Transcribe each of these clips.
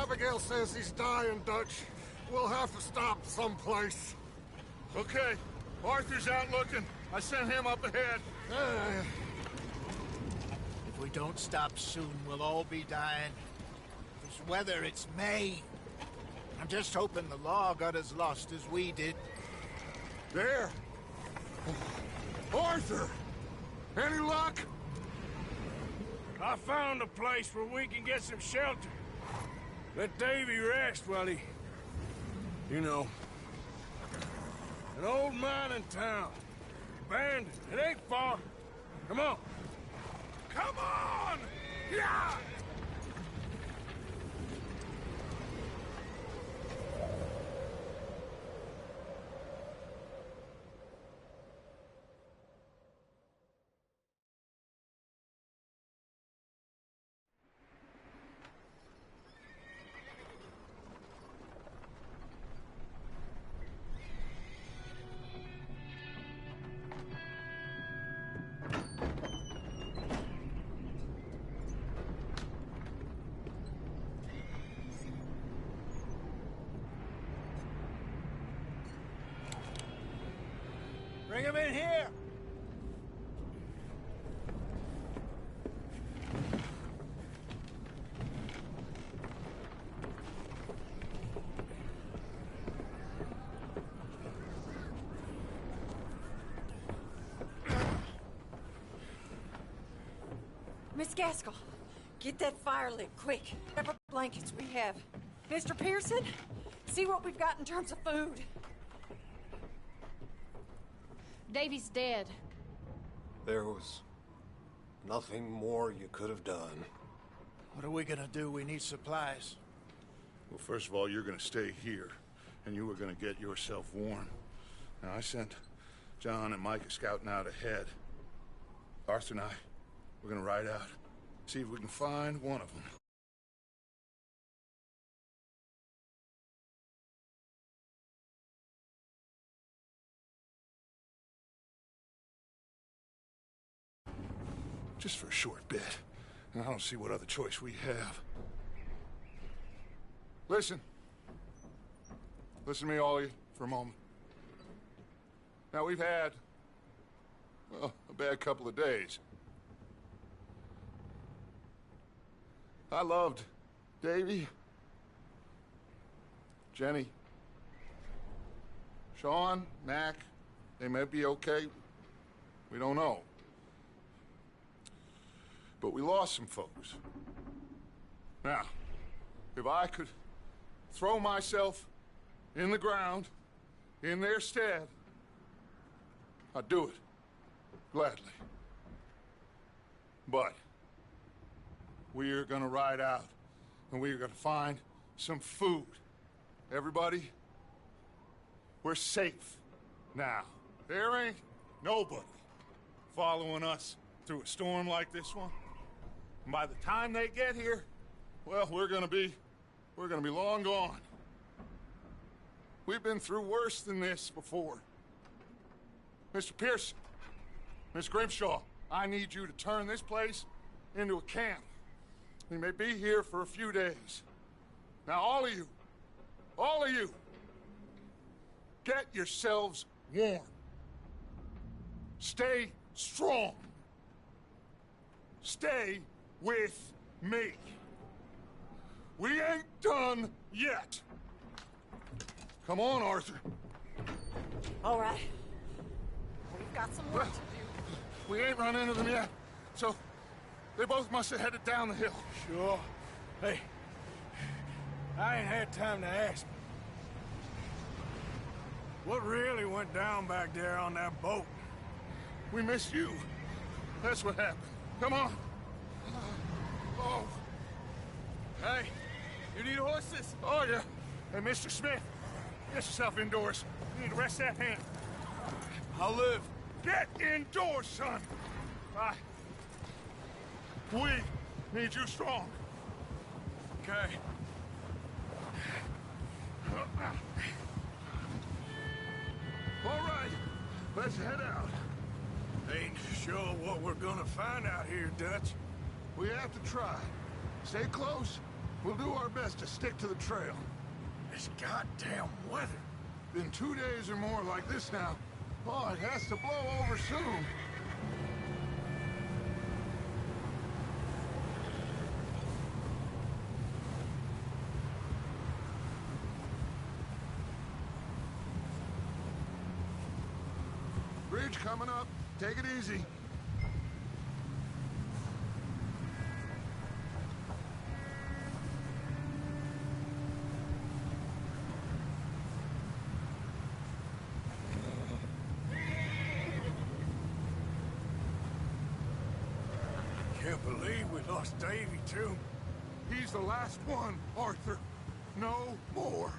Abigail says he's dying, Dutch. We'll have to stop someplace. Okay. Arthur's out looking. I sent him up ahead. If we don't stop soon, we'll all be dying. This weather, it's May. I'm just hoping the law got as lost as we did. There! Arthur! Any luck? I found a place where we can get some shelter. Let Davy rest while he... You know. An old mining town. Abandoned. It ain't far. Come on. Come on! Yeah! Bring him in here! Miss Gaskell, get that fire lit, quick. Whatever blankets we have. Mr. Pearson, see what we've got in terms of food. Davy's dead. There was nothing more you could have done. What are we gonna do? We need supplies. Well, first of all, you're gonna stay here, and you were gonna get yourself warm. Now, I sent John and Micah scouting out ahead. Arthur and I, we're gonna ride out, see if we can find one of them. Just for a short bit. And I don't see what other choice we have. Listen. Listen to me, all of you, for a moment. Now, we've had, well, a bad couple of days. I loved Davy, Jenny, Sean, Mac. They may be okay. We don't know. But we lost some folks. Now, if I could throw myself in the ground in their stead, I'd do it, gladly. But we're gonna ride out, and we're gonna find some food. Everybody, we're safe now. There ain't nobody following us through a storm like this one. And by the time they get here, well, we're gonna be long gone. We've been through worse than this before. Mr. Pearson, Miss Grimshaw, I need you to turn this place into a camp. We may be here for a few days. Now, all of you, get yourselves warm. Stay strong. Stay with me. We ain't done yet. Come on, Arthur. All right. We've got some work to do. We ain't run into them yet, so they both must have headed down the hill. Sure. Hey, I ain't had time to ask. What really went down back there on that boat? We missed you. That's what happened. Come on. Oh. Hey, you need horses? Oh, yeah. Hey, Mr. Smith, get yourself indoors. You need to rest that hand. I'll live. Get indoors, son. We need you strong. Okay. All right, let's head out. Ain't sure what we're gonna find out here, Dutch. We have to try. Stay close. We'll do our best to stick to the trail. This goddamn weather. Been 2 days or more like this now. Oh, it has to blow over soon. Bridge coming up. Take it easy. Can't believe we lost Davy, too. He's the last one, Arthur. No more.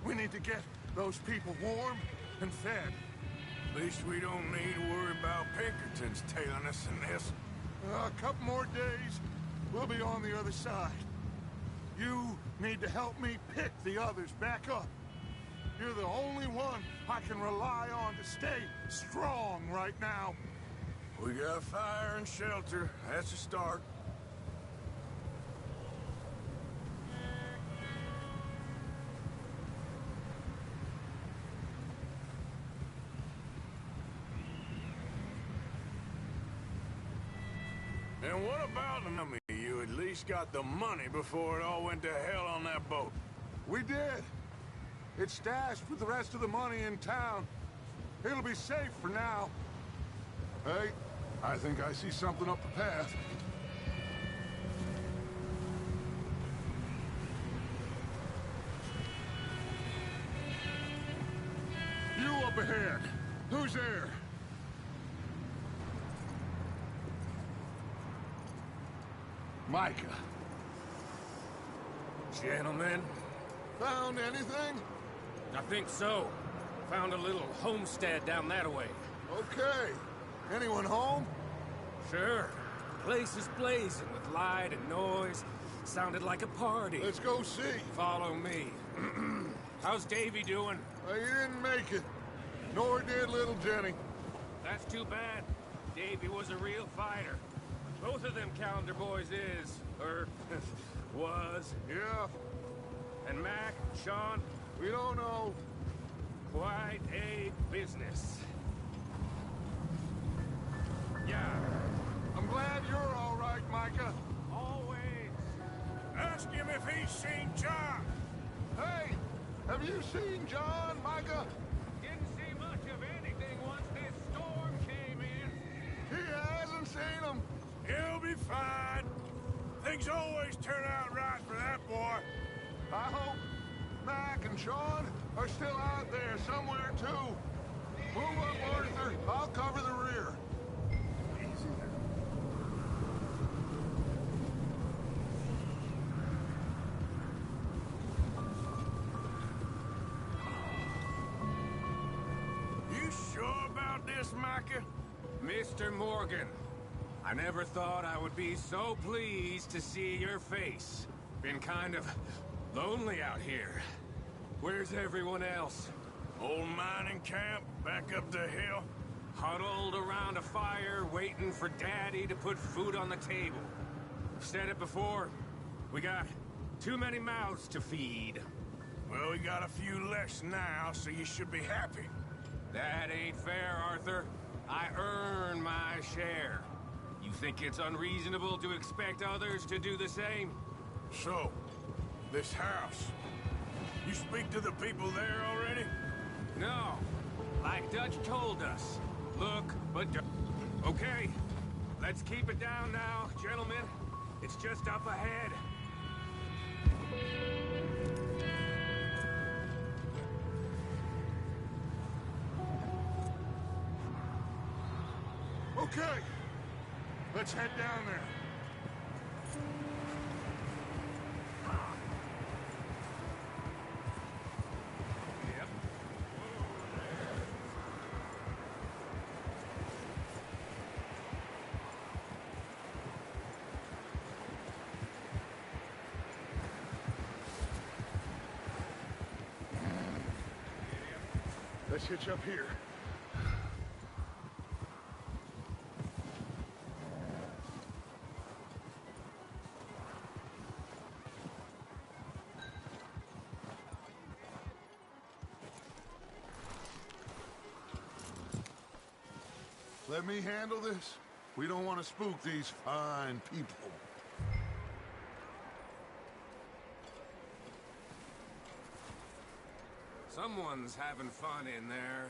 We need to get those people warm and fed. At least we don't need to worry about Pinkertons tailing us in this. A couple more days, we'll be on the other side. You need to help me pick the others back up. You're the only one I can rely on to stay strong right now. We got fire and shelter. That's a start. And what about the money? You at least got the money before it all went to hell on that boat. We did. It's stashed with the rest of the money in town. It'll be safe for now. Hey, I think I see something up the path. You up ahead. Who's there? Micah. Gentlemen, Found anything? I think so. Found a little homestead down that way. Okay. Anyone home? Sure. Place is blazing with light and noise. Sounded like a party. Let's go see. Follow me. How's Davy doing? He didn't make it. Nor did little Jenny. That's too bad. Davy was a real fighter. Both of them calendar boys is, or was. Yeah, And Mac, Sean, we don't know. quite a business. Yeah, I'm glad you're all right, Micah. always. Ask him if he's seen John. Hey, have you seen John, Micah? Didn't see much of anything once this storm came in. He hasn't seen him. He'll be fine. Things always turn out right for that boy. I hope Mac and Sean are still out there somewhere, too. Move up, Arthur. I'll cover the rear. Easy there. You sure about this, Micah? Mr. Morgan, I never thought I would be so pleased to see your face. Been kind of lonely out here. Where's everyone else? Old mining camp back up the hill. Huddled around a fire, waiting for Daddy to put food on the table. I've said it before, we got too many mouths to feed. Well, we got a few less now, so you should be happy. That ain't fair, Arthur. I earn my share. You think it's unreasonable to expect others to do the same? So, this house. You speak to the people there already? No. Like Dutch told us. Look, but don't. Okay. Let's keep it down now, gentlemen. It's just up ahead. Okay. Let's head down there. Yep. Let's hitch up here. Let me handle this. We don't want to spook these fine people. Someone's having fun in there.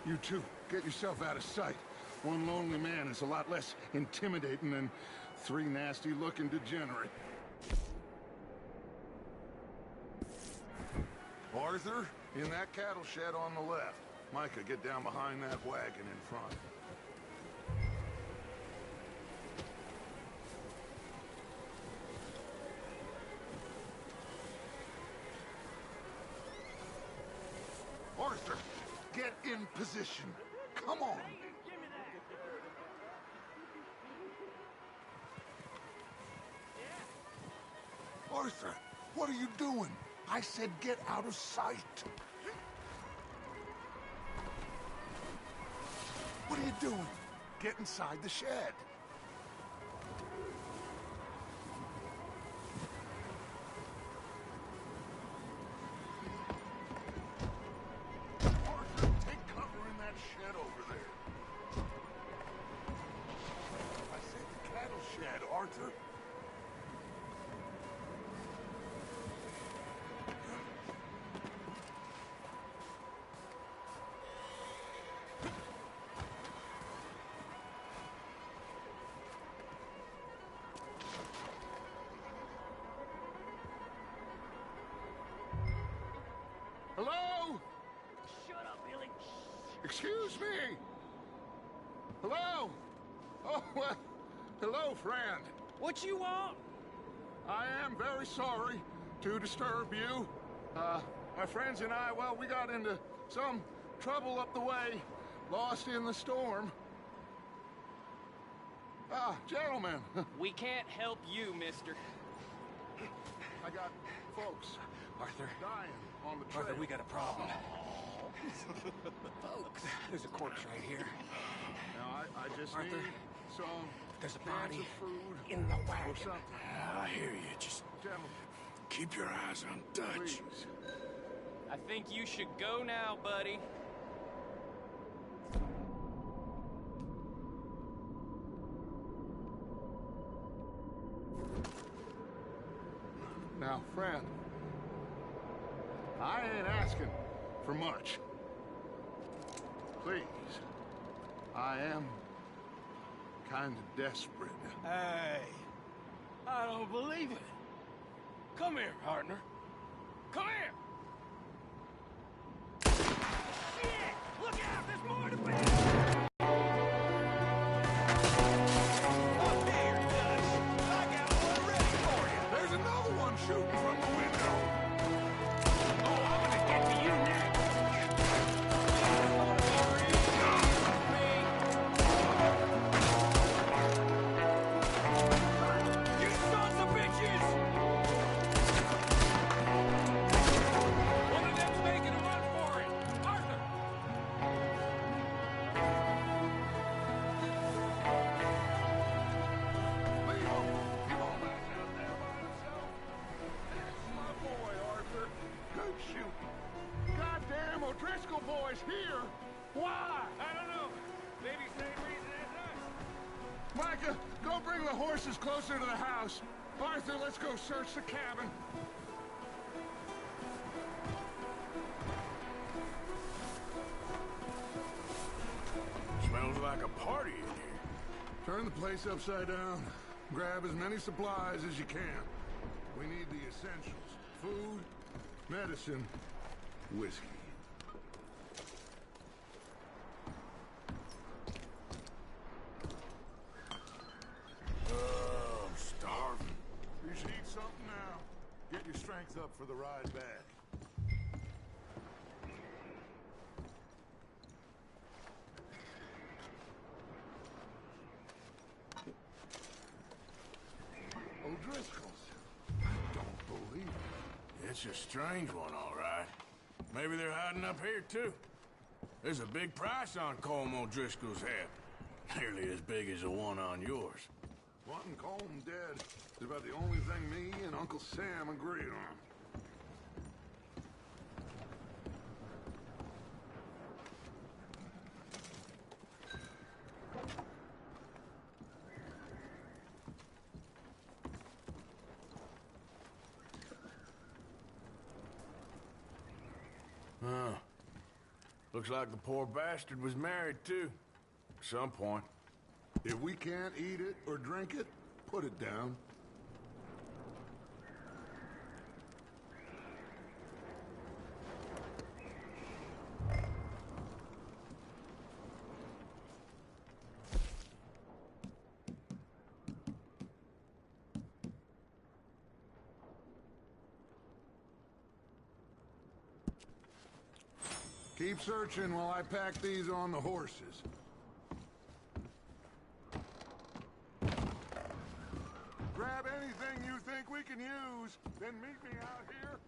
You two, get yourself out of sight. One lonely man is a lot less intimidating than three nasty-looking degenerates. Arthur, in that cattle shed on the left. Micah, get down behind that wagon in front. Arthur, get in position. Come on. Arthur, what are you doing? I said get out of sight. What are you doing? Get inside the shed. Arthur, take cover in that shed over there. I said the cattle shed, Arthur. Hello? Shut up, Billy. Excuse me? Hello? Oh, well, hello, friend. What you want? I am very sorry to disturb you. My friends and I, well, we got into some trouble up the way, lost in the storm. Gentlemen, We can't help you, mister. I got folks Arthur, dying on the trail. Arthur, we got a problem. Folks, there's a corpse right here. Now, I just Arthur, need some there's a cans body of food in the or wagon. something. I hear you. Just Gentlemen, keep your eyes on Dutch. please. I think you should go now, buddy. Now, friend, I ain't asking for much. Please, I am kind of desperate. Hey, I don't believe it. Come here, partner. Come here. Shit! Look out! There's more to be. Up here, Dutch. I got one ready for you. There's another one shooting from the window. Oh, I'm gonna get to you next. You sons of bitches! One of them's making a run for it. Arthur! Leave him. He won't back out there by himself. That's my boy, Arthur. Good shooting. Goddamn O'Driscoll boy's here. Why? I don't know. Maybe same reason as us. Micah, go bring the horses closer to the house. Arthur, let's go search the cabin. Smells like a party in here. Turn the place upside down. Grab as many supplies as you can. We need the essentials. Food, medicine, whiskey. Oh, I'm starving. You should eat something now. Get your strength up for the ride back. O'Driscoll's. I don't believe it. It's a strange one, all right. Maybe they're hiding up here, too. There's a big price on Colm O'Driscoll's head. Nearly as big as the one on yours. Wanting Colm dead is about the only thing me and Uncle Sam agree on. Looks like the poor bastard was married, too. At some point. If we can't eat it or drink it, put it down. Keep searching while I pack these on the horses. Grab anything you think we can use, then meet me out here.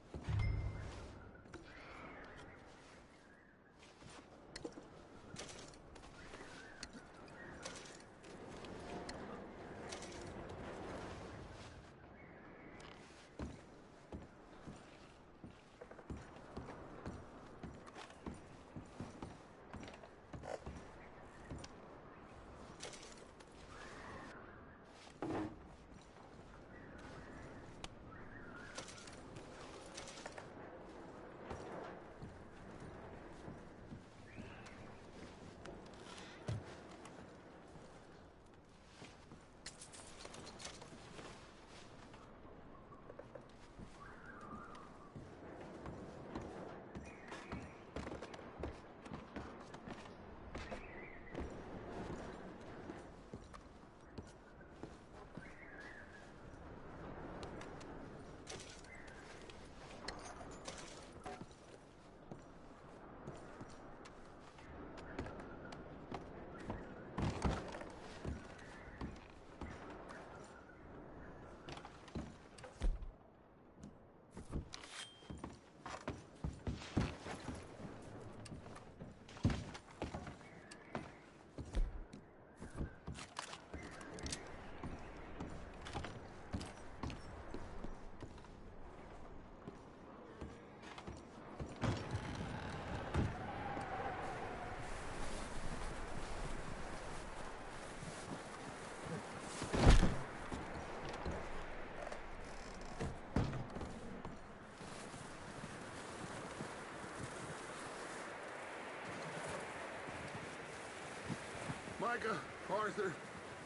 Micah, Arthur,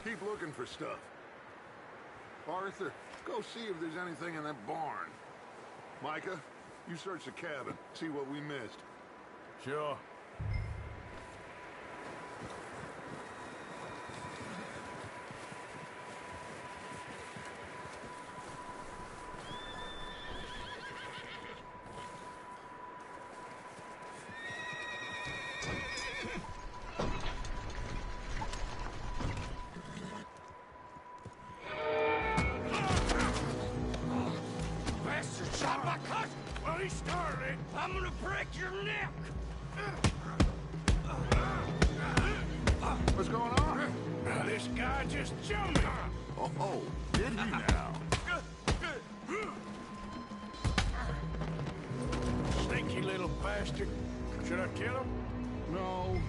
keep looking for stuff. Arthur, go see if there's anything in that barn. Micah, you search the cabin, see what we missed. Sure. Well, he started. I'm gonna break your neck. What's going on? Now, this guy just jumped me. Oh, did he now? Sneaky little bastard. Should I kill him? No.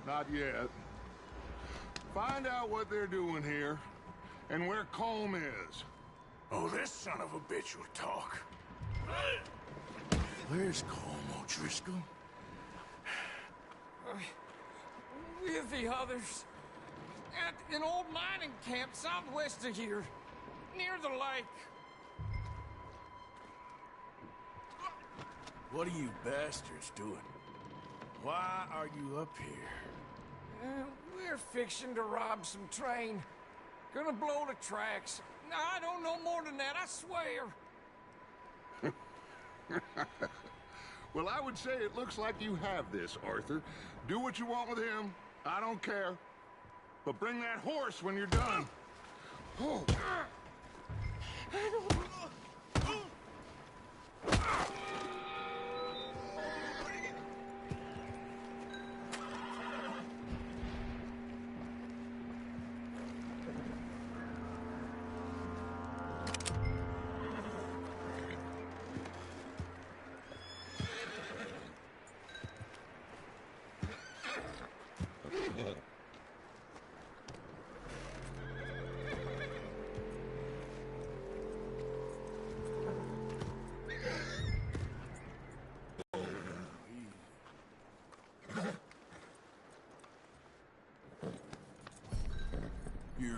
Not yet. Find out what they're doing here, and where Colm is. Oh, this son of a bitch will talk. Where's Colm O'Driscoll? With the others. At an old mining camp southwest of here. Near the lake. What are you bastards doing? Why are you up here? We're fixing to rob some train. Gonna blow the tracks. I don't know more than that, I swear. Well, I would say it looks like you have this, Arthur. Do what you want with him. I don't care. But bring that horse when you're done. Oh.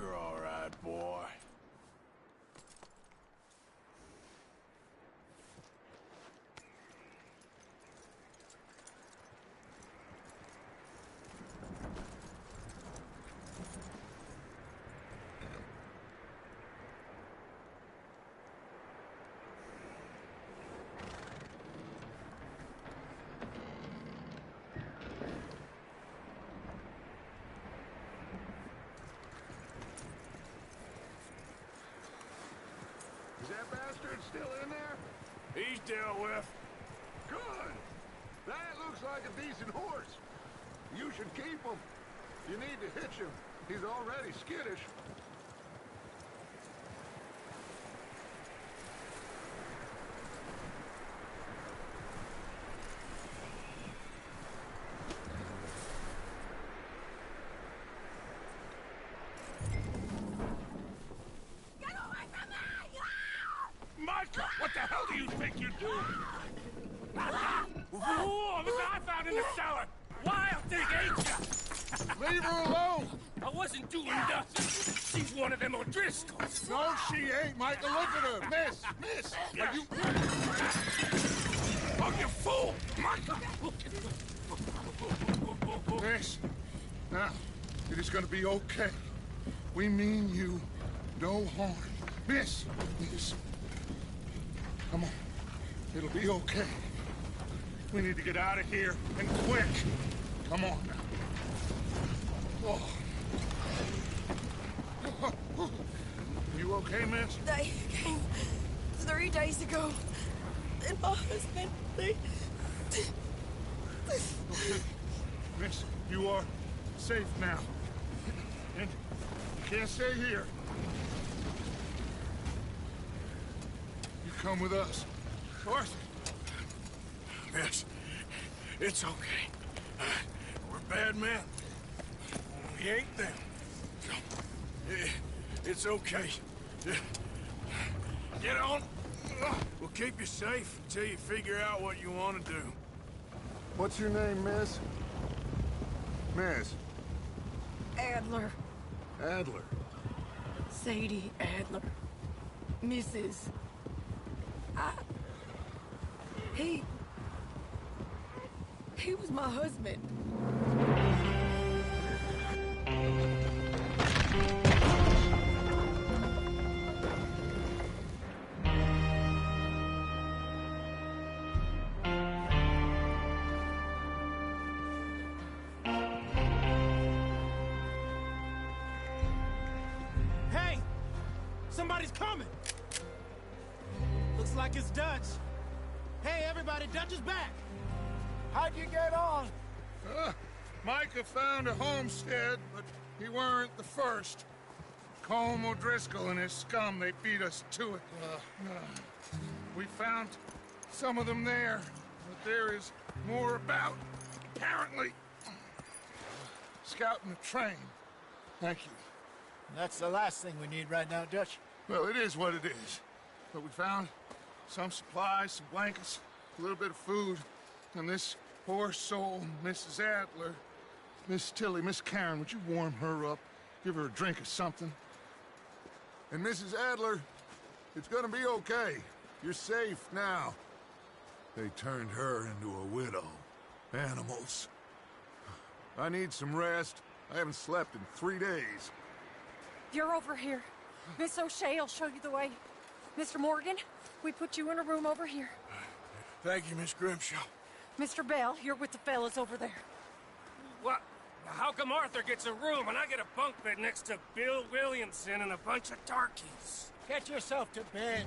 You're all right, boy. Is that bastard still in there? He's dealt with. Good. That looks like a decent horse. You should keep him. You need to hitch him. He's already skittish. Micah, what the hell do you think you're doing? Whoa, look what I found in the cellar! Wild thing, ain't ya? Leave her alone! I wasn't doing nothing. She's one of them O'Driscolls. No, she ain't, Micah. Look at her. Miss, are you... Oh, you fool! Micah! Miss, now, it is gonna be okay. We mean you no harm. Miss. Come on. It'll be okay. We need to get out of here, and quick. Come on now. Oh. You okay, miss? They came 3 days ago. And my husband, they... Okay. Miss, you are safe now. And you can't stay here. You come with us. Arthur. Miss, it's okay. We're bad men. We ain't them. It's okay. Get on. We'll keep you safe until you figure out what you want to do. What's your name, miss? Miss. Adler. Adler. Sadie Adler. Mrs. He was my husband. Hey! Somebody's coming! Looks like it's Dutch. Hey, everybody, Dutch is back! How'd you get on? Micah found a homestead, but he weren't the first. Colm O'Driscoll and his scum, they beat us to it. We found some of them there, but there is more about, apparently. Scouting the train. Thank you. That's the last thing we need right now, Dutch. Well, it is what it is. But we found some supplies, some blankets, a little bit of food, and this poor soul, Mrs. Adler, Miss Tilly, Miss Karen, would you warm her up? Give her a drink or something? And Mrs. Adler, it's gonna be okay. You're safe now. They turned her into a widow. Animals. I need some rest. I haven't slept in 3 days. You're over here. Miss O'Shea will show you the way. Mr. Morgan, we put you in a room over here. Thank you, Miss Grimshaw. Mr. Bell, you're with the fellas over there. What? How come Arthur gets a room and I get a bunk bed next to Bill Williamson and a bunch of darkies? Get yourself to bed.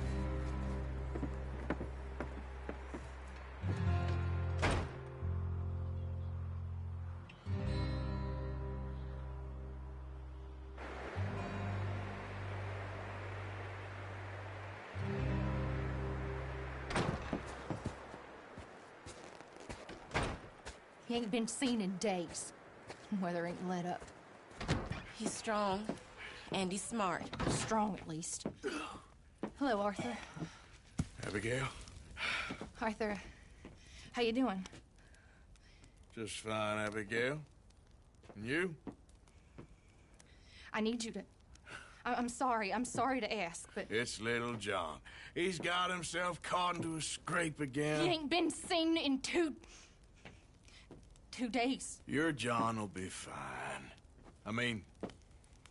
He ain't been seen in days. Weather ain't let up. He's strong, and he's smart. Strong, at least. Hello, Arthur. Abigail? Arthur, how you doing? Just fine, Abigail. And you? I need you to... I'm sorry. I'm sorry to ask, but... It's little John. He's got himself caught into a scrape again. He ain't been seen in two days. Your John will be fine. I mean,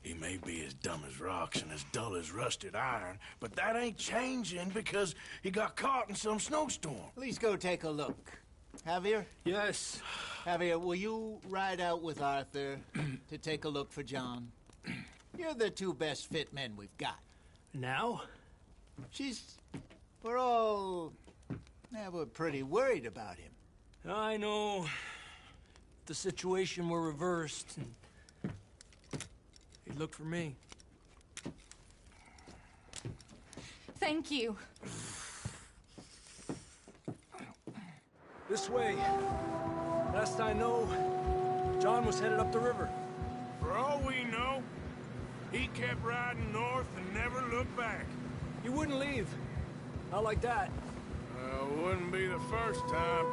he may be as dumb as rocks and as dull as rusted iron, but that ain't changing because he got caught in some snowstorm. Please go take a look. Javier? Yes. Javier, will you ride out with Arthur to take a look for John? You're the two best fit men we've got. Now? We're all... Yeah, we're pretty worried about him. I know. If the situation were reversed, and he'd look for me. Thank you. This way. Last I know, John was headed up the river. For all we know, he kept riding north and never looked back. He wouldn't leave. Not like that. Wouldn't be the first time.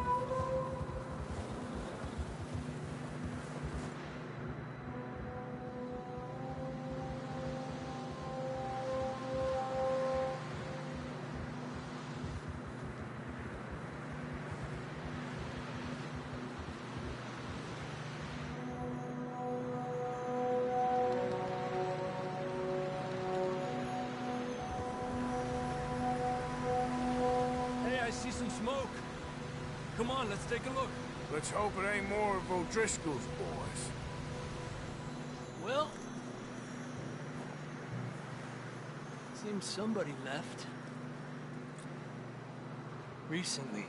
See some smoke. Come on, let's take a look. Let's hope it ain't more of O'Driscoll's boys. Well, seems somebody left. Recently.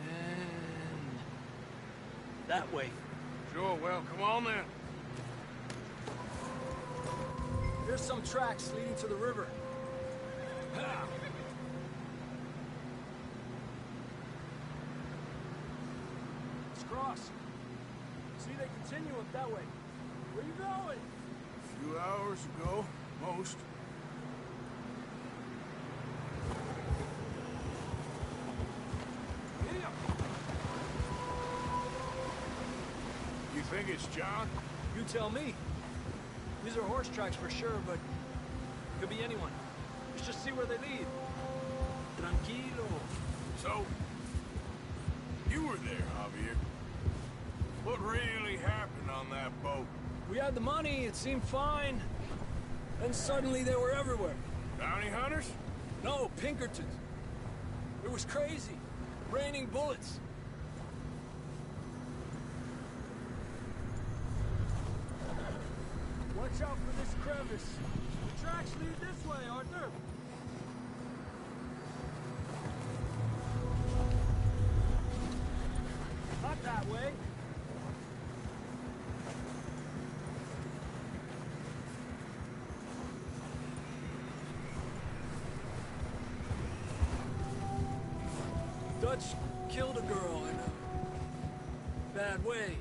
And that way. Sure, well, come on then. There's some tracks leading to the river. Ha! Cross. See, they continue up that way. Where you going? A few hours ago, most. Here. You think it's John? You tell me. These are horse tracks for sure, but could be anyone. Let's just see where they lead. Tranquilo. So, you were there, Javier. What really happened on that boat? We had the money, it seemed fine. Then suddenly they were everywhere. Bounty hunters? No, Pinkertons. It was crazy. Raining bullets. Watch out for this crevice. The tracks lead this way, Arthur. Not that way. Dutch killed a girl in a bad way.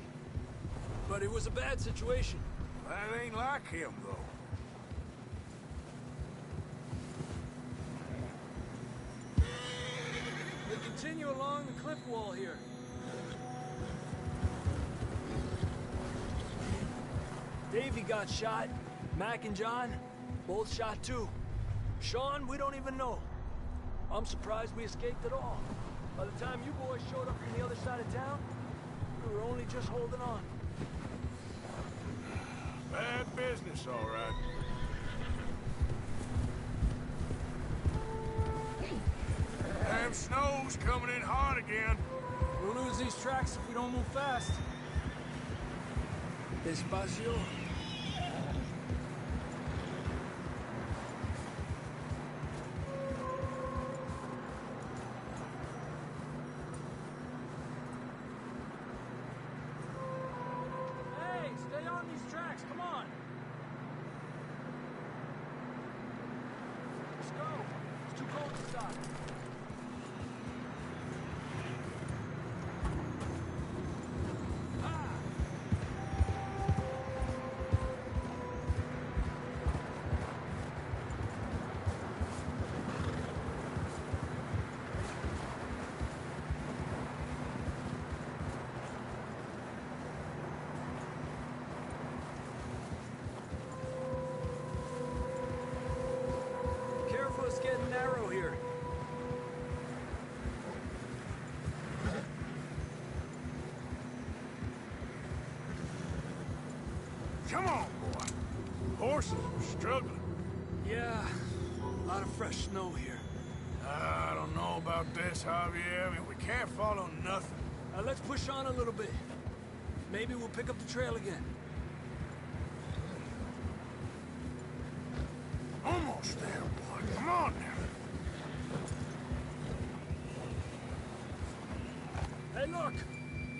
But it was a bad situation. That ain't like him, though. They continue along the cliff wall here. Davey got shot. Mac and John, both shot too. Sean, we don't even know. I'm surprised we escaped at all. By the time you boys showed up from the other side of town, we were only just holding on. Bad business, all right. Damn snow's coming in hard again. We'll lose these tracks if we don't move fast. Despacio. Hey, stay on these tracks, come on. Let's go. It's too cold to stop. getting narrow here. Come on, boy. Horses are struggling. Yeah, a lot of fresh snow here. I don't know about this, Javier. I mean, we can't follow nothing. Let's push on a little bit. Maybe we'll pick up the trail again. Almost there, boy. Come on now. Hey, look!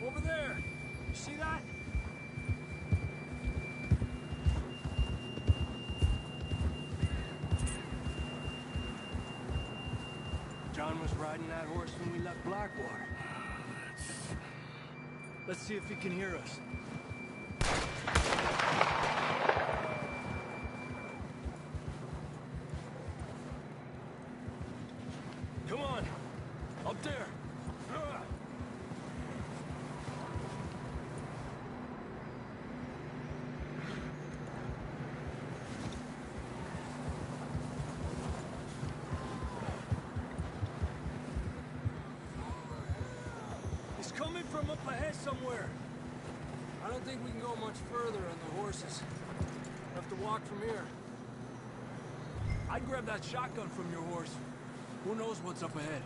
Over there! You see that? John was riding that horse when we left Blackwater. Let's see if he can hear us. Come on! Up there! He's coming from up ahead somewhere. I don't think we can go much further on the horses. We'll have to walk from here. I'd grab that shotgun from your horse. Who knows what's up ahead?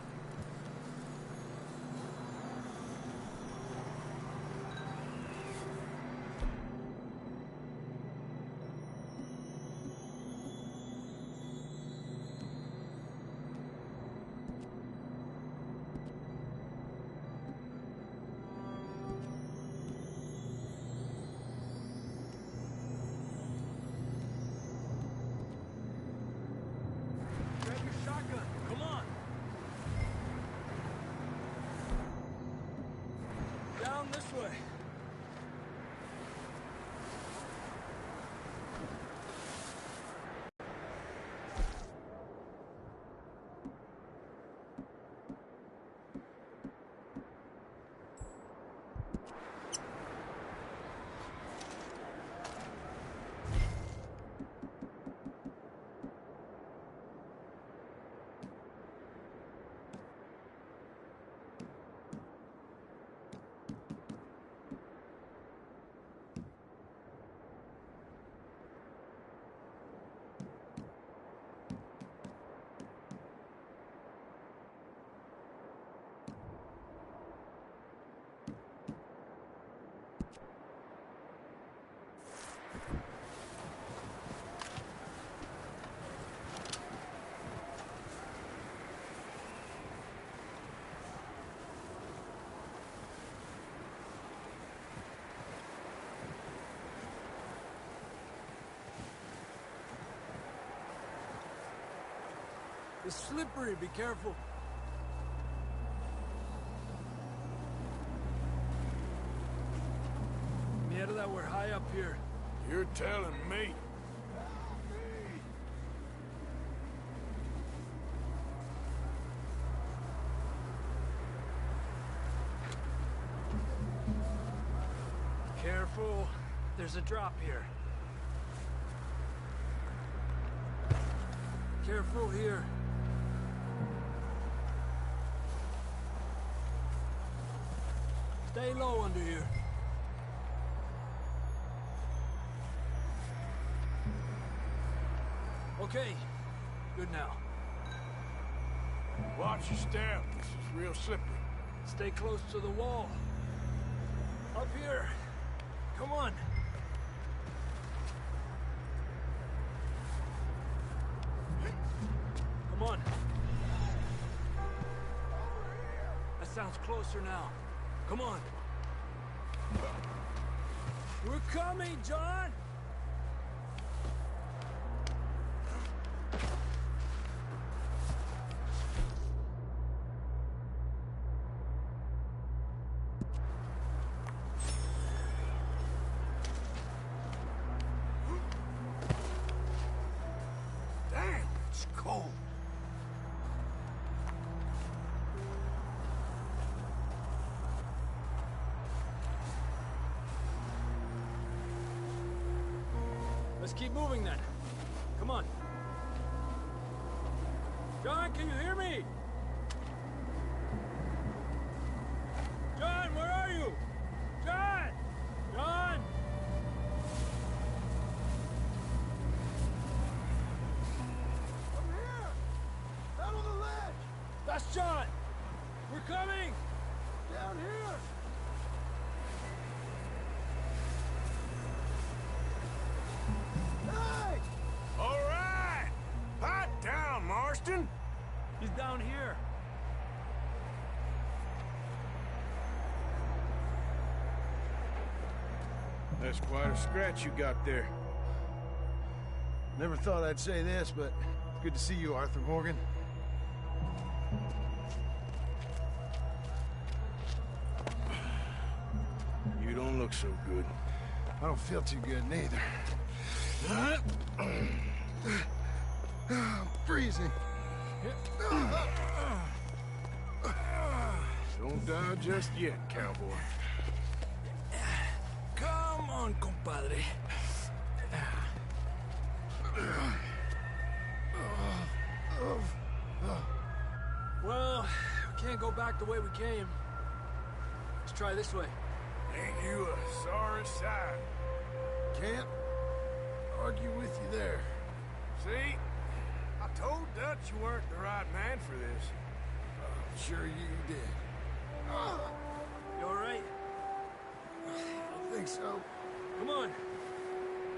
Grab your shotgun. Come on. Down this way. It's slippery, be careful. Mierda, that we're high up here. You're telling me. Careful, there's a drop here. Careful here. Stay low under here. Okay, good now. Watch your step. This is real slippery. Stay close to the wall. Up here. Come on. Come on. That sounds closer now. Come on. We're coming, John! Damn, it's cold. Let's keep moving then. Come on. John, can you hear me? John, where are you? John! John! I'm here! Down on the ledge! That's John! We're coming! Down here! Hey! All right! Pipe down, Marston! He's down here. That's quite a scratch you got there. Never thought I'd say this, but it's good to see you, Arthur Morgan. You don't look so good. I don't feel too good, neither. I'm freezing. Don't die just yet, cowboy. Come on, compadre. Well, we can't go back the way we came. Let's try this way. Ain't you a sorry sight? Can't argue with you there. See? I told Dutch you weren't the right man for this. I'm sure you did. You all right? I think so. Come on.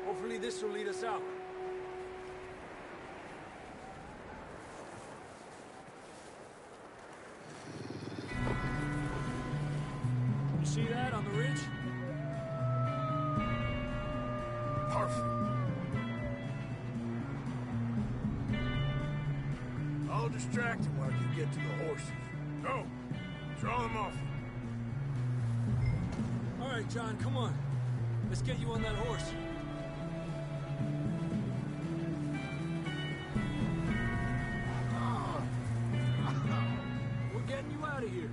Hopefully this will lead us out. You see that on the ridge? Perfect. I'll distract him while you get to the horses. Go. Draw them off. All right, John, come on. Let's get you on that horse. We're getting you out of here.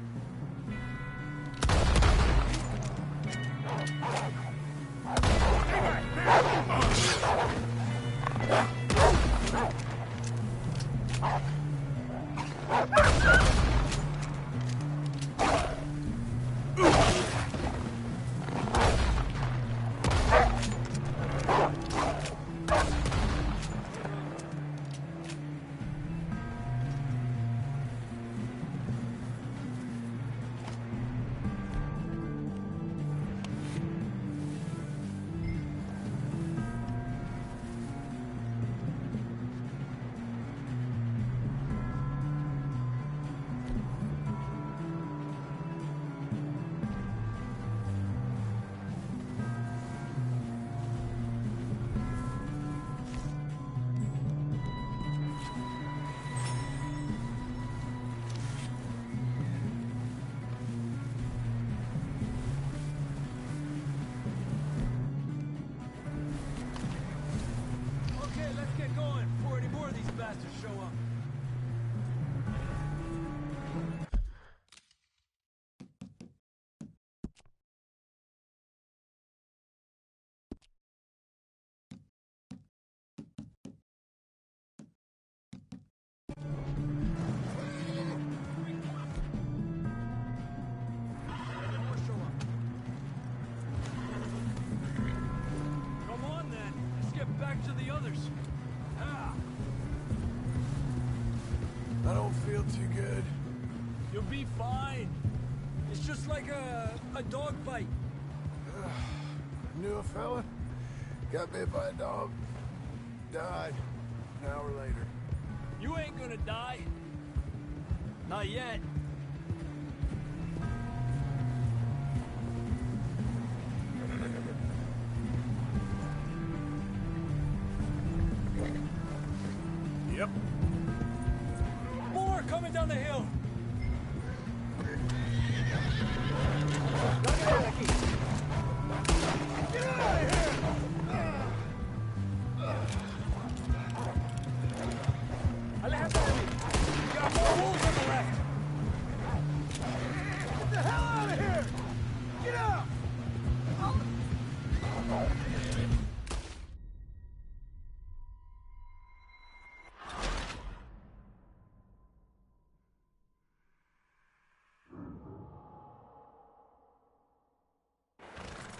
Show up. Come on then, let's get back to the others. I don't feel too good. You'll be fine. It's just like a dog bite. Knew a fella, got bit by a dog, died an hour later. You ain't gonna die. Not yet. Yep. More coming down the hill. Get out of here! Aléjate. You got more wolves on the left. Get the hell out of here! Get out!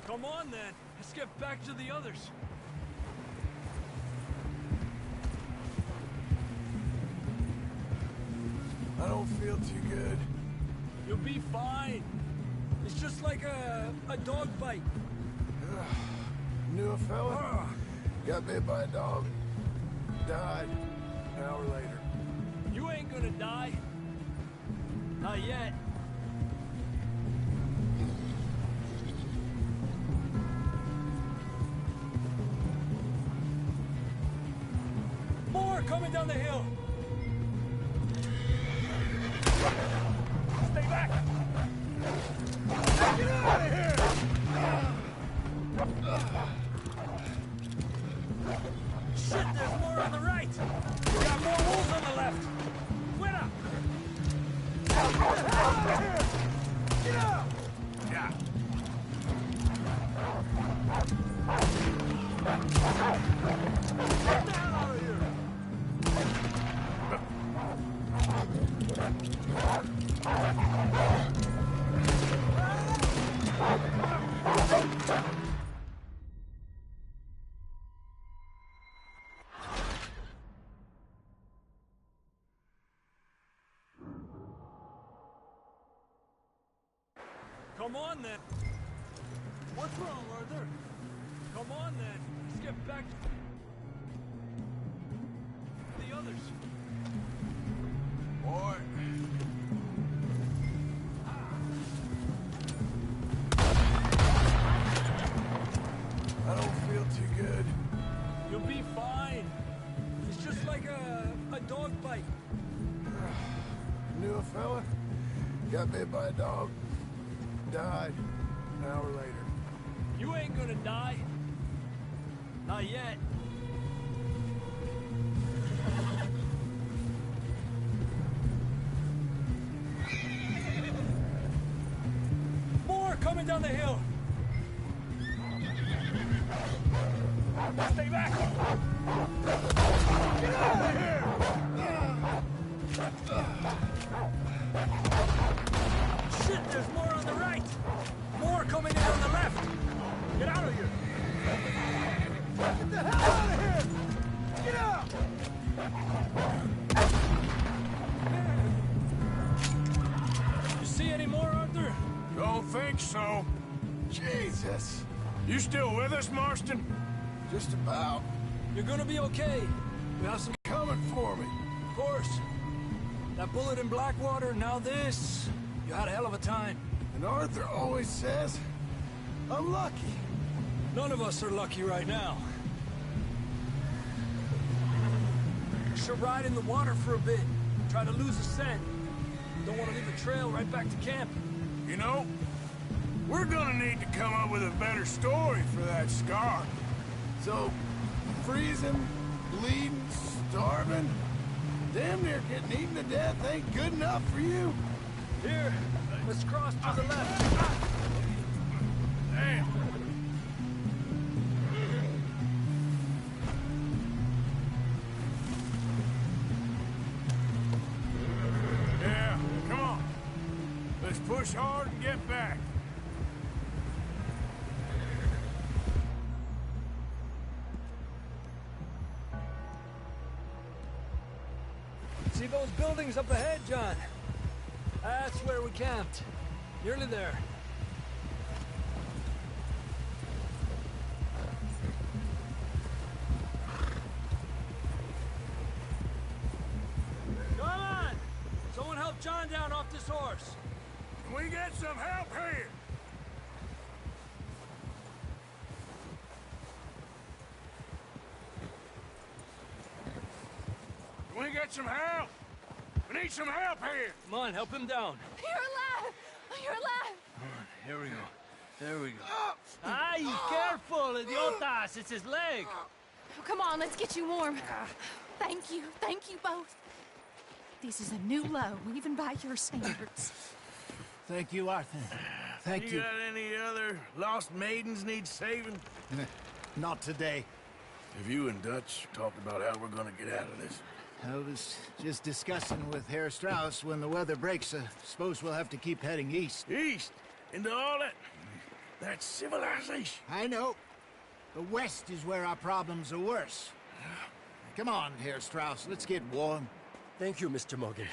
Come on, then. Let's get back to the others. I don't feel too good. You'll be fine. It's just like a dog bite. Knew a fella? Got bit by a dog. Died an hour later. You ain't gonna die. Not yet. More coming down the hill. Stay back! Get out of here! Shit, there's more on the right! We got more wolves on the left! Fuera! Get out of here! Get out! Yeah. Get the hell out of here! Come on, then. What's wrong, Arthur? Come on, then. Let's get back to the others. Boy. I don't feel too good. You'll be fine. It's just like a dog bite. Knew a fella? Got bit by a dog. Died an hour later. You ain't gonna die. Not yet. More coming down the hill. Stay back! Get out of here! Shit, there's more on the right! More coming in on the left! Get out of here! Get the hell out of here! Get out! You see any more, Arthur? Don't think so. Jesus! You still with us, Marston? Just about. You're gonna be okay. We have some Coming for me. Of course. That bullet in Blackwater, now this. You had a hell of a time. And Arthur always says, I'm lucky. None of us are lucky right now. Should ride in the water for a bit. Try to lose a scent. Don't want to leave a trail right back to camp. You know, we're gonna need to come up with a better story for that scar. So, freezing, bleeding, starving, damn near getting eaten to death ain't good enough for you? Here, let's cross to the left. Damn. Yeah, come on. Let's push hard and get back. See those buildings up ahead, John? That's where we camped. Nearly there. Come on! Someone help John down off this horse. Can we get some help here? Can we get some help? We need some help here. Come on, help him down. You're alive! You're alive! Here we go. There we go. Ay, careful, idiotas! It's his leg. Oh, come on, let's get you warm. Thank you both. This is a new low, even by your standards. Thank you, Arthur. Thank you. got any other lost maidens need saving? Not today. Have you and Dutch talked about how we're gonna get out of this? I was just discussing with Herr Strauss when the weather breaks. Suppose we'll have to keep heading east. East? Into all that? That's civilization. I know. The West is where our problems are worse. Come on, Herr Strauss, let's get warm. Thank you, Mr. Morgan.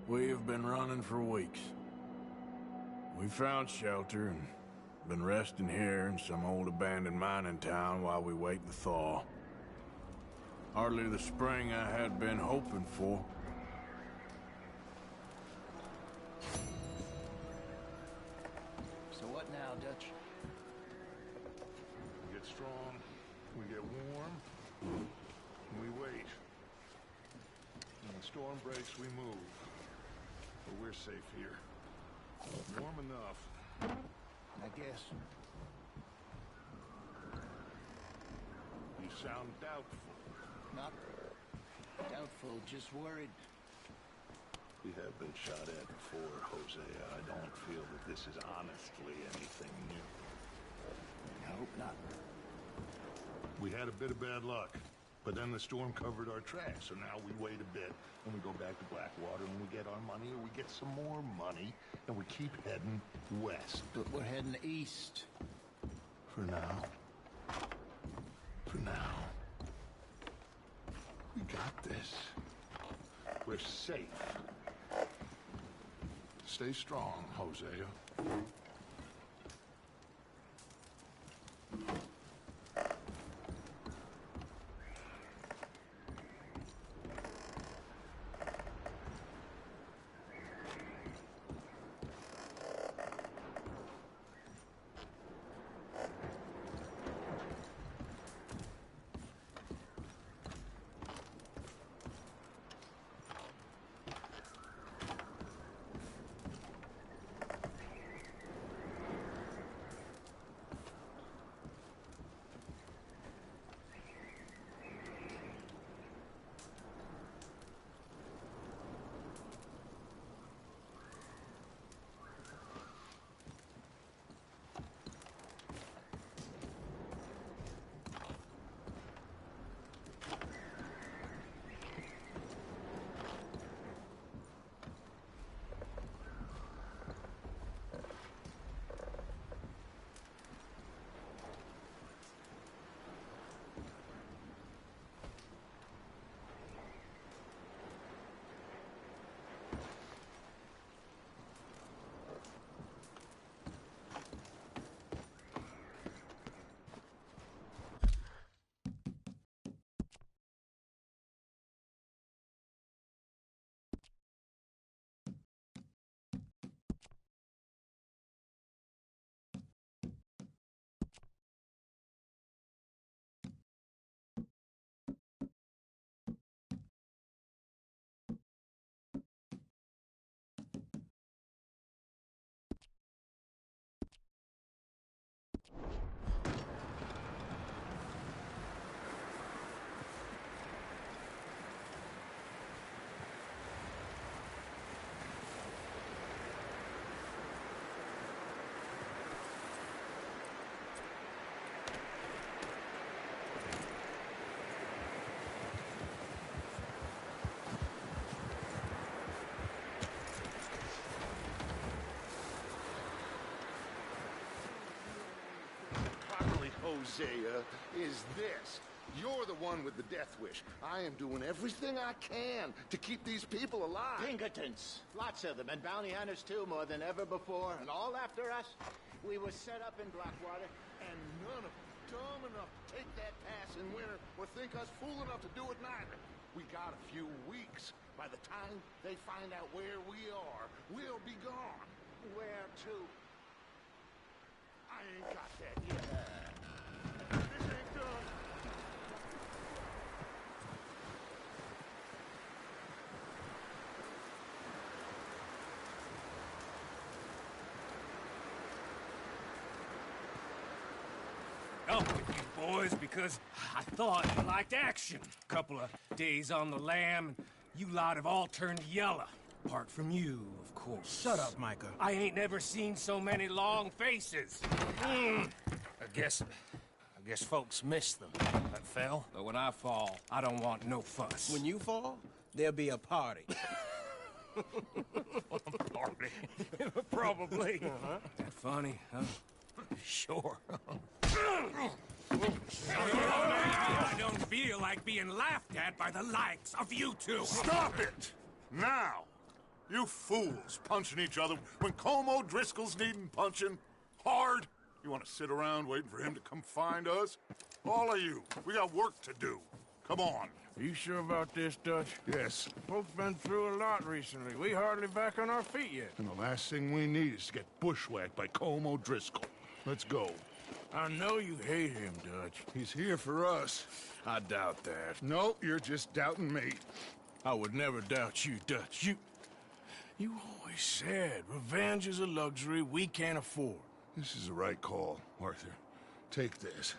We have been running for weeks. We found shelter and been resting here in some old abandoned mining town while we wait the thaw. Hardly the spring I had been hoping for. So what now, Dutch? We get strong, we get warm, and we wait. When the storm breaks, we move. But we're safe here. Warm enough. I guess. You sound doubtful. Not doubtful, just worried. We have been shot at before, Hosea. I don't feel that this is honestly anything new. I hope not. We had a bit of bad luck, but then the storm covered our tracks, so now we wait a bit, and we go back to Blackwater, and we get our money, or we get some more money, and we keep heading west. But we're heading east. For now. For now. We got this. We're safe. Stay strong, Hosea. Hosea, is this. You're the one with the death wish. I am doing everything I can to keep these people alive. Pinkertons. Lots of them, and bounty hunters too, more than ever before. And all after us. We were set up in Blackwater. And none of them dumb enough to take that pass in winter or think us fool enough to do it neither. We got a few weeks. By the time they find out where we are, we'll be gone. Where to? I ain't got that yet. This ain't done. Up with you boys because I thought you liked action. Couple of days on the lam, and you lot have all turned yellow. Apart from you, of course. Shut up, Micah. I ain't never seen so many long faces. I guess Guess folks miss them. That fell? But when I fall, I don't want no fuss. When you fall, there'll be a party. Party? Probably. That funny, huh? Sure. I don't feel like being laughed at by the likes of you two. Stop it! Now! You fools punching each other when Como Driscoll's needing punching hard. You want to sit around waiting for him to come find us? All of you, we got work to do. Come on. Are you sure about this, Dutch? Yes. Folks been through a lot recently. We hardly back on our feet yet. And the last thing we need is to get bushwhacked by Como Driscoll. Let's go. I know you hate him, Dutch. He's here for us. I doubt that. No, you're just doubting me. I would never doubt you, Dutch. You always said revenge is a luxury we can't afford. This is the right call, Arthur. Take this.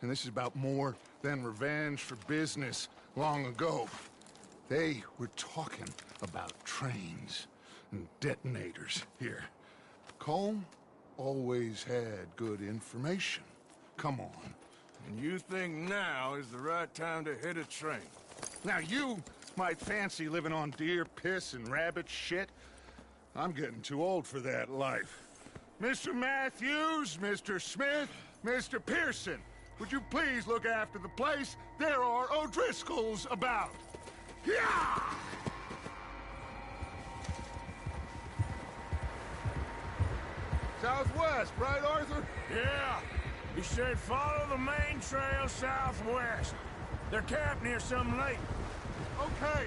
And this is about more than revenge for business long ago. They were talking about trains and detonators here. Colm always had good information. Come on. And you think now is the right time to hit a train? Now you might fancy living on deer piss and rabbit shit. I'm getting too old for that life. Mr. Matthews, Mr. Smith, Mr. Pearson, would you please look after the place? There are O'Driscolls about. Yeah! Southwest, right, Arthur? Yeah. He said follow the main trail southwest. They're camped near some lake. Okay,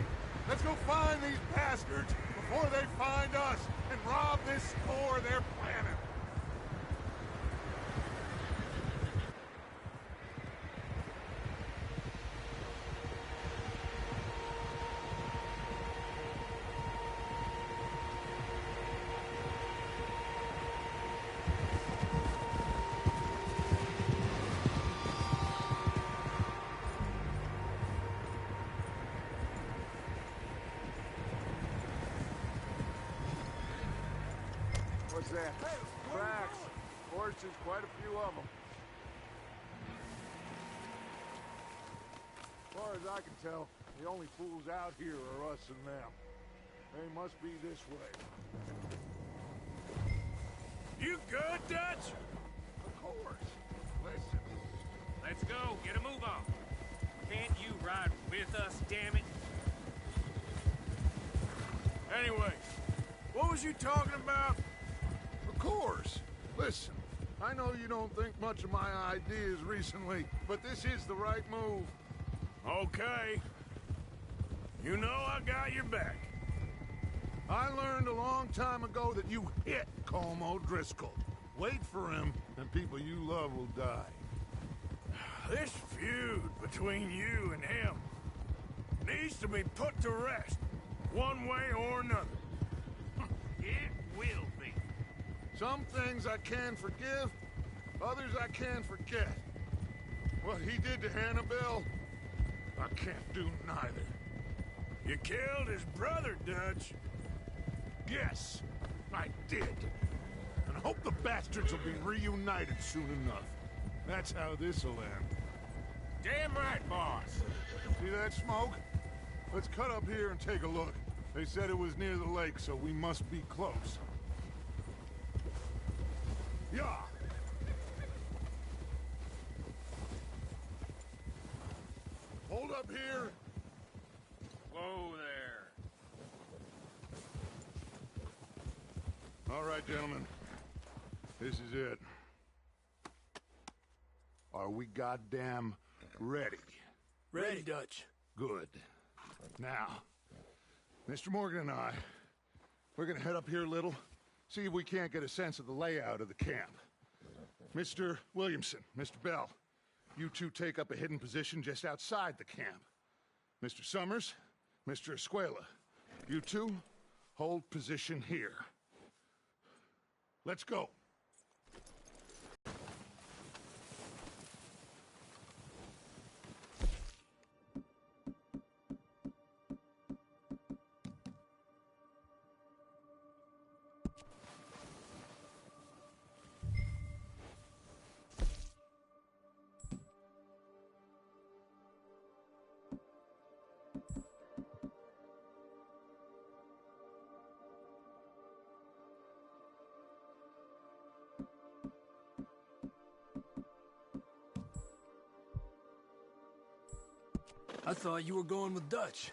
let's go find these bastards before they find us and rob this store they're planning. What's that? Tracks. Horses, quite a few of them. As far as I can tell, the only fools out here are us and them. They must be this way. You good, Dutch? Of course. Listen. Let's go. Get a move on. Can't you ride with us, damn it? Anyway, what was you talking about? Of course. Listen, I know you don't think much of my ideas recently, but this is the right move. Okay. You know I got your back. I learned a long time ago that you hit Como Driscoll. Wait for him, and people you love will die. This feud between you and him needs to be put to rest, one way or another. It will be. Some things I can forgive, others I can forget. What he did to Annabelle, I can't do neither. You killed his brother, Dutch. Yes, I did. And I hope the bastards will be reunited soon enough. That's how this'll end. Damn right, boss. See that smoke? Let's cut up here and take a look. They said it was near the lake, so we must be close. Yeah! Hold up here! Whoa there. All right, gentlemen. This is it. Are we goddamn ready? Ready, Dutch. Good. Now, Mr. Morgan and I, we're gonna head up here a little, see if we can't get a sense of the layout of the camp. Mr. Williamson, Mr. Bell, you two take up a hidden position just outside the camp. Mr. Summers, Mr. Escuela, you two hold position here. Let's go. I thought you were going with Dutch.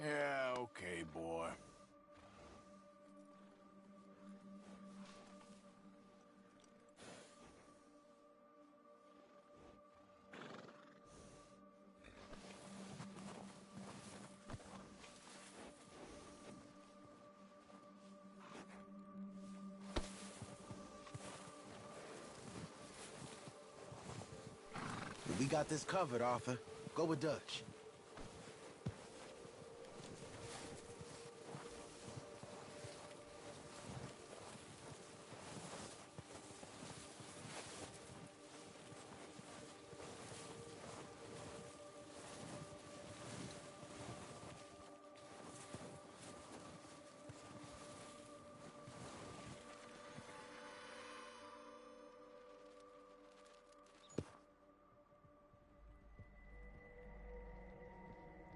Yeah, okay, boy. We got this covered, Arthur. Go with Dutch.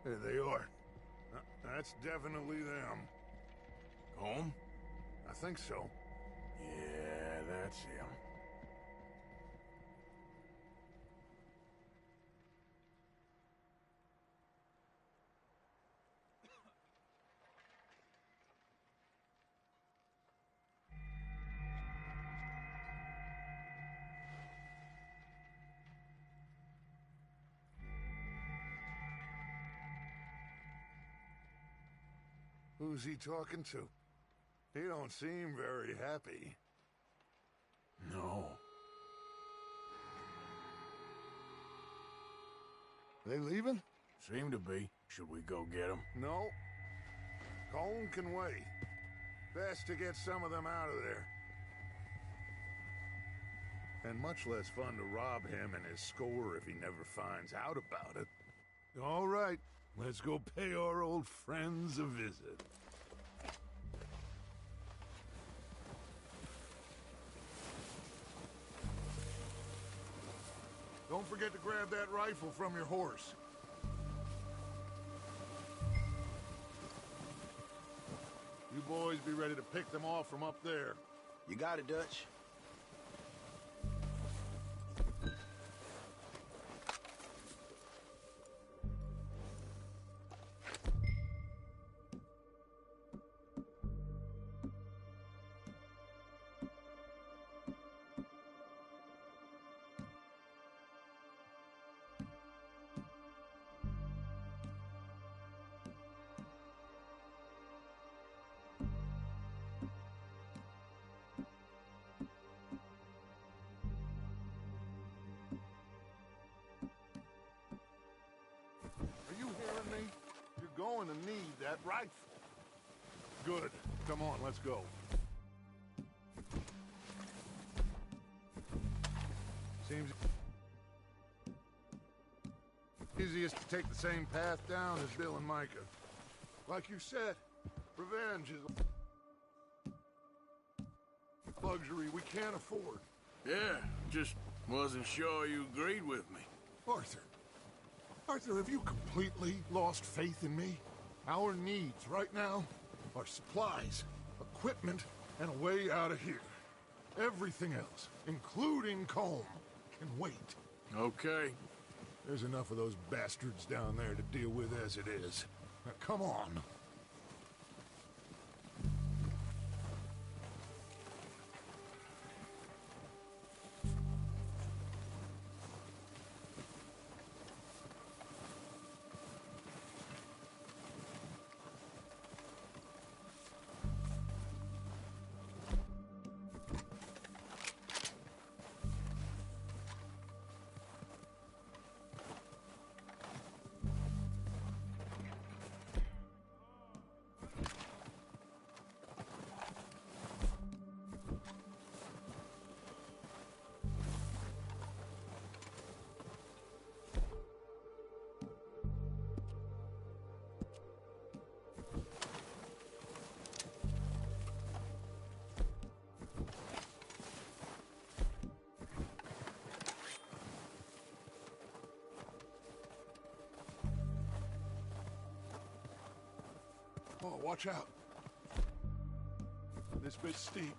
There they are. That's definitely them. Home? I think so. Yeah, that's him. Who's he talking to? He don't seem very happy. No. They leaving? Seem to be. Should we go get him? No. Colm can wait. Best to get some of them out of there. And much less fun to rob him and his score if he never finds out about it. All right, let's go pay our old friends a visit. Don't forget to grab that rifle from your horse. You boys be ready to pick them off from up there. You got it, Dutch. Are you hearing me? You're going to need that rifle. Good. Come on, let's go. Seems easiest to take the same path down as Bill and Micah. Like you said, revenge is a luxury we can't afford. Yeah, just wasn't sure you agreed with me. Arthur, have you completely lost faith in me? Our needs right now are supplies, equipment, and a way out of here. Everything else, including Colm, can wait. Okay. There's enough of those bastards down there to deal with as it is. Now, come on. watch out. This bit's steep.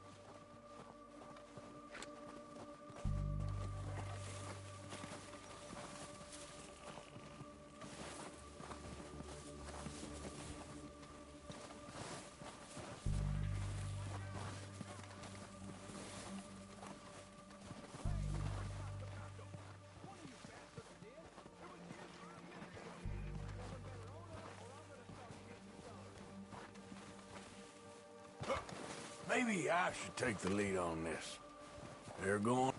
Maybe I should take the lead on this. They're going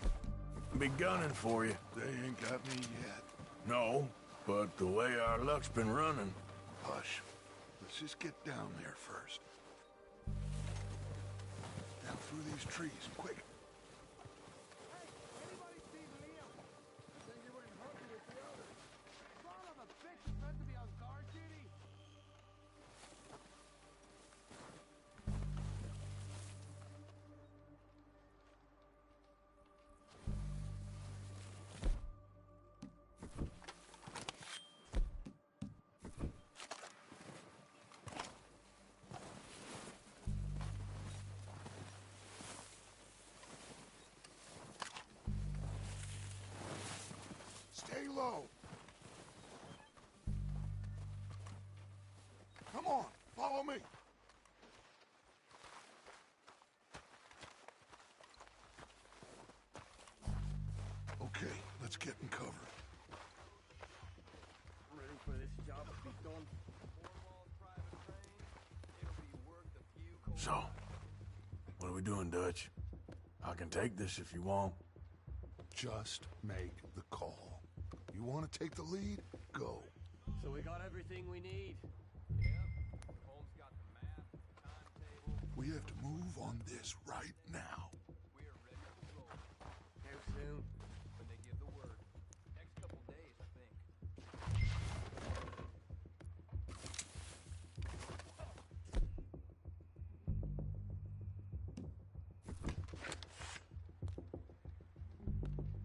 to be gunning for you. They ain't got me yet. No, but the way our luck's been running... Hush. Let's just get down there first. Down through these trees, quick. Stay low. Come on, follow me. Okay, let's get in cover. Ready for this job to be done? So, what are we doing, Dutch? I can take this if you want. Just make the call. You want to take the lead? Go. So we got everything we need. Holmes got the map, timetable. We have to move on this right now. We are ready to roll. How soon? When they give the word. Next couple days, I think.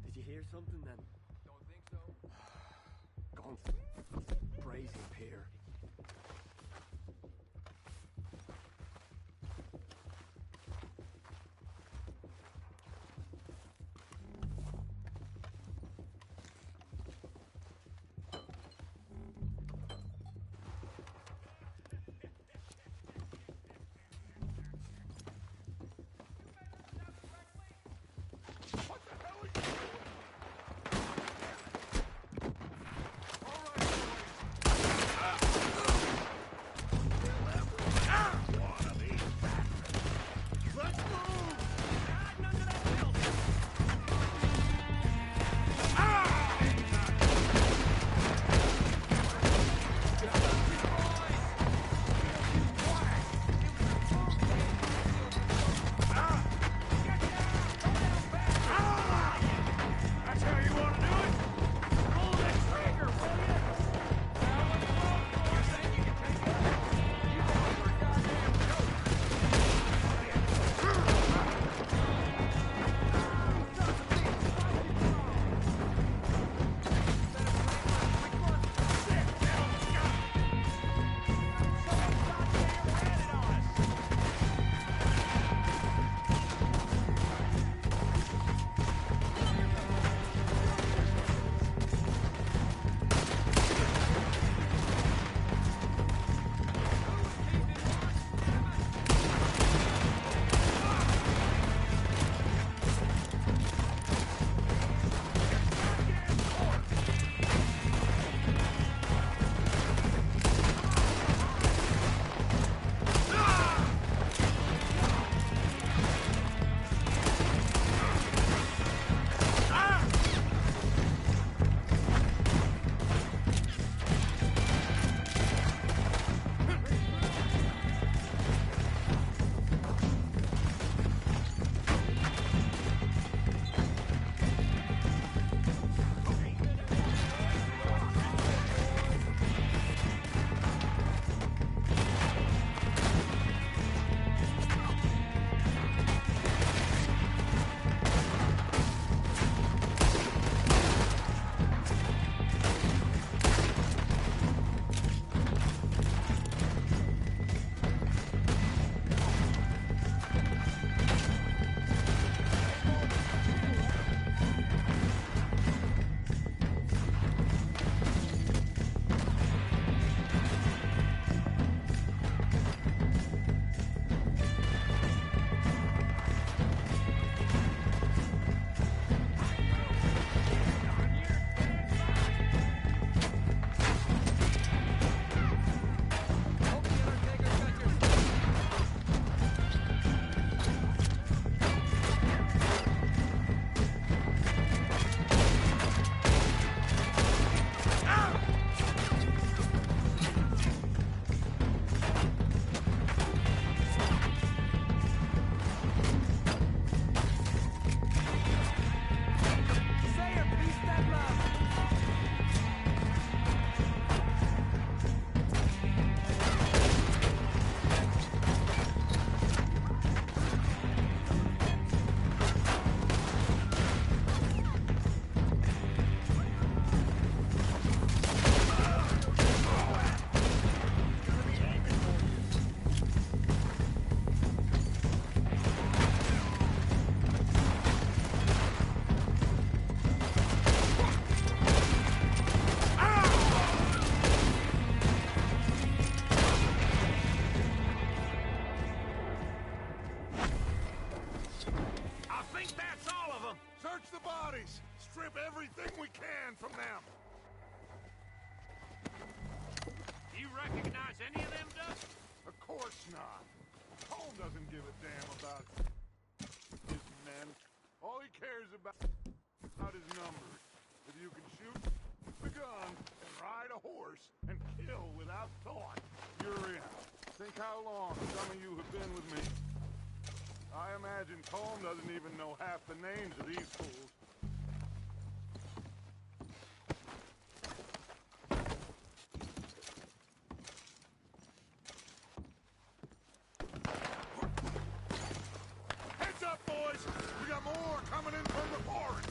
Did you hear something then? Don't think so. Gone. Brazen pier. horse and kill without thought. You're in. Think how long some of you have been with me. I imagine Colm doesn't even know half the names of these fools. Heads up, boys! We got more coming in from the forest!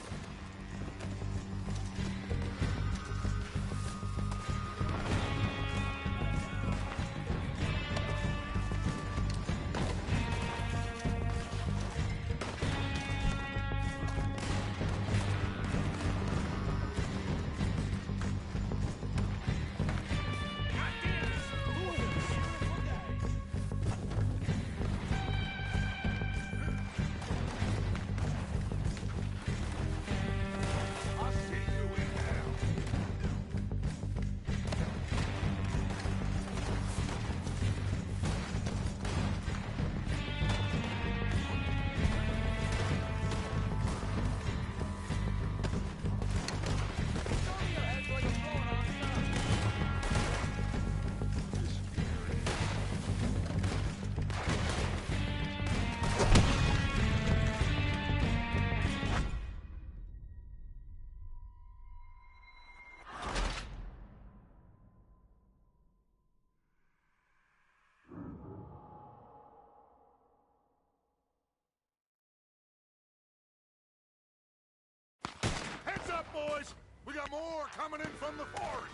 Heads up, boys! We got more coming in from the forest!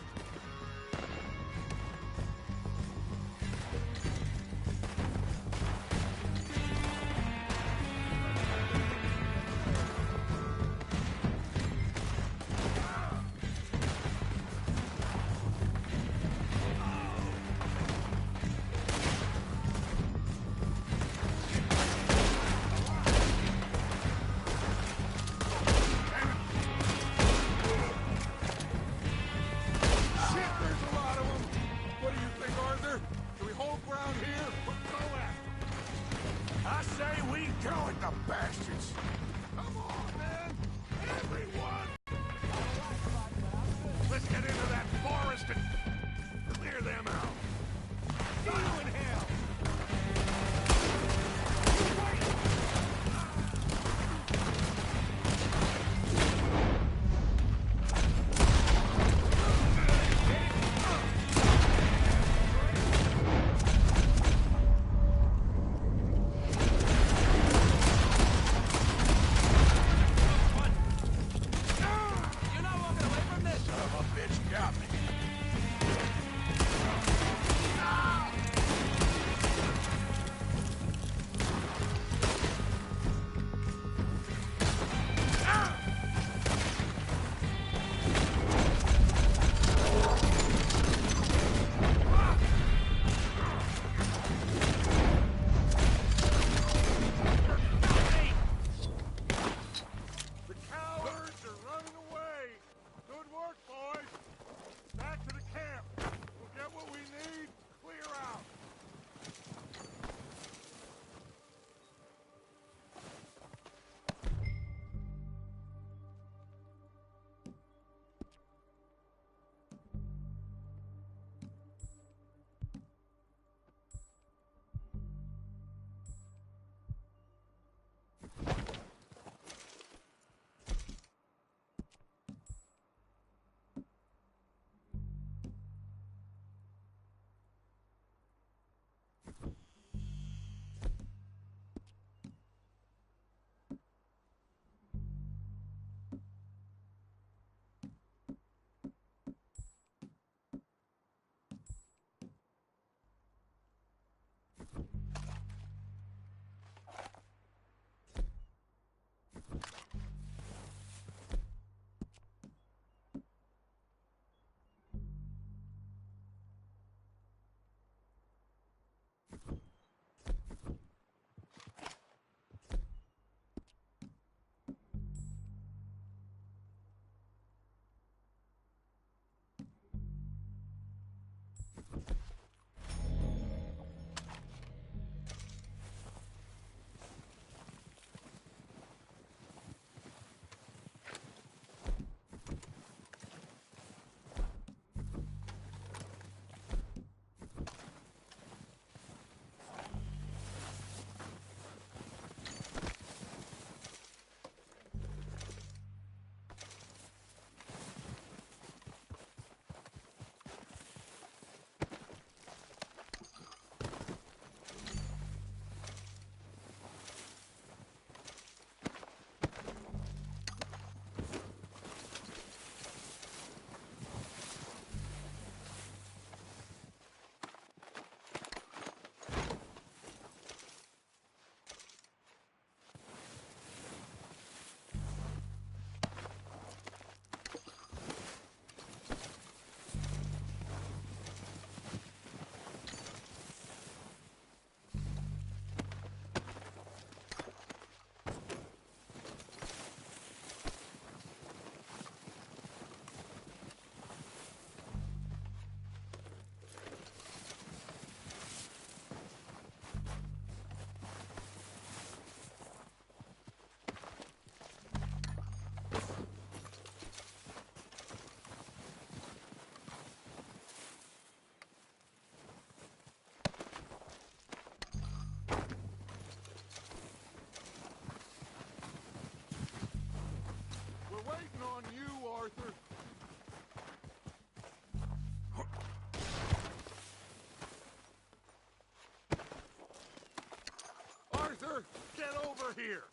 here.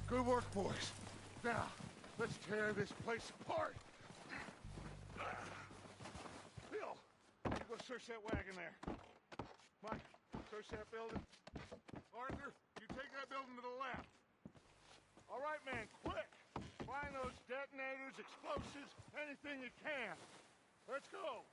Good work, boys. Now, let's tear this place apart. Bill, you go search that wagon there. Mike, search that building. Arthur, you take that building to the left. All right, man, quick. Find those detonators, explosives, anything you can. Let's go.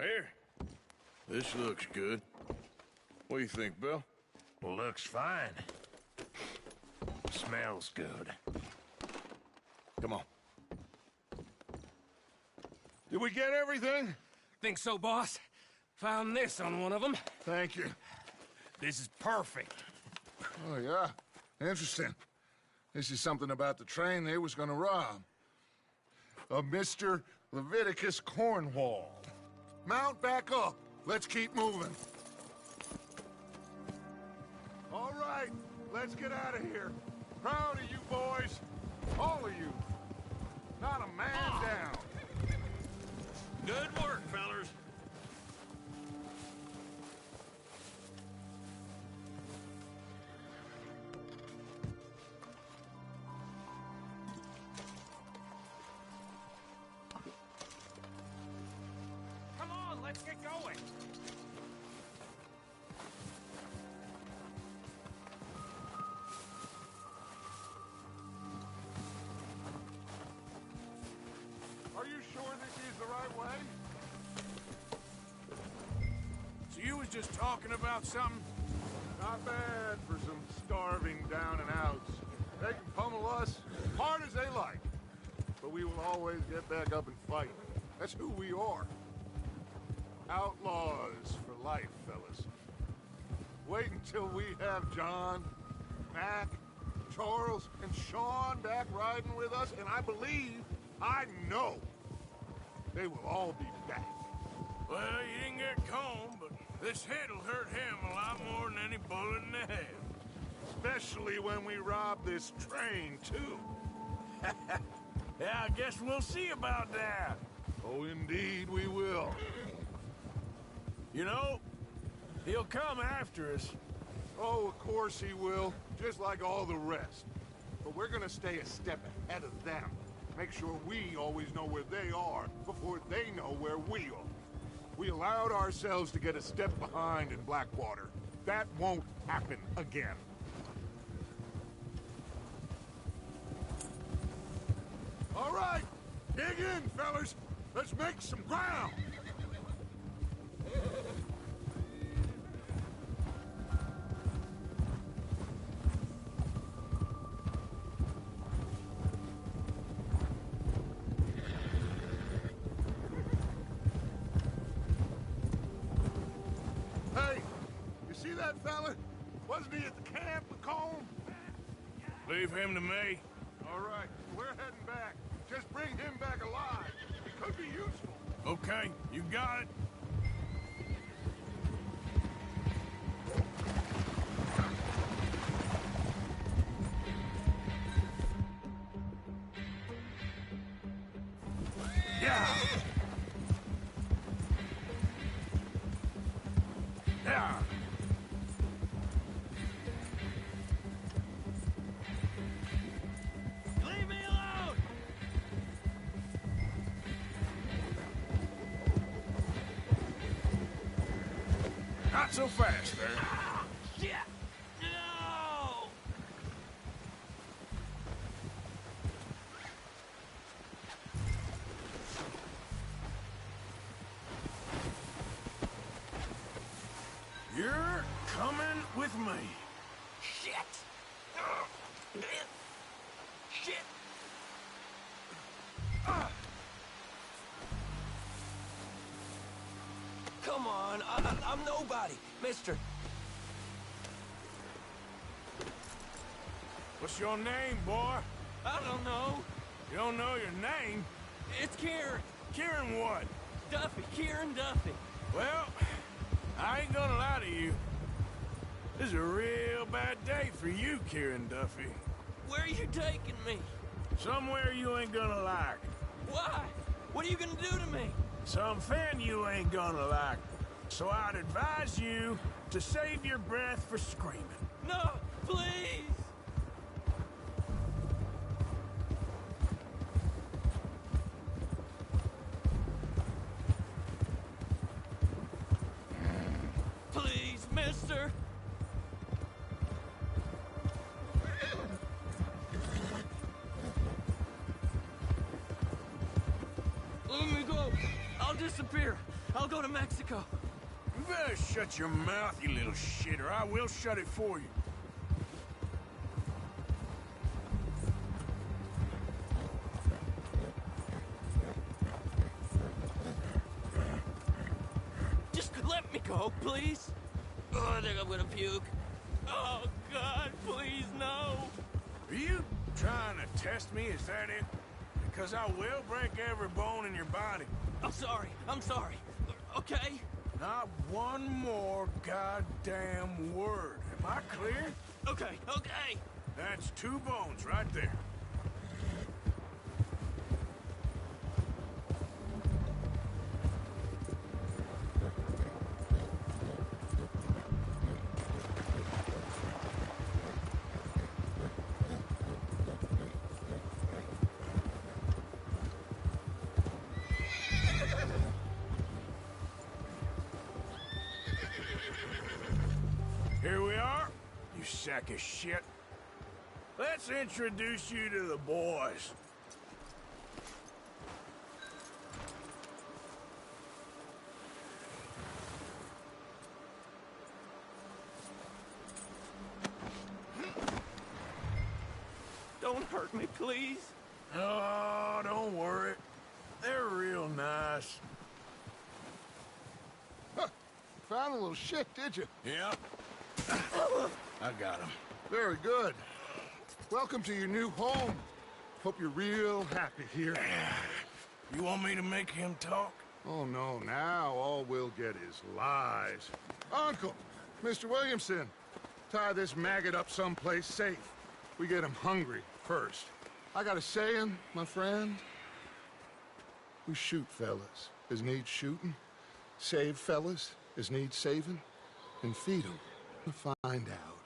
Here. This looks good. What do you think, Bill? Looks fine. Smells good. Come on. Did we get everything? Think so, boss. Found this on one of them. Thank you. This is perfect. Oh, yeah? Interesting. This is something about the train they was gonna rob. A Mr. Leviticus Cornwall. Mount back up. Let's keep moving. All right, let's get out of here. Proud of you boys. All of you. Not a man down. Good work, fellers. Come on, let's get going. Are you sure this is the right way? So you was just talking about something? Not bad for some starving down and outs. They can pummel us as hard as they like. But we will always get back up and fight. That's who we are. Outlaws for life, fellas. Wait until we have John, Mac, Charles, and Sean back riding with us, and I know, they will all be back. Well, you didn't get Combe, but this hit'll hurt him a lot more than any bullet in the head. Especially when we rob this train, too. Yeah, I guess we'll see about that. Oh, indeed we will. You know, he'll come after us. Oh, of course he will, just like all the rest. But we're gonna stay a step ahead of them. Make sure we always know where they are before they know where we are. We allowed ourselves to get a step behind in Blackwater. That won't happen again. All right, dig in, fellas. Let's make some ground. Hey, you see that fella? Wasn't he at the camp with Colm? Leave him to me. All right, we're heading back. Just bring him back alive. He could be useful. Okay, you got it. Yeah. Yeah. Leave me alone! Not so fast there. Shit! No! You're coming with me. Shit! Shit! Come on, I'm nobody, mister. What's your name, boy? I don't know. You don't know your name? It's Kieran. Kieran what? Duffy. Kieran Duffy. Well, I ain't gonna lie to you. This is a real bad day for you, Kieran Duffy. Where are you taking me? Somewhere you ain't gonna like. Why? What are you gonna do to me? Something you ain't gonna like. So I'd advise you to save your breath for screaming. No, please! Please, mister! Let me go. I'll disappear. I'll go to Mexico. You better shut your mouth, you little shit, or I will shut it for you. Just let me go, please. Oh, I think I'm gonna puke. Oh, God, please, no. Are you trying to test me, is that it? Because I will break every bone in your body. I'm sorry. Okay? Not one more goddamn word. Am I clear? Okay. That's 2 bones right there. Here we are, you sack of shit. Let's introduce you to the boys. Don't hurt me, please. Oh, don't worry. They're real nice. Huh. Found a little shit, did you? Yep. I got him. Very good. Welcome to your new home. Hope you're real happy here. You want me to make him talk? Oh, no. Now all we'll get is lies. Uncle, Mr. Williamson, tie this maggot up someplace safe. We get him hungry first. I got a saying, my friend. We shoot fellas as need shooting, save fellas as need saving, and feed them to find out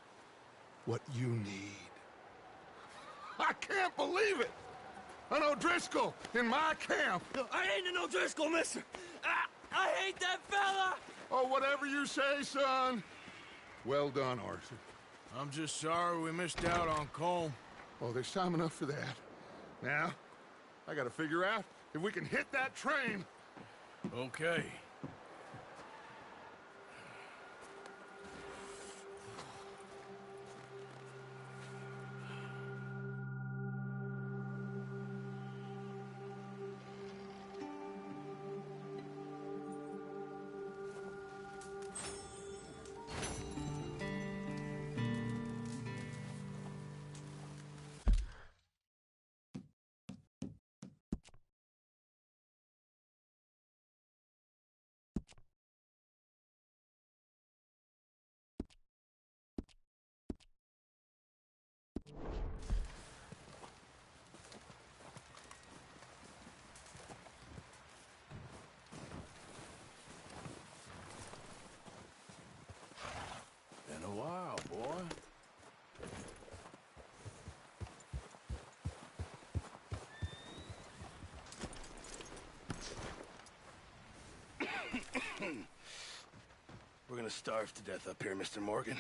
what you need. I can't believe it! An O'Driscoll in my camp! I ain't an O'Driscoll, mister! I hate that fella! Oh, whatever you say, son. Well done, Arthur. I'm just sorry we missed out on Colm. Oh, there's time enough for that. Now, I gotta figure out if we can hit that train. Okay. Been a while, boy. We're gonna starve to death up here, Mr. Morgan.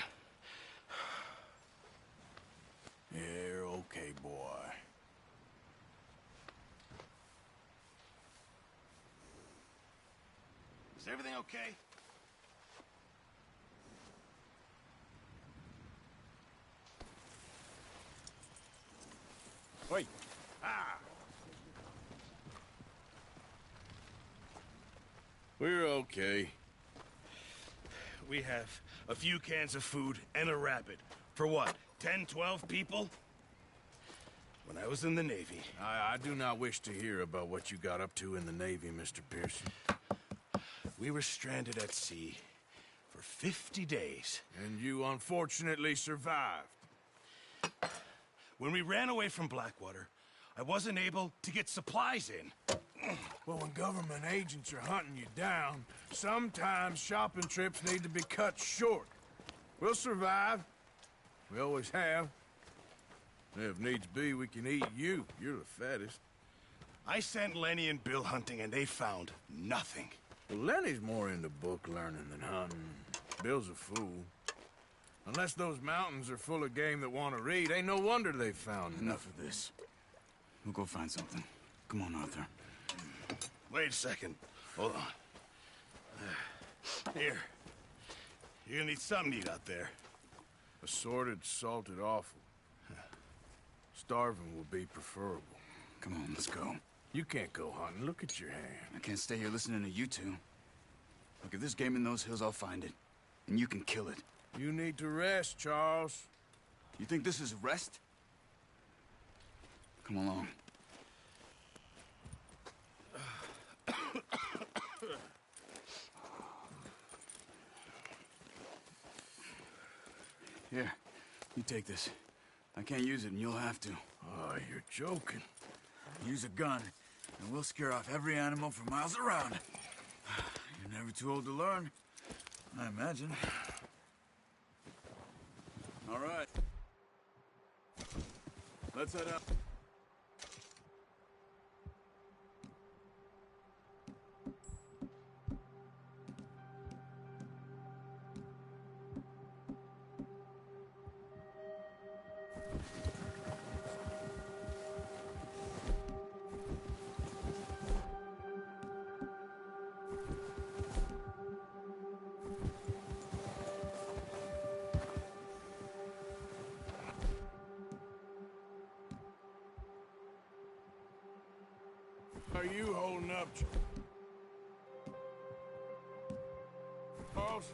You're okay, boy. Is everything okay? Wait. Ah! We're okay. We have a few cans of food and a rabbit. For what, 10, 12 people? When I was in the Navy... I do not wish to hear about what you got up to in the Navy, Mr. Pearson. We were stranded at sea for 50 days. And you unfortunately survived. When we ran away from Blackwater, I wasn't able to get supplies in. Well, when government agents are hunting you down, sometimes shopping trips need to be cut short. We'll survive. We always have. If needs be, we can eat you. You're the fattest. I sent Lenny and Bill hunting, and they found nothing. Well, Lenny's more into book learning than hunting. Bill's a fool. Unless those mountains are full of game that want to read, ain't no wonder they found Enough of this. We'll go find something. Come on, Arthur. Wait a second. Hold on. Here. You're gonna need something to eat out there. Assorted, salted offal. Starving will be preferable. Come on, let's go. You can't go hunting. Look at your hand. I can't stay here listening to you two. Look, if there's game in those hills, I'll find it. And you can kill it. You need to rest, Charles. You think this is rest? Come along. Here, you take this. I can't use it, and you'll have to. Oh, you're joking. Use a gun, and we'll scare off every animal for miles around. You're never too old to learn, I imagine. All right. Let's head out. How are you holding up, Charles?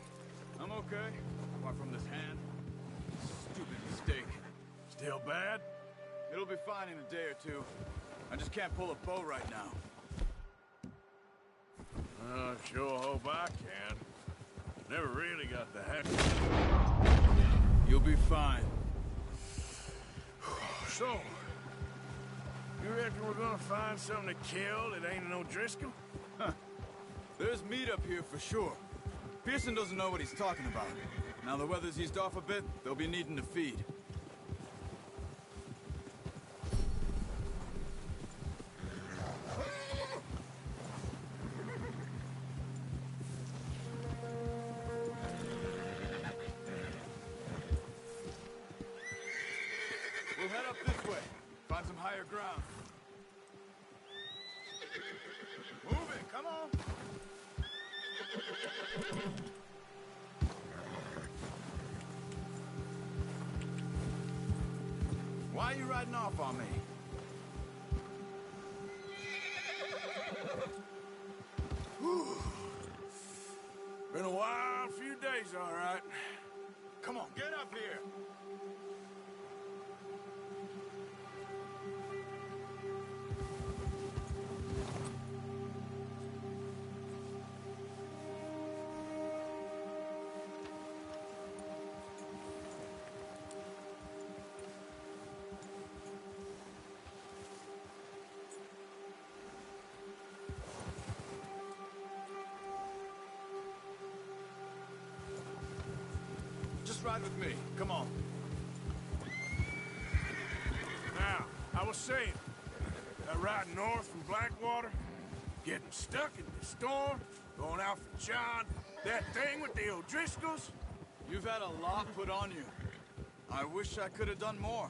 I'm okay, apart from this hand. Stupid mistake. Still bad? It'll be fine in a day or two. I just can't pull a bow right now. Sure hope I can. Never really got the heck. You'll be fine. So, you reckon we're gonna find something to kill that ain't an O'Driscoll? Huh. There's meat up here for sure. Pearson doesn't know what he's talking about. Now the weather's eased off a bit, they'll be needing to feed. We'll head up this way. Find some higher ground. Move it, come on! Why are you riding off on me? Been a wild few days, all right. Come on, get up here! Just ride with me. Come on. Now, I was saying, that ride north from Blackwater, getting stuck in the storm, going out for John, that thing with the O'Driscolls. You've had a lot put on you. I wish I could have done more.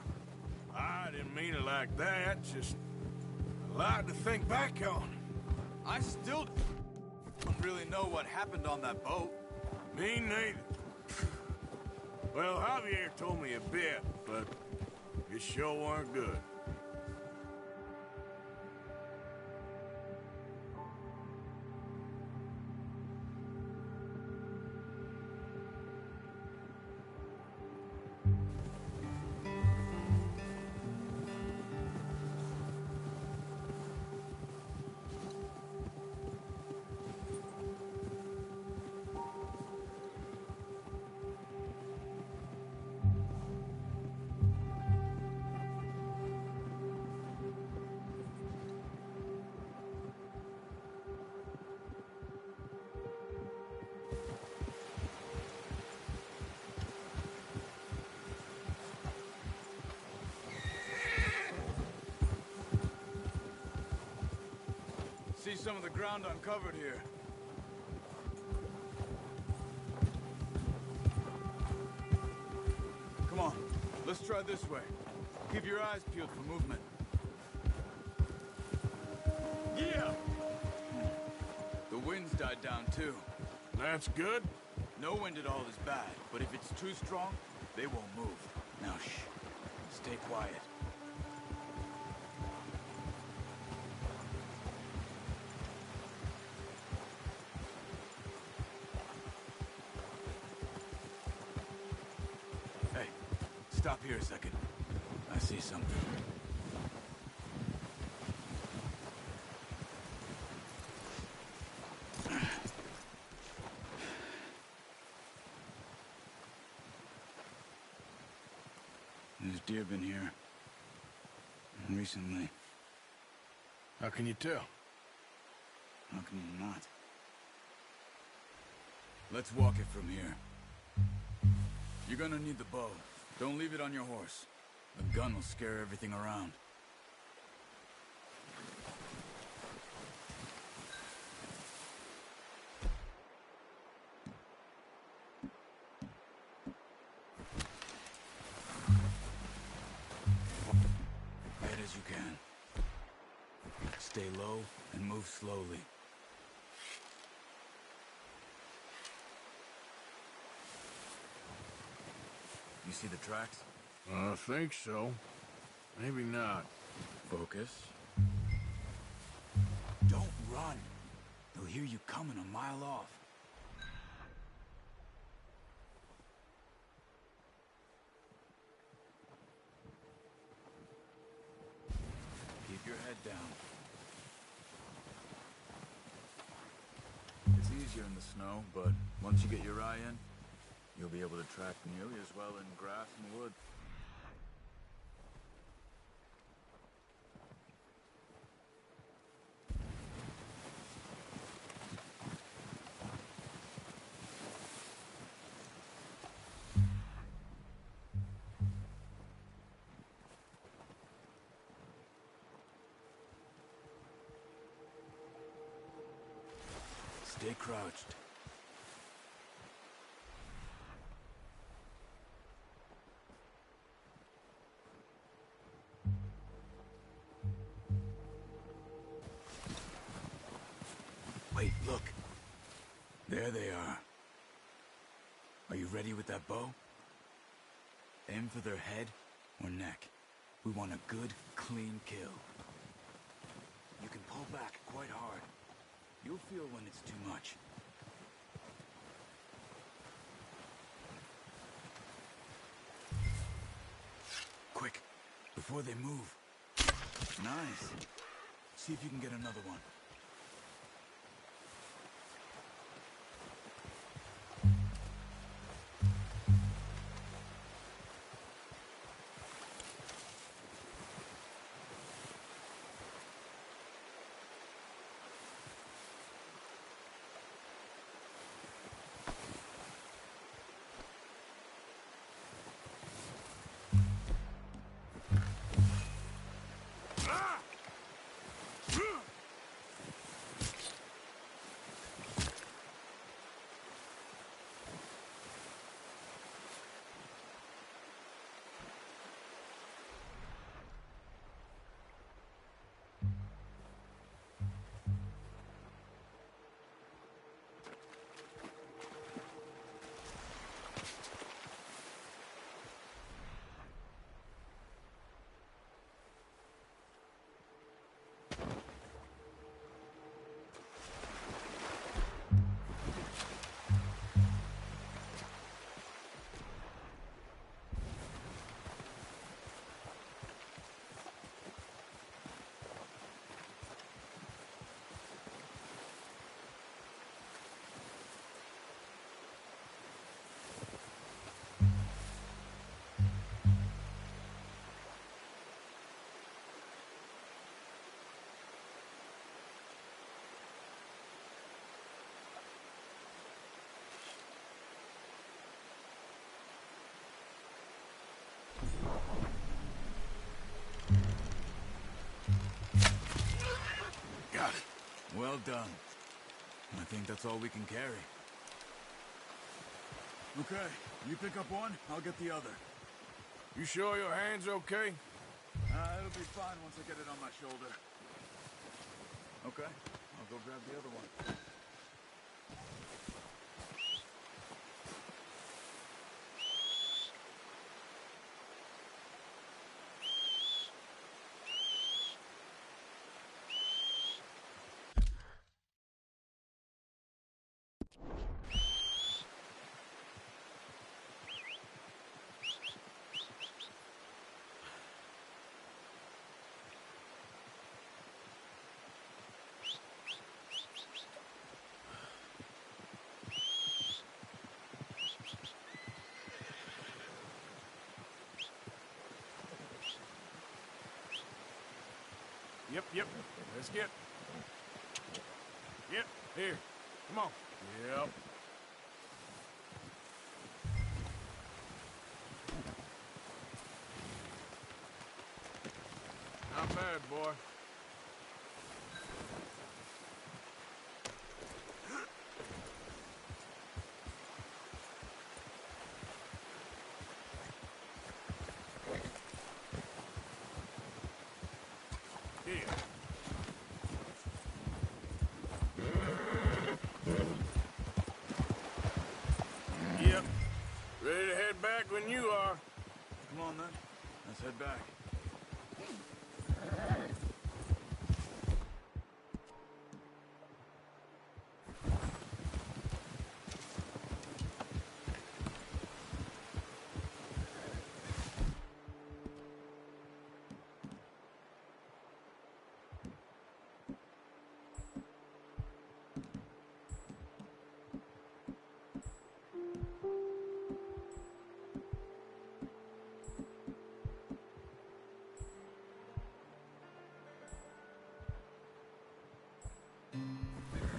I didn't mean it like that, just a lot to think back on. I still don't really know what happened on that boat. Me neither. Well, Javier told me a bit, but it sure weren't good. See some of the ground uncovered here. Come on, let's try this way. Keep your eyes peeled for movement. Yeah! The wind's died down too. That's good? No wind at all is bad, but if it's too strong, they won't move. Now, shh. Stay quiet. Hey, stop here a second. I see something. There's deer been here. Recently. How can you tell? How can you not? Let's walk it from here. You're gonna need the bow. Don't leave it on your horse. The gun will scare everything around. Head as you can. Stay low and move slowly. You see the tracks? I think so. Maybe not. Focus. Don't run. They'll hear you coming a mile off. Keep your head down. It's easier in the snow, but once you get your eye in, you'll be able to track nearly as well in grass and wood. Stay crouched. Wait, look. There they are. Are you ready with that bow? Aim for their head or neck. We want a good, clean kill. You can pull back quite hard. You'll feel when it's too much. Quick, before they move. Nice. See if you can get another one. Got it. Well done. I think that's all we can carry. Okay, you pick up one, I'll get the other. You sure your hand's okay? It'll be fine once I get it on my shoulder. Okay, I'll go grab the other one. Yep. Let's get... Yep, here. Come on. Yep. Not bad, boy. Yep. Ready to head back when you are. Come on, then. Let's head back.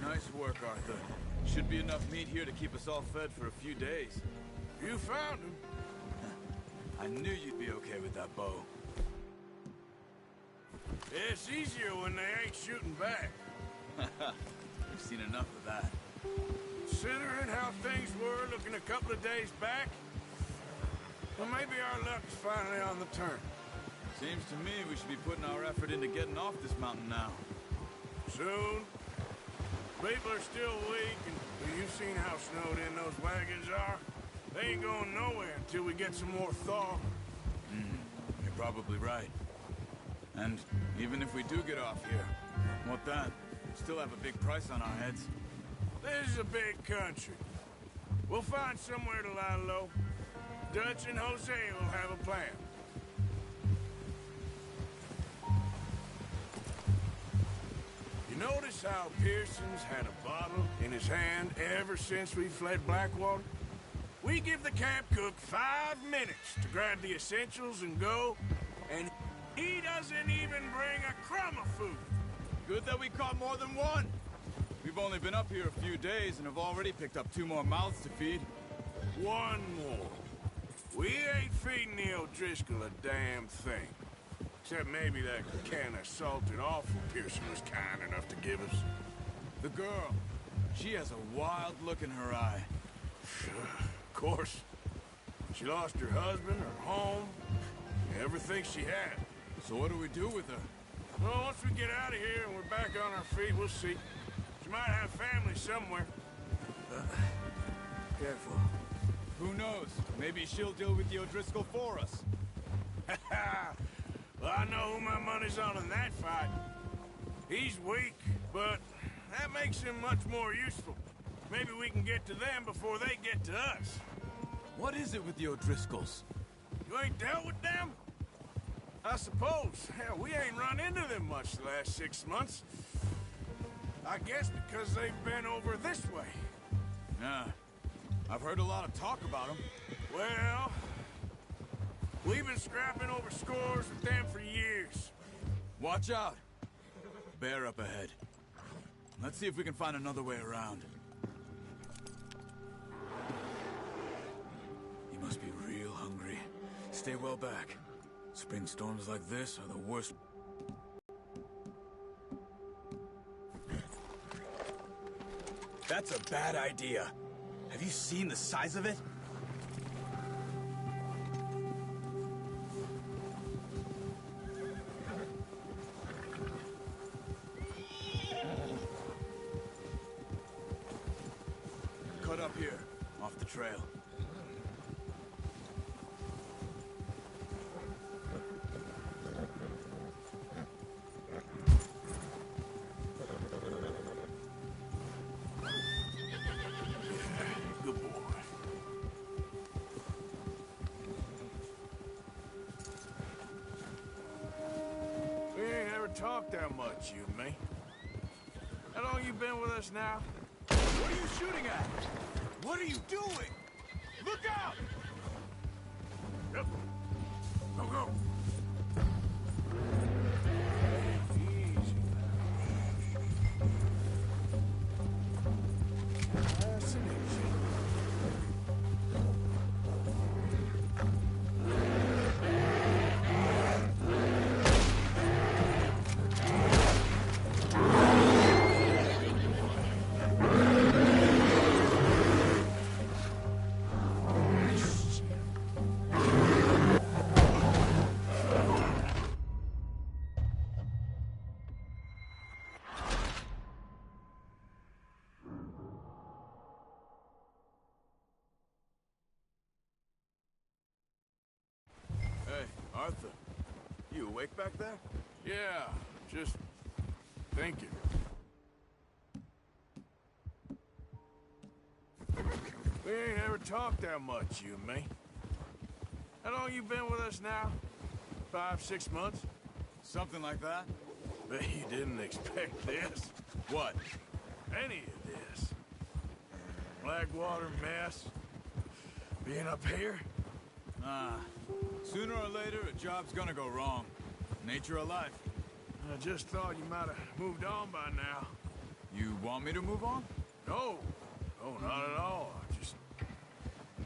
Nice work, Arthur. Should be enough meat here to keep us all fed for a few days. You found him. I knew you'd be okay with that bow. It's easier when they ain't shooting back. We've seen enough of that. Considering how things were looking a couple of days back, well, maybe our luck's finally on the turn. Seems to me we should be putting our effort into getting off this mountain now. Soon. People are still weak, and you've seen how snowed in those wagons are. They ain't going nowhere until we get some more thaw. You're probably right. And even if we do get off here, what then? Still have a big price on our heads. This is a big country. We'll find somewhere to lie low. Dutch and Jose will have a plan. You notice how Pearson's had a bottle in his hand ever since we fled Blackwater? We give the camp cook 5 minutes to grab the essentials and go, and he doesn't even bring a crumb of food. Good that we caught more than one. We've only been up here a few days and have already picked up 2 more mouths to feed. One more. We ain't feeding the O'Driscoll a damn thing. Except maybe that can of salted offal Pearson was kind enough to give us. The girl. She has a wild look in her eye. Of course. She lost her husband, her home, everything she had. So what do we do with her? Well, once we get out of here and we're back on our feet, we'll see. She might have family somewhere. Careful. Who knows? Maybe she'll deal with the O'Driscoll for us. Well, I know who my money's on in that fight. He's weak, but that makes him much more useful. Maybe we can get to them before they get to us. What is it with the O'Driscolls? You ain't dealt with them? I suppose. Hell, we ain't run into them much the last 6 months. I guess because they've been over this way. Nah. I've heard a lot of talk about them. Well, we've been scrapping over scores with them for years. Watch out. Bear up ahead. Let's see if we can find another way around. You must be real hungry. Stay well back. Spring storms like this are the worst. That's a bad idea. Have you seen the size of it? Cut up here, off the trail. Good boy. We ain't ever talked that much, you and me. How long you been with us now? What are you shooting at? What are you doing? Look out! Yep. Go, go. awake back there? Yeah, just thinking. We ain't ever talked that much, you and me. How long you been with us now? 5, 6 months? Something like that? Bet you didn't expect this. What? Any of this. Blackwater mess. Being up here? Sooner or later, a job's gonna go wrong. Nature of life. I just thought you might have moved on by now. You want me to move on? No. No, not at all. I just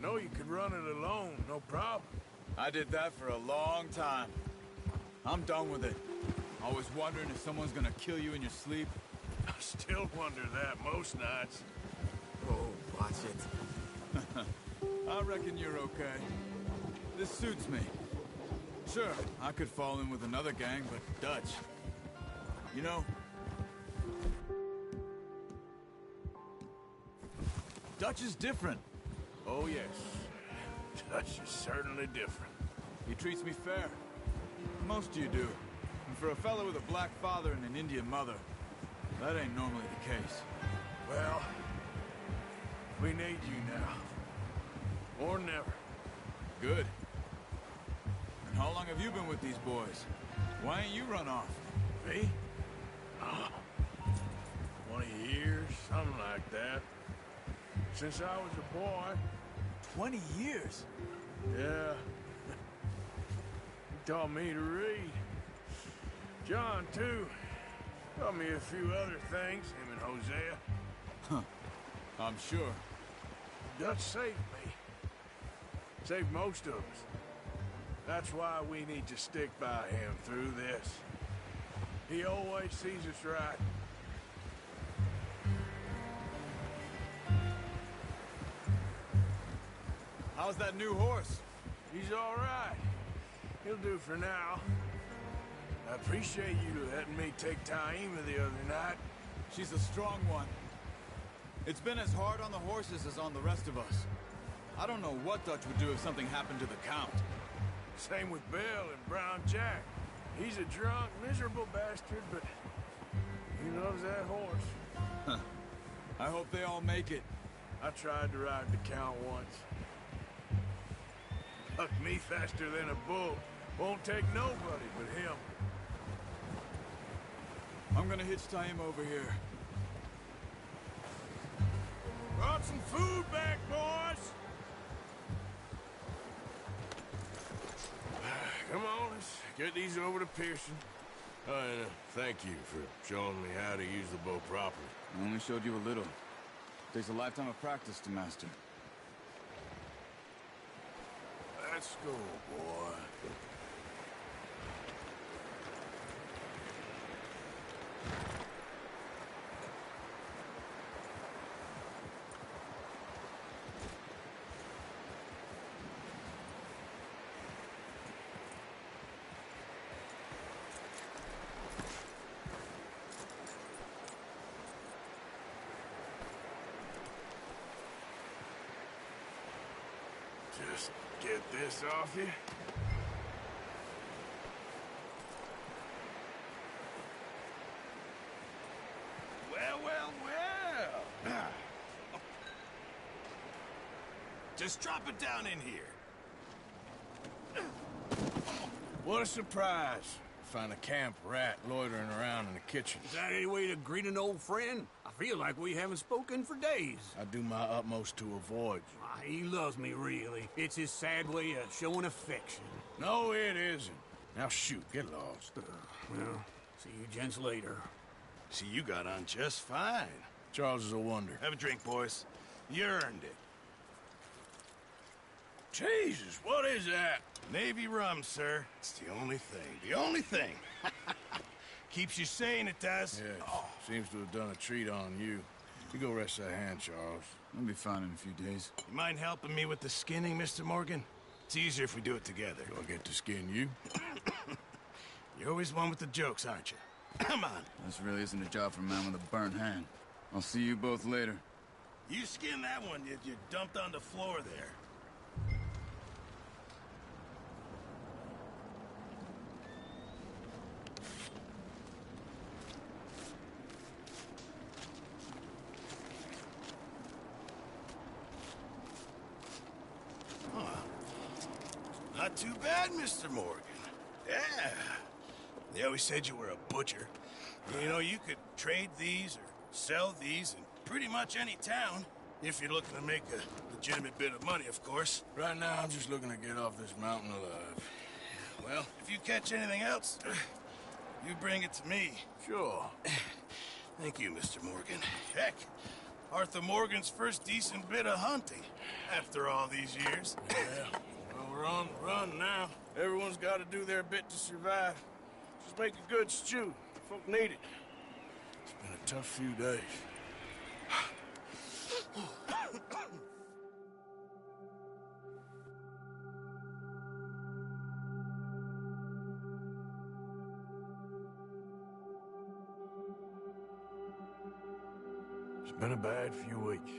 know you could run it alone, no problem. I did that for a long time. I'm done with it. Always wondering if someone's gonna kill you in your sleep. I still wonder that most nights. Oh, watch it. I reckon you're okay. This suits me. Sure, I could fall in with another gang, but Dutch. You know... Dutch is different. Oh, yes. Dutch is certainly different. He treats me fair. Most of you do. And for a fellow with a black father and an Indian mother, that ain't normally the case. Well, we need you now. Or never. Good. And how long have you been with these boys? Why ain't you run off? Me? 20 years, something like that. Since I was a boy. 20 years? Yeah. He taught me to read. John, too. Taught me a few other things, him and Hosea. Huh. I'm sure. Dutch saved me. Saved most of us. That's why we need to stick by him through this. He always sees us right. How's that new horse? He's all right. He'll do for now. I appreciate you letting me take Taima the other night. She's a strong one. It's been as hard on the horses as on the rest of us. I don't know what Dutch would do if something happened to the Count. Same with Bill and Brown Jack. He's a drunk, miserable bastard, but he loves that horse. Huh. I hope they all make it. I tried to ride the Count once. Bucked me faster than a bull. Won't take nobody but him. I'm gonna hitch Taima over here. Brought some food back, boys! Come on, let's get these over to Pearson. Oh, and thank you for showing me how to use the bow properly. I only showed you a little. Takes a lifetime of practice to master. Let's go, boy. Just get this off you. Well, well, well. Just drop it down in here. What a surprise. Find a camp rat loitering around in the kitchen. Is that any way to greet an old friend? I feel like we haven't spoken for days. I do my utmost to avoid you. He loves me, really. It's his sad way of showing affection. No, it isn't. Now shoot, get lost. Well, see you gents later. See, you got on just fine. Charles is a wonder. Have a drink, boys. You earned it. Jesus, what is that? Navy rum, sir. It's the only thing. The only thing. Keeps you sane, it does. Yeah, seems to have done a treat on you. You go rest that hand, Charles. I'll be fine in a few days. You mind helping me with the skinning, Mr. Morgan? It's easier if we do it together. Do I get to skin you? You're always one with the jokes, aren't you? Come on. This really isn't a job for a man with a burnt hand. I'll see you both later. You skinned that one you dumped on the floor there. not too bad, Mr. Morgan. Yeah. They always said you were a butcher. You know, you could trade these or sell these in pretty much any town, if you're looking to make a legitimate bit of money, of course. Right now, I'm just looking to get off this mountain alive. Well, if you catch anything else, you bring it to me. Sure. Thank you, Mr. Morgan. Heck, Arthur Morgan's first decent bit of hunting after all these years. Yeah, well, we're on the run now. Everyone's got to do their bit to survive. Just make a good stew. Folk need it. It's been a tough few days. It's been a bad few weeks,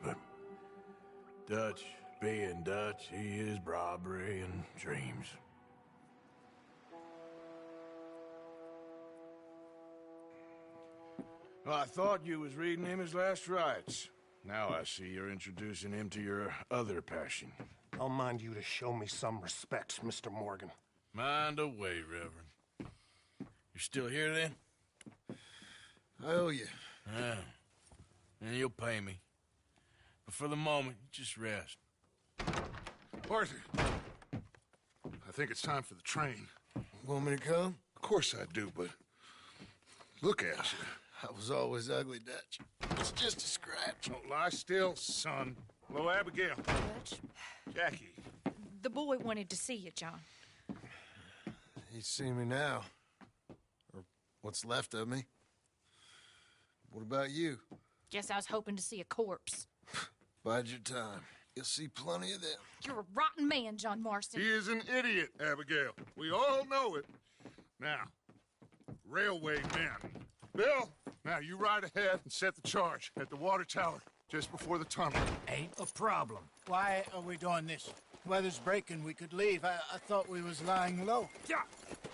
but Dutch being Dutch, he is robbery and dreams. Well, I thought you was reading him his last rites. Now I see you're introducing him to your other passion. I'll mind you to show me some respect, Mr. Morgan. Mind away, Reverend. You're still here, then? I owe you. Yeah. And you'll pay me. But for the moment, just rest. Arthur, I think it's time for the train. Want me to come? Of course I do, but look at you. I was always ugly, Dutch. It's just a scratch. Don't lie still, son. Hello, Abigail. Dutch, Jackie. the boy wanted to see you, John. He's seen me now. Or what's left of me. What about you? Guess I was hoping to see a corpse. Bide your time. You'll see plenty of them. You're a rotten man, John Marston. He is an idiot, Abigail. We all know it. Now, railway men. Bill, now you ride ahead and set the charge at the water tower just before the tunnel. Ain't a problem. Why are we doing this? Weather's breaking. We could leave. I thought we was lying low. Yeah,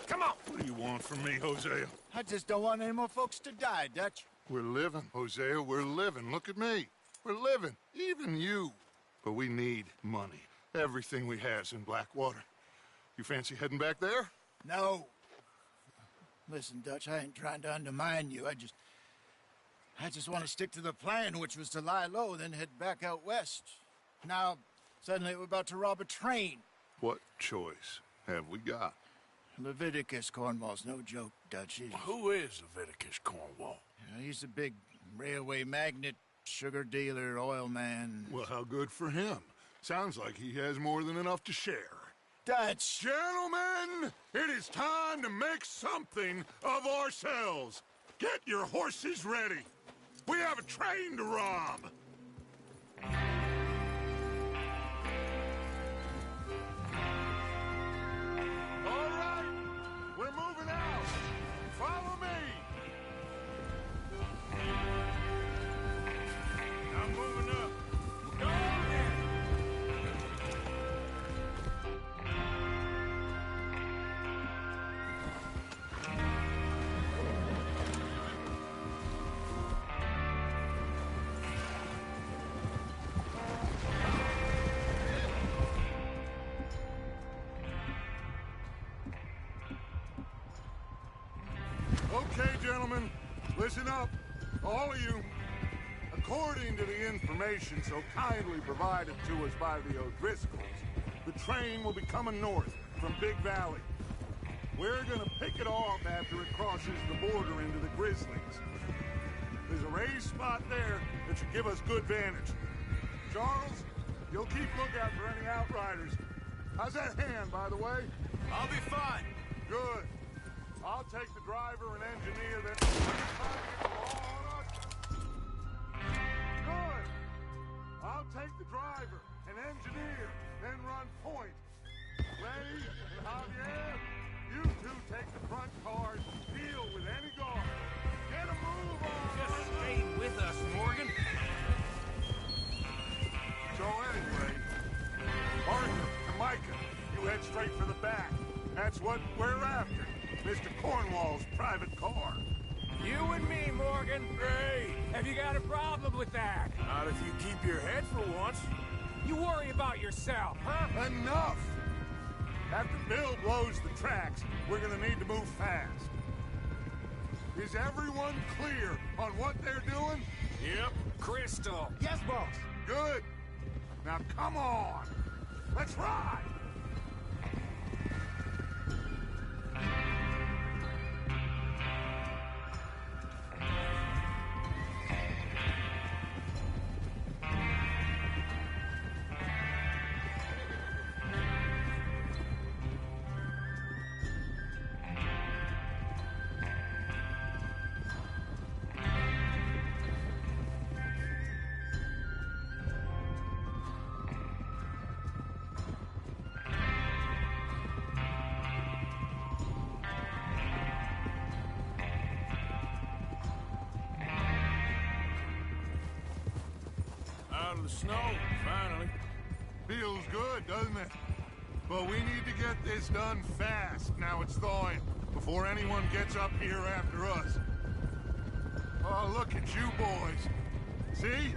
come on. What do you want from me, Hosea? I just don't want any more folks to die, Dutch. We're living, Hosea. We're living. Look at me. We're living. Even you. But we need money. Everything we has in Blackwater. You fancy heading back there? No. Listen, Dutch, I ain't trying to undermine you. I just want to stick to the plan, which was to lie low, then head back out west. Now, suddenly we're about to rob a train. What choice have we got? Leviticus Cornwall's no joke, Dutch. Who is Leviticus Cornwall? He's a big railway magnate, sugar dealer, oil man. Well, how good for him. Sounds like he has more than enough to share. Dutch! Gentlemen, it is time to make something of ourselves. Get your horses ready. We have a train to rob. All right, we're moving out. Follow me. I'm moving up. Go ahead. Okay, gentlemen, listen up, all of you. According to the information so kindly provided to us by the O'Driscolls, the train will be coming north from Big Valley. We're gonna pick it off after it crosses the border into the Grizzlies. There's a raised spot there that should give us good vantage. Charles, you'll keep lookout for any outriders. How's that hand, by the way? I'll be fine. Good. I'll take the driver and engineer that... Good. I'll take the driver and engineer, then run point. Ray and Javier, you two take the front cars, deal with any guard. Get a move on! Just stay with us, Morgan. So anyway, Arthur and Micah, you head straight for the back. That's what we're after. Mr. Cornwall's private car. You and me, Morgan. Great. Have you got a problem with that? Not if you keep your head for once. You worry about yourself, huh? Enough! After Bill blows the tracks, we're gonna need to move fast. Is everyone clear on what they're doing? Yep, crystal. Yes, boss. Good. Now come on. Let's ride. Out of the snow, finally. Feels good, doesn't it? But we need to get this done fast now it's thawing, before anyone gets up here after us. Oh, look at you boys. See?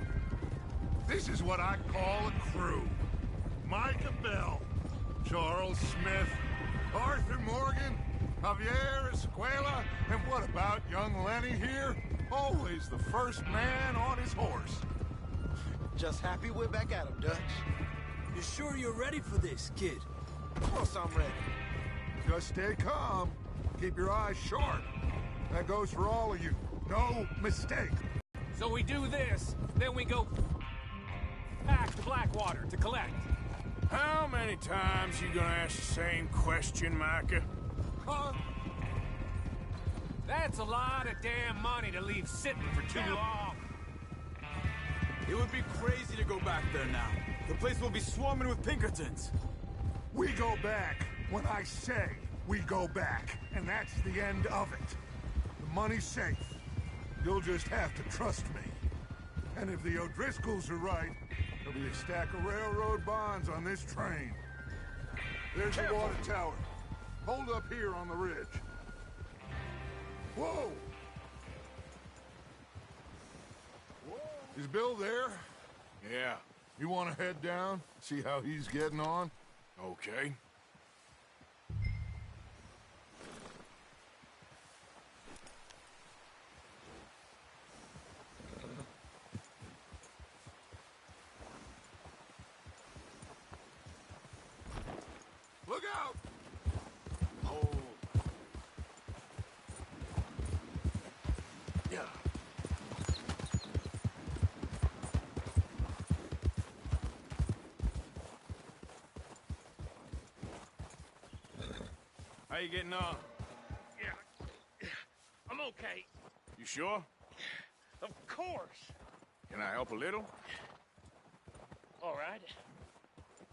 This is what I call a crew. Micah Bell, Charles Smith, Arthur Morgan, Javier Escuela, and what about young Lenny here? Always the first man on his horse. Just happy we're back at him, Dutch. You sure you're ready for this, kid? Of course I'm ready. Just stay calm. Keep your eyes sharp. That goes for all of you. No mistake. So we do this, then we go back to Blackwater to collect. How many times you gonna ask the same question, Micah? Huh? That's a lot of damn money to leave sitting for too long. It would be crazy to go back there now. The place will be swarming with Pinkertons. We go back when I say we go back, and that's the end of it. The money's safe. You'll just have to trust me. And if the O'Driscolls are right, there'll be a stack of railroad bonds on this train. There's the water tower. Hold up here on the ridge. Whoa! Is Bill there? Yeah. You want to head down, see how he's getting on? Okay. Look out! Oh. Yeah. How you getting on? Yeah. I'm okay. You sure? Of course. Can I help a little? All right.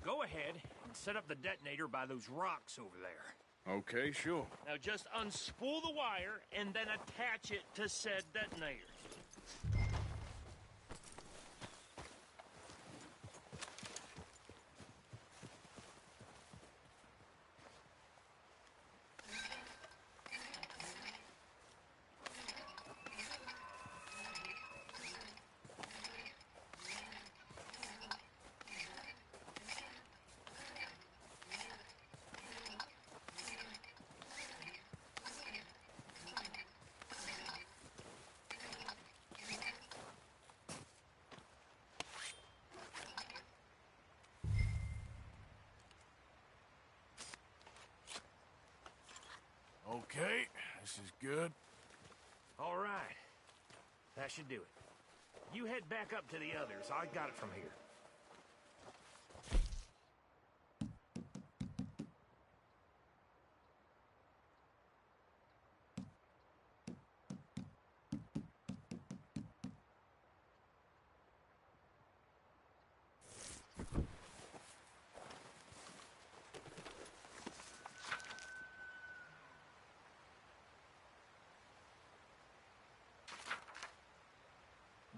Go ahead and set up the detonator by those rocks over there. Okay, sure. Now just unspool the wire and then attach it to said detonator. Okay, this is good. All right. That should do it. You head back up to the others. I got it from here.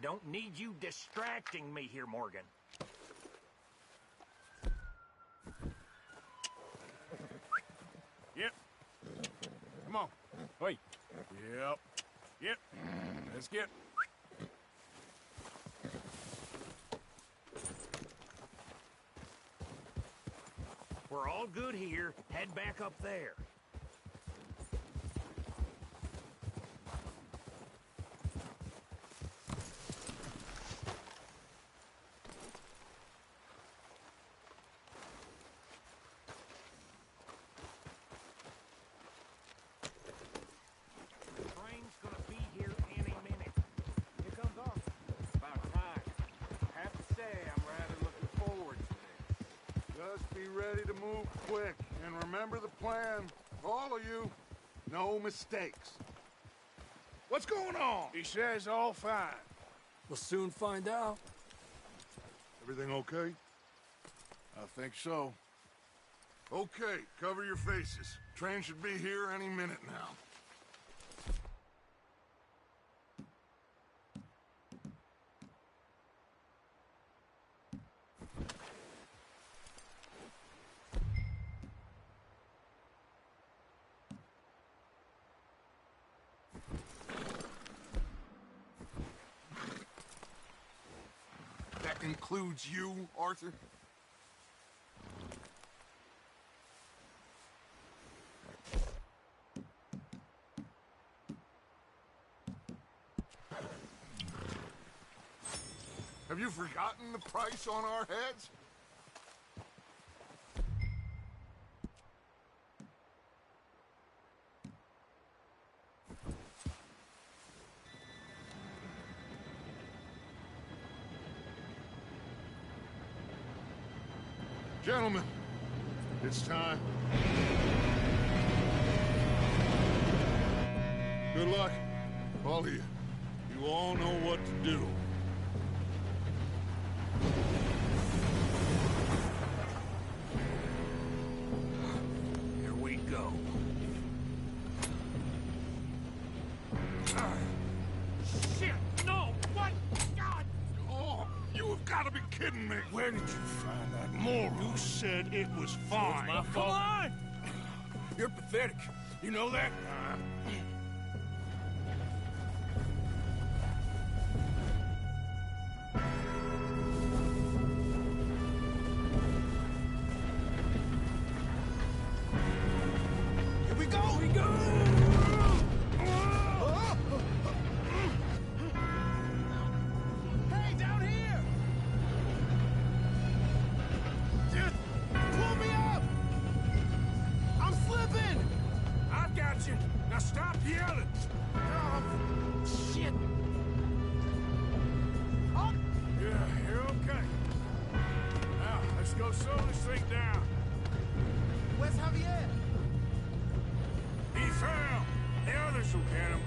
Don't need you distracting me here, Morgan. Yep. Come on. Wait. Yep. Yep. Let's get. we're all good here, head back up there. Ready to move quick, and remember the plan, all of you. No mistakes. What's going on? He says all fine. We'll soon find out. Everything okay? I think so. Okay, cover your faces. Train should be here any minute now. That includes you, Arthur? Have you forgotten the price on our heads? Gentlemen, it's time. Good luck, all of you. You all know what to do. Here we go. Shit! No! What? God! Oh, you have got to be kidding me. Where did you find that moron? You said it was fine. It's my fault. Come on! You're pathetic. You know that? Here we go! Here we go! Hey, down here! Just pull me up! I'm slipping! I've got you. Now stop yelling. Oh, shit! Oh. Yeah, you're okay. Now, let's go slow this thing down. Where's Javier? He fell. The others will get him.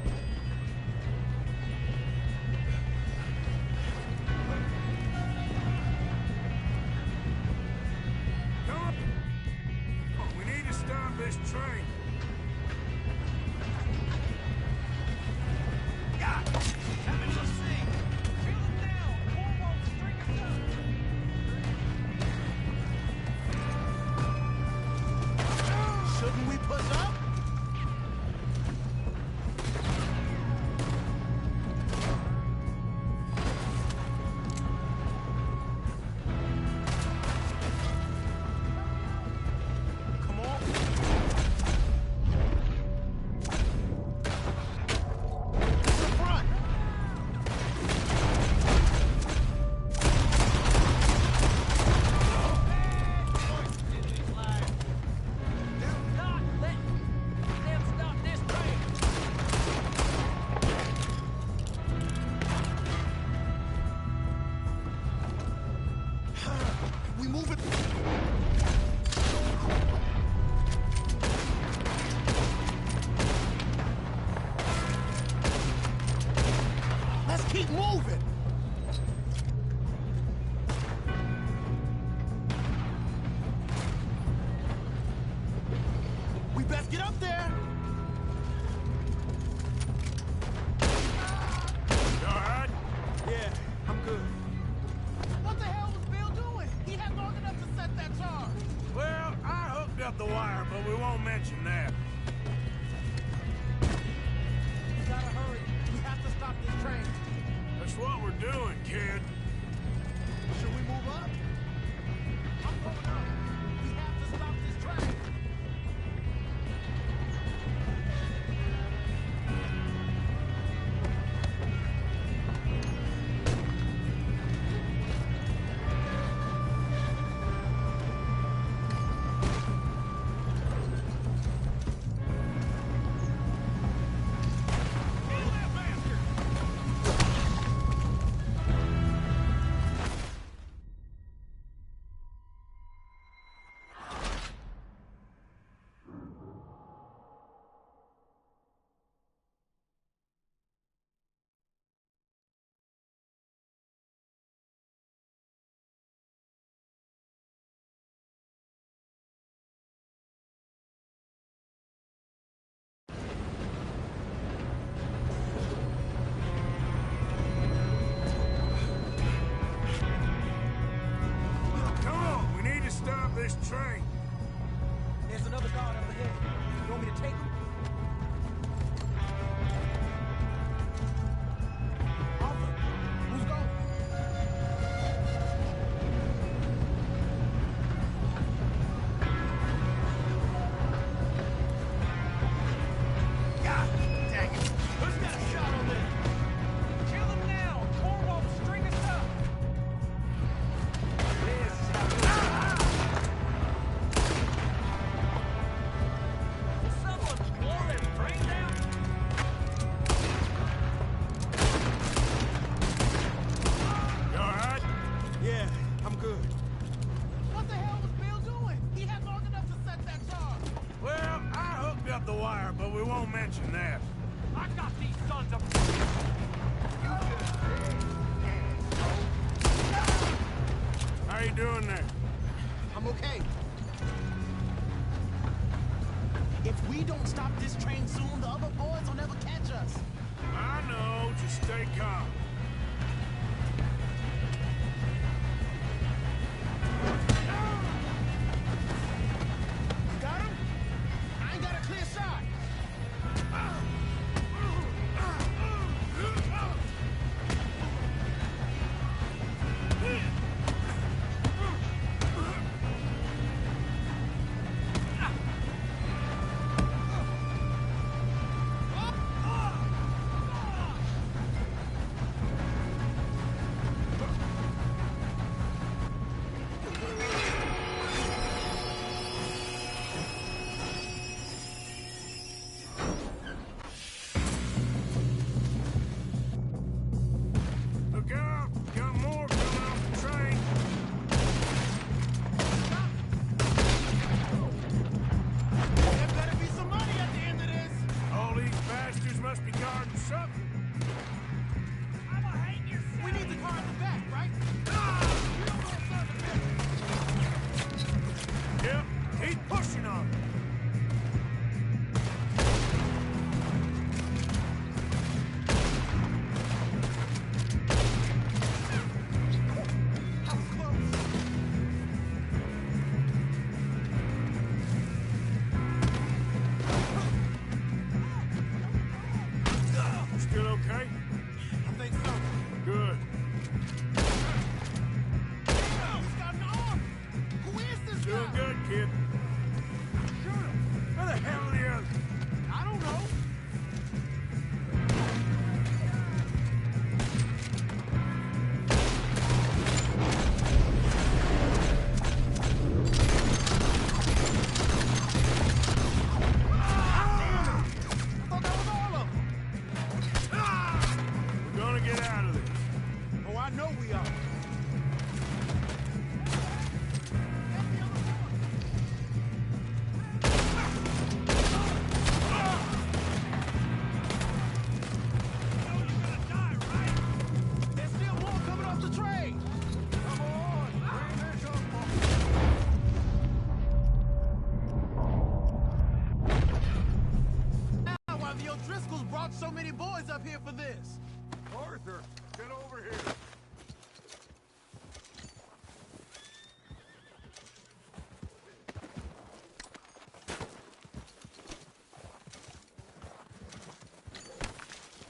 Come on. We need to stop this train. God! Let me just see! Feel him down! More won't string us up! Shouldn't we push up? Come on. To the front! Not let them stop this train. We move it. Let's keep moving. We best get up there. You all right? Yeah, I'm good. What the hell was Bill doing? He had long enough to set that charge. Well, I hooked up the wire, but we won't mention that. We gotta hurry. We have to stop this train. That's what we're doing, kid. Should we move up? I'm going up. We have to stop this car. Got him? I ain't got a clear shot. Look out! Got more coming off the train. There better be some money at the end of this. All these bastards must be guarding something. I'ma hang yourself. We need the car in the back, right? Yep, keep pushing on. Still okay? I think so. Good. He's got an arm. Who is this guy? Doing good, kid. Shoot him. Where the hell are the others? I don't know. We're gonna get out of this. Oh, I know we are. There's still more coming off the train. Come on, bring this up. Now, why the O'Driscolls brought so many boys up here for this? Arthur, get over here.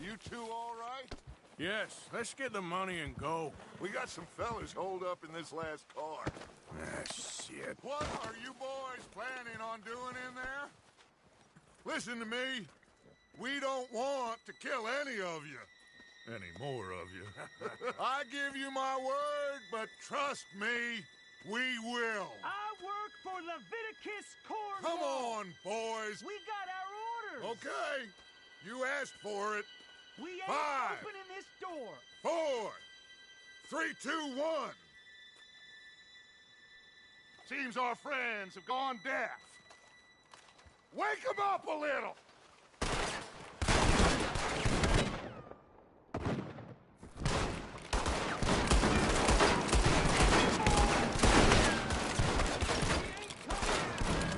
You two all right? Yes, let's get the money and go. We got some fellas holed up in this last car. Ah, shit. What are you boys planning on doing in there? Listen to me. We don't want to kill any of you. Any more of you. I give you my word, but trust me, we will. I work for Leviticus Corps. Come on, boys. We got our orders. Okay. You asked for it. We ain't 5, opening this door. 4, 3, 2, 1. Seems our friends have gone deaf. Wake them up a little.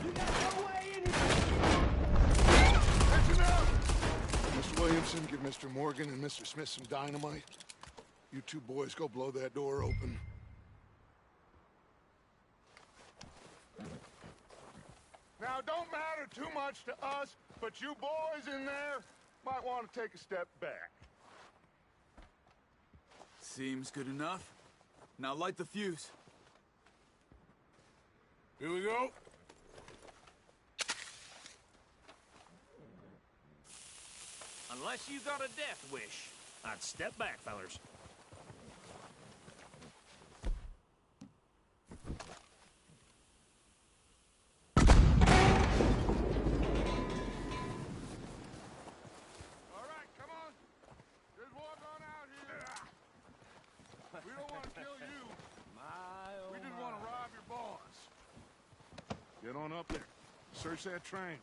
You got no way in here. Listen up! Mr. Williamson, give Mr. Morgan and Mr. Smith some dynamite. You two boys go blow that door open. Now, don't matter too much to us, but you boys in there might want to take a step back. Seems good enough. Now light the fuse. Here we go. Unless you got a death wish, I'd step back, fellers. All right, come on. Just walk on out here. We don't want to kill you. We just want to rob your boss. Get on up there. Search that train.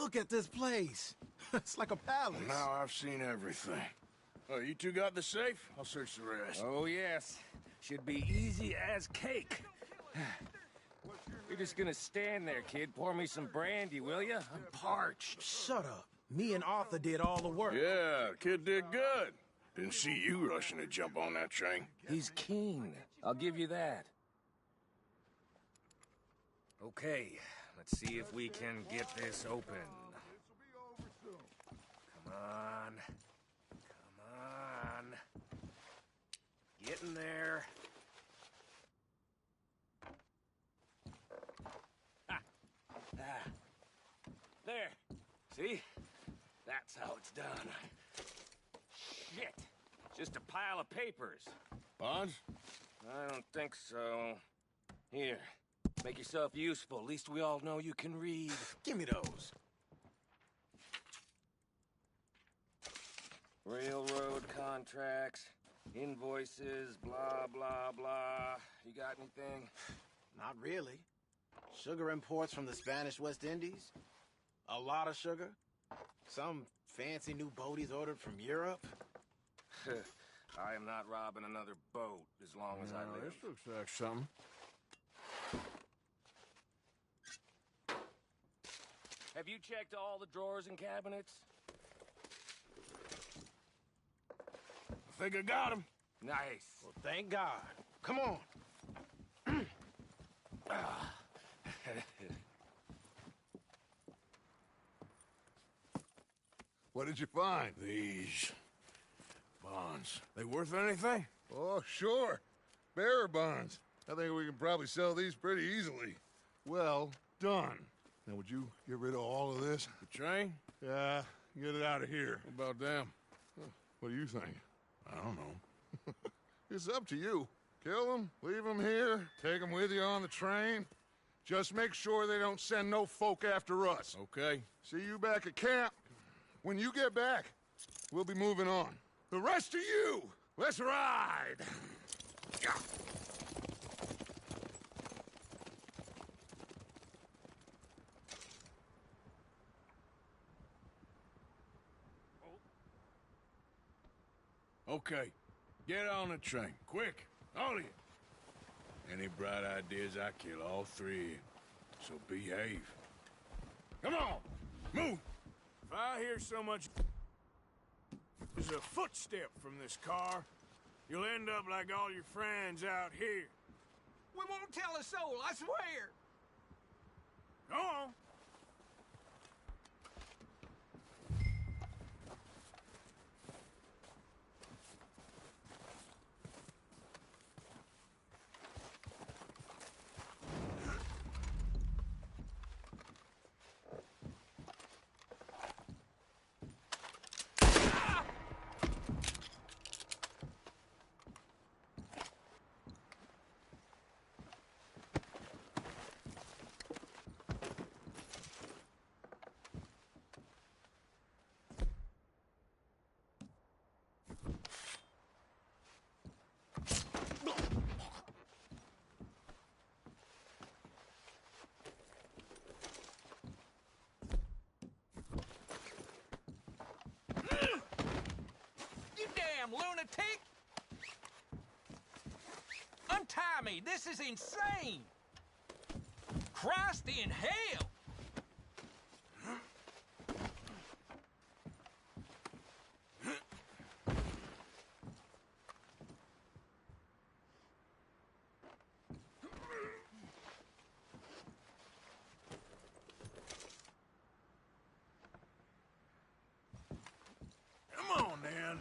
Look at this place. It's like a palace. Now I've seen everything. Oh, you two got the safe? I'll search the rest. Oh, yes. Should be easy as cake. You're just gonna stand there, kid. Pour me some brandy, will you? I'm parched. Shut up. Me and Arthur did all the work. Yeah, the kid did good. Didn't see you rushing to jump on that train. He's keen. I'll give you that. Okay, let's see if we can get this open. Come on. Come on. Get in there. Ah. Ah. There. See? That's how it's done. Shit. Just a pile of papers. Bonds? I don't think so. Here. Make yourself useful. At least we all know you can read. Give me those. Railroad contracts, invoices, blah, blah, blah. You got anything? Not really. Sugar imports from the Spanish West Indies. A lot of sugar. Some fancy new boat he's ordered from Europe. I am not robbing another boat as long as I live. This looks like something. Have you checked all the drawers and cabinets? I think I got him. Nice. Well, thank God. Come on. What did you find? These bonds. They worth anything? Oh, sure. Bearer bonds. I think we can probably sell these pretty easily. Well done. Now, would you get rid of all of this? The train? Yeah, get it out of here. What about them? What do you think? I don't know. It's up to you. Kill them, leave them here, take them with you on the train. Just make sure they don't send no folk after us. Okay. See you back at camp. When you get back, we'll be moving on. The rest of you, let's ride! Okay. Get on the train. Quick. All of you. Any bright ideas, I kill all three of you. So behave. Come on! Move! If I hear so much as a footstep from this car, you'll end up like all your friends out here. We won't tell a soul, I swear. Go on. Lunatic! Untie me! This is insane! Christ in hell! Come on, Dan.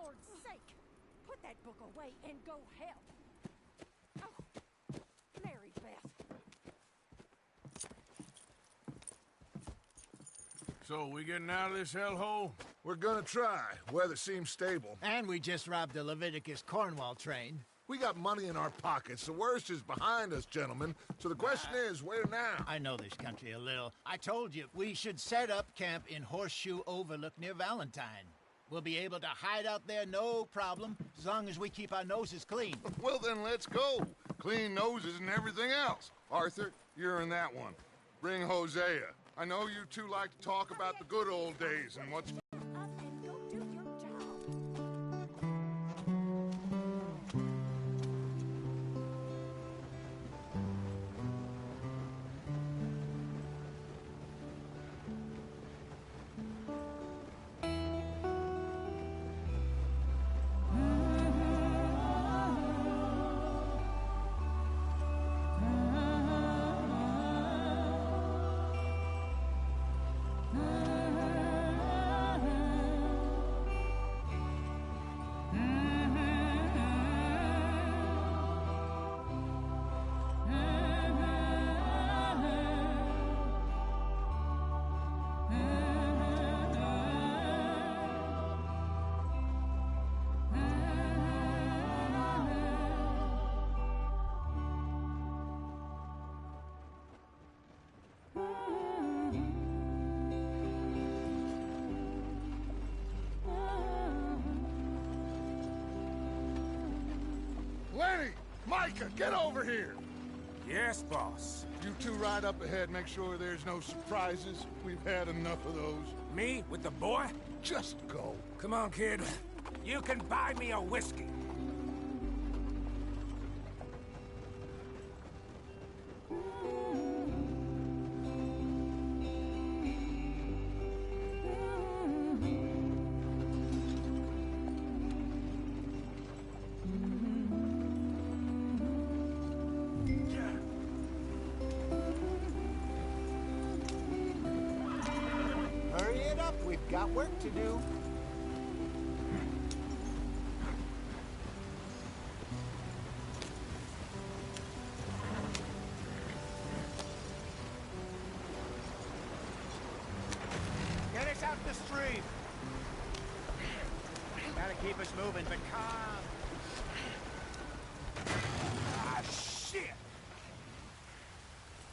Lord's sake! Put that book away and go help. Oh, Mary Beth. So, we getting out of this hellhole? We're gonna try. Weather seems stable. And we just robbed the Leviticus Cornwall train. We got money in our pockets. The worst is behind us, gentlemen. So the question is, where now? I know this country a little. I told you, we should set up camp in Horseshoe Overlook near Valentine. We'll be able to hide out there, no problem, as long as we keep our noses clean. Well, then let's go. Clean noses and everything else. Arthur, you're in that one. Bring Hosea. I know you two like to talk about the good old days and what's... Lenny! Micah, get over here! Yes, boss. You two ride up ahead, make sure there's no surprises. We've had enough of those. Me? With the boy? Just go. Come on, kid. You can buy me a whiskey. Hurry it up, we've got work to do. Get us out the stream. Gotta keep us moving, but calm. Ah, shit!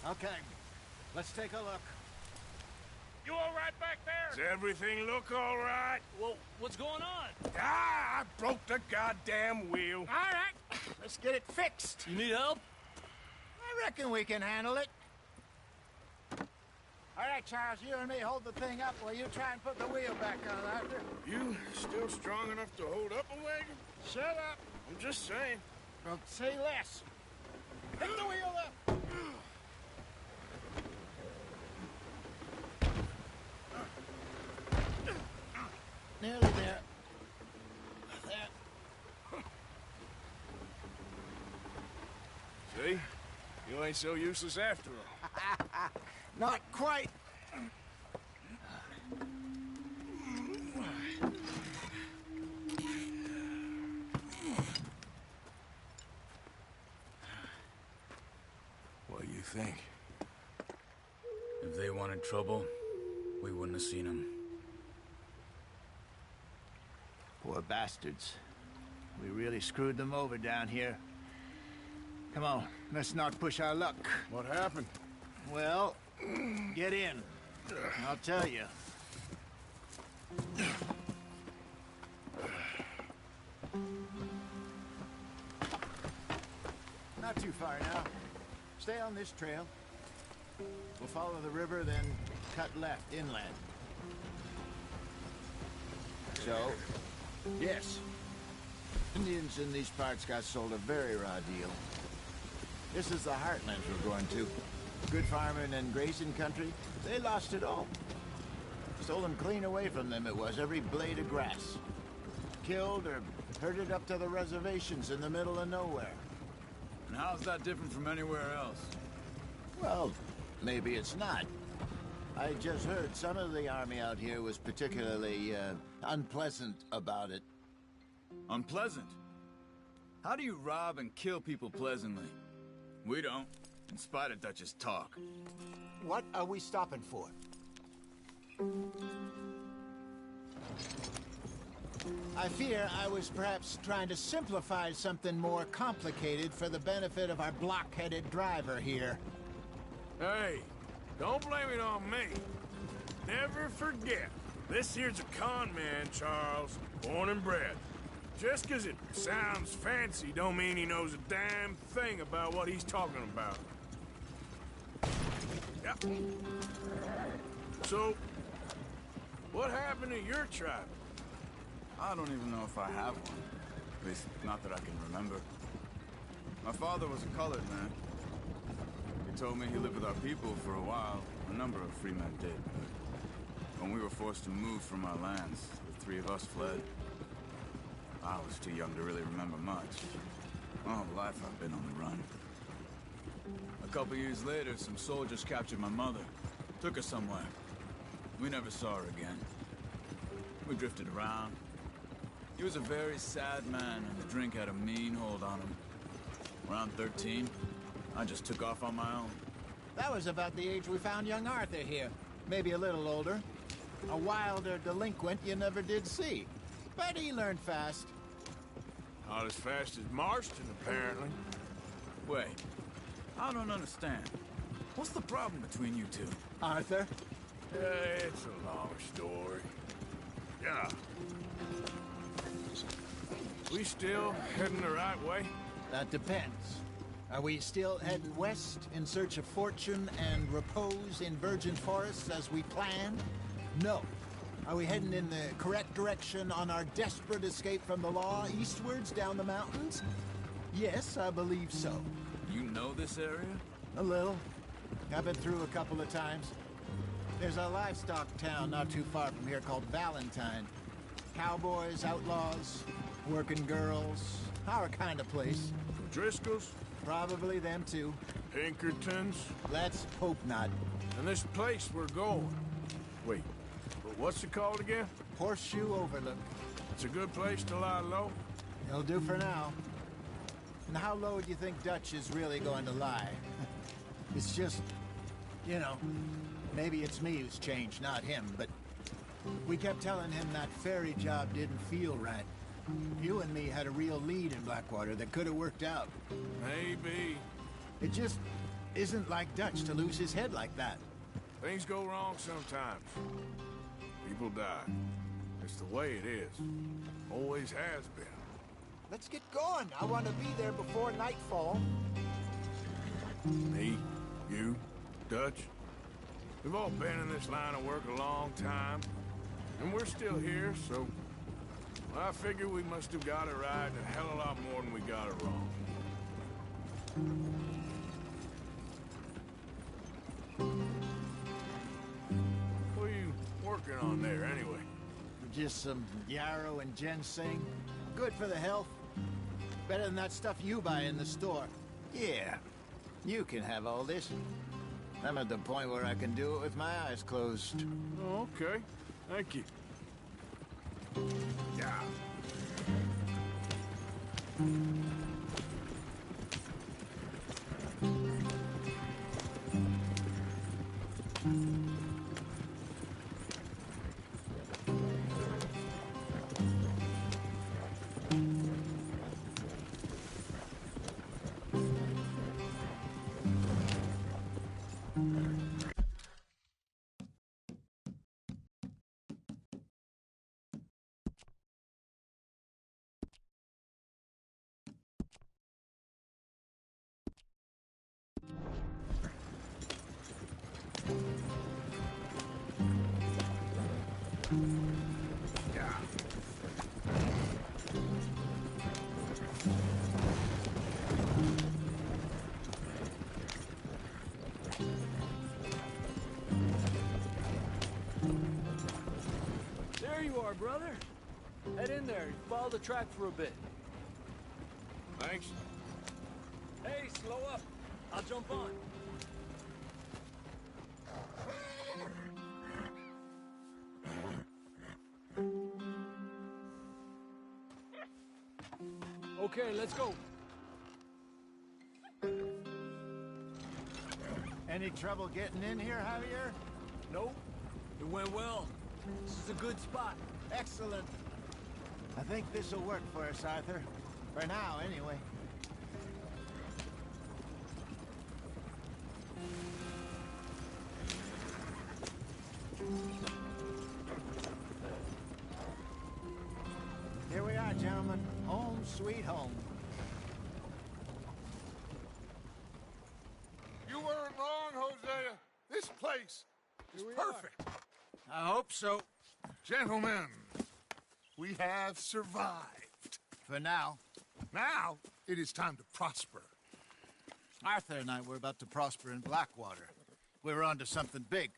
Okay, let's take a look. You all right back there? Does everything look all right? Well, what's going on? Ah, I broke the goddamn wheel. All right, let's get it fixed. You need help? I reckon we can handle it. All right, Charles, you and me hold the thing up while you try and put the wheel back on, Arthur. You still strong enough to hold up a wagon? Shut up. I'm just saying. Don't say less. Pick the wheel up. Nearly there. There. See? You ain't so useless after all. Not quite. What do you think? If they wanted trouble, we wouldn't have seen them. Poor bastards. We really screwed them over down here. Come on, let's not push our luck. What happened? Well, get in. I'll tell you. Not too far now. Stay on this trail. We'll follow the river, then cut left inland. So, yes. Indians in these parts got sold a very raw deal. This is the heartlands we're going to. Good farming and grazing country, they lost it all. Stolen clean away from them it was, every blade of grass. Killed or herded up to the reservations in the middle of nowhere. And how's that different from anywhere else? Well, maybe it's not. I just heard some of the army out here was particularly, unpleasant about it. Unpleasant. How do you rob and kill people pleasantly? We don't, in spite of Dutch's talk. What are we stopping for? I fear I was perhaps trying to simplify something more complicated for the benefit of our block-headed driver here. Hey, don't blame it on me. Never forget, this here's a con man, Charles, born and bred. Just 'cause it sounds fancy don't mean he knows a damn thing about what he's talking about. Yep. So, what happened to your tribe? I don't even know if I have one. At least, not that I can remember. My father was a colored man. He told me he lived with our people for a while. A number of free men did. But when we were forced to move from our lands, the three of us fled. I was too young to really remember much. My whole life I've been on the run. A couple years later, some soldiers captured my mother. Took her somewhere. We never saw her again. We drifted around. He was a very sad man, and the drink had a mean hold on him. Around 13, I just took off on my own. That was about the age we found young Arthur here. Maybe a little older. A wilder delinquent you never did see. But he learned fast. Not as fast as Marston, apparently. Wait, I don't understand. What's the problem between you two? Arthur? It's a long story. Yeah. We still heading the right way? That depends. Are we still heading west in search of fortune and repose in virgin forests as we planned? No. Are we heading in the correct direction on our desperate escape from the law eastwards down the mountains? Yes, I believe so. You know this area? A little. I've been through a couple of times. There's a livestock town not too far from here called Valentine. Cowboys, outlaws, working girls, our kind of place. Driscoll's? Probably them too. Pinkertons? Let's hope not. And this place we're going. Wait, but what's it called again? Horseshoe Overlook. It's a good place to lie low? It'll do for now. And how low do you think Dutch is really going to lie? It's just, you know, maybe it's me who's changed, not him, but we kept telling him that ferry job didn't feel right. You and me had a real lead in Blackwater that could have worked out. Maybe. It just isn't like Dutch to lose his head like that. Things go wrong sometimes. People die. It's the way it is. Always has been. Let's get going. I want to be there before nightfall. Me, you, Dutch. We've all been in this line of work a long time. And we're still here, so... I figure we must have got it right and a hell of a lot more than we got it wrong. What are you working on there, anyway? Just some yarrow and ginseng. Good for the health. Better than that stuff you buy in the store. Yeah, you can have all this. I'm at the point where I can do it with my eyes closed. Oh, okay. Thank you. Yeah. There you are, brother. Head in there. Follow the track for a bit. Thanks. Hey, slow up. I'll jump on. Okay, let's go. Any trouble getting in here, Javier? Nope. It went well. This is a good spot. Excellent. I think this will work for us, Arthur. For now, anyway. Here we are, gentlemen. Home sweet home. You weren't wrong, Hosea. This place is perfect. I hope so. Gentlemen, we have survived. For now. Now, it is time to prosper. Arthur and I were about to prosper in Blackwater. We were onto something big.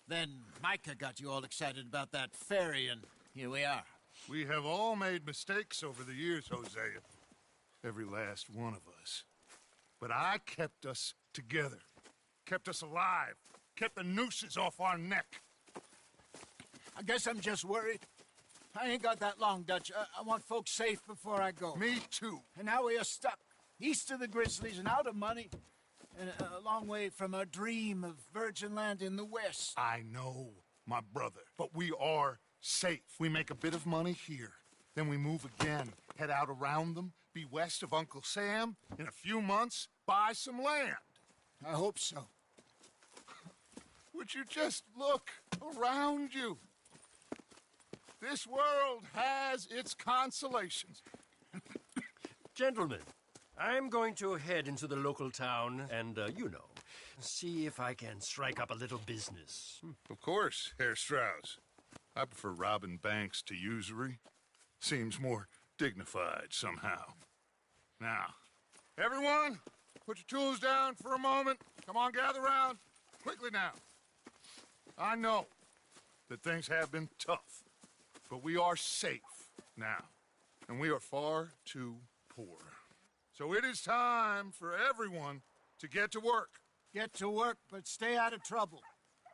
Then Micah got you all excited about that ferry, and here we are. We have all made mistakes over the years, Hosea. Every last one of us. But I kept us together. Kept us alive. Kept the nooses off our neck. I guess I'm just worried. I ain't got that long, Dutch. I want folks safe before I go. Me too. And now we are stuck. East of the Grizzlies and out of money. And a long way from our dream of virgin land in the west. I know, my brother. But we are safe. We make a bit of money here. Then we move again. Head out around them. Be west of Uncle Sam. In a few months, buy some land. I hope so. Would you just look around you? This world has its consolations. Gentlemen, I'm going to head into the local town and, see if I can strike up a little business. Of course, Herr Strauss. I prefer robbing banks to usury. Seems more dignified somehow. Now, everyone, put your tools down for a moment. Come on, gather round. Quickly now. I know that things have been tough, but we are safe now, and we are far too poor. So it is time for everyone to get to work. Get to work, but stay out of trouble.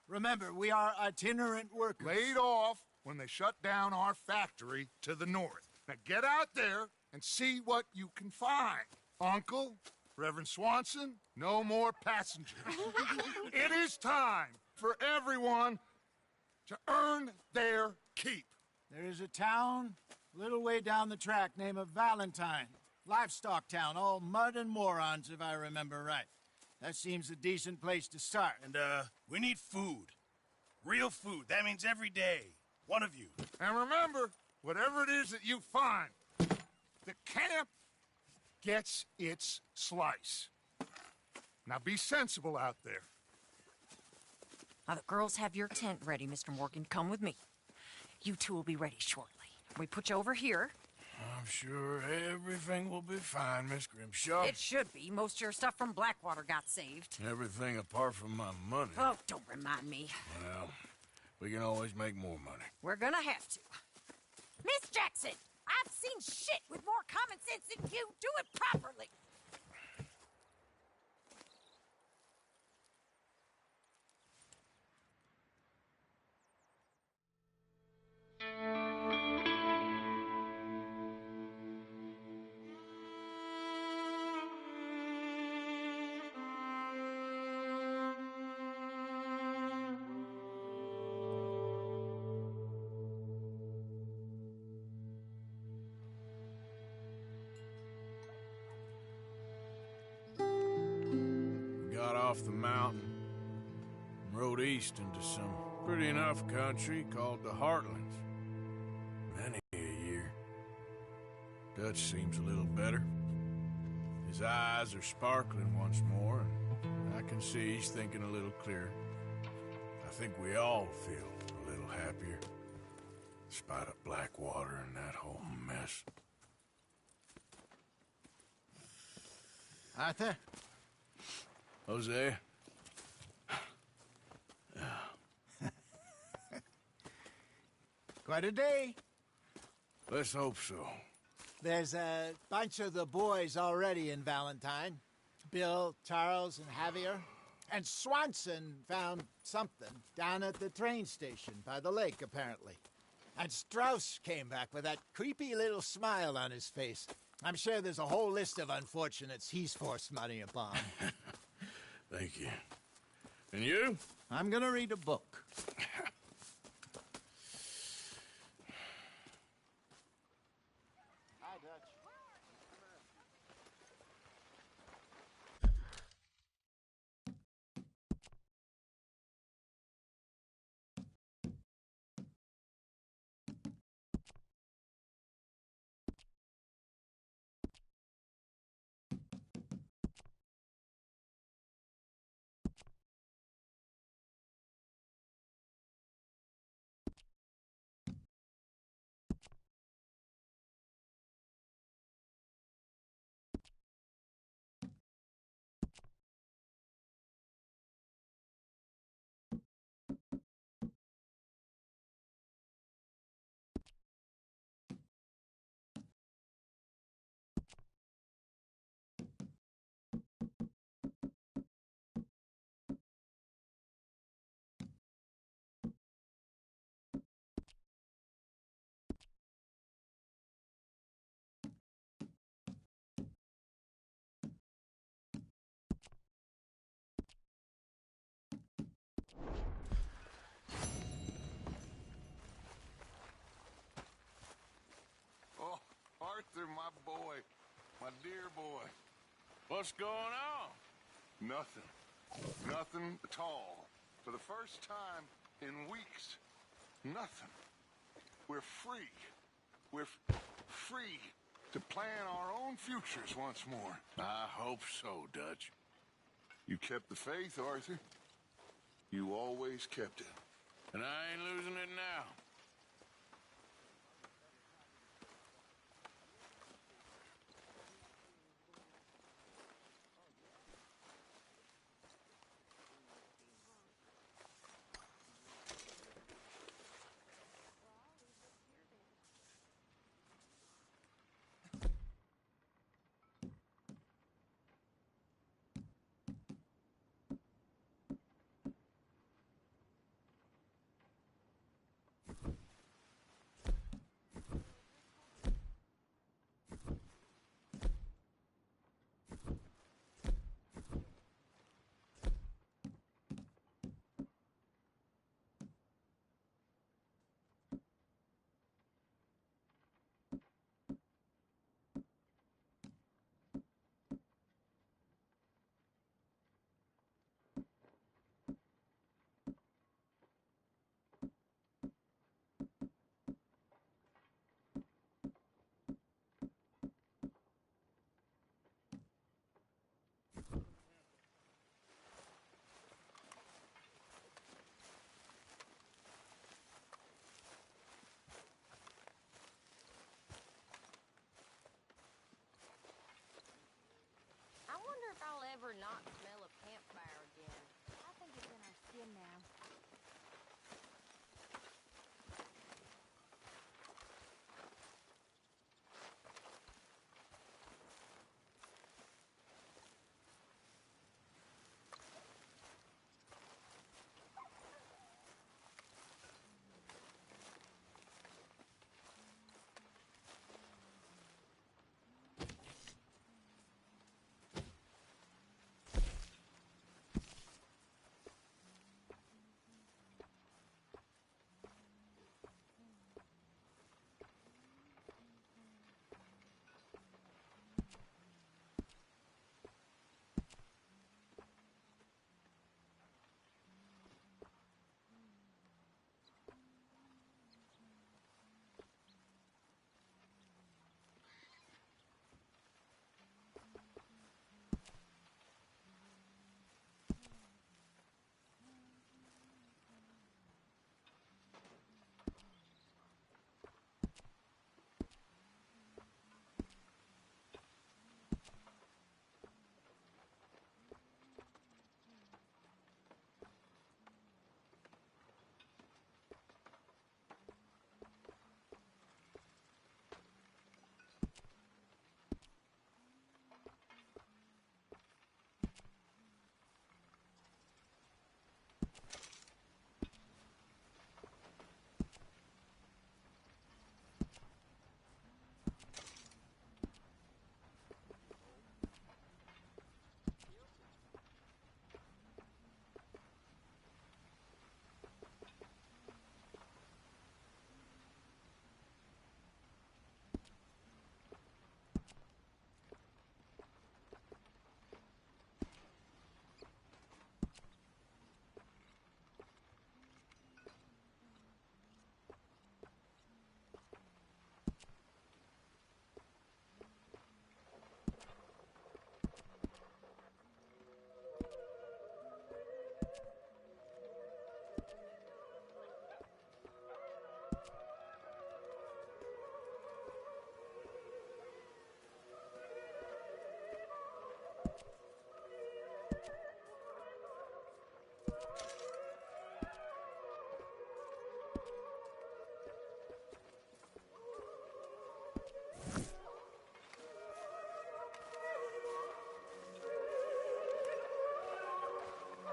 Remember, we are itinerant workers. Laid off when they shut down our factory to the north. Now get out there and see what you can find. Uncle, Reverend Swanson, no more passengers. It is time for everyone to earn their keep. There is a town a little way down the track named Valentine. Livestock town, all mud and morons, if I remember right. That seems a decent place to start. And, we need food. Real food. That means every day. One of you. And remember, whatever it is that you find, the camp gets its slice. Now be sensible out there. Now, the girls have your tent ready, Mr. Morgan. Come with me. You two will be ready shortly. We put you over here. I'm sure everything will be fine, Miss Grimshaw. It should be. Most of your stuff from Blackwater got saved. Everything apart from my money. Oh, don't remind me. Well, we can always make more money. We're gonna have to. Miss Jackson, I've seen shit with more common sense than you. Do it properly. Off the mountain and rode east into some pretty enough country called the Heartlands. Many a year. Dutch seems a little better. His eyes are sparkling once more, and I can see he's thinking a little clearer. I think we all feel a little happier, in spite of Blackwater and that whole mess. Arthur? Jose? Quite a day. Let's hope so. There's a bunch of the boys already in Valentine. Bill, Charles, and Javier. And Swanson found something down at the train station by the lake, apparently. And Strauss came back with that creepy little smile on his face. I'm sure there's a whole list of unfortunates he's forced money upon. Thank you. And you? I'm gonna read a book. Hi, Dutch. Oh, Arthur, my boy. My dear boy. What's going on? Nothing. Nothing at all. For the first time in weeks. Nothing. We're free. We're free to plan our own futures once more. I hope so, Dutch. You kept the faith, Arthur. You always kept it. And I ain't losing it now. I wonder if I'll ever not smell a campfire again. I think it's in our skin now.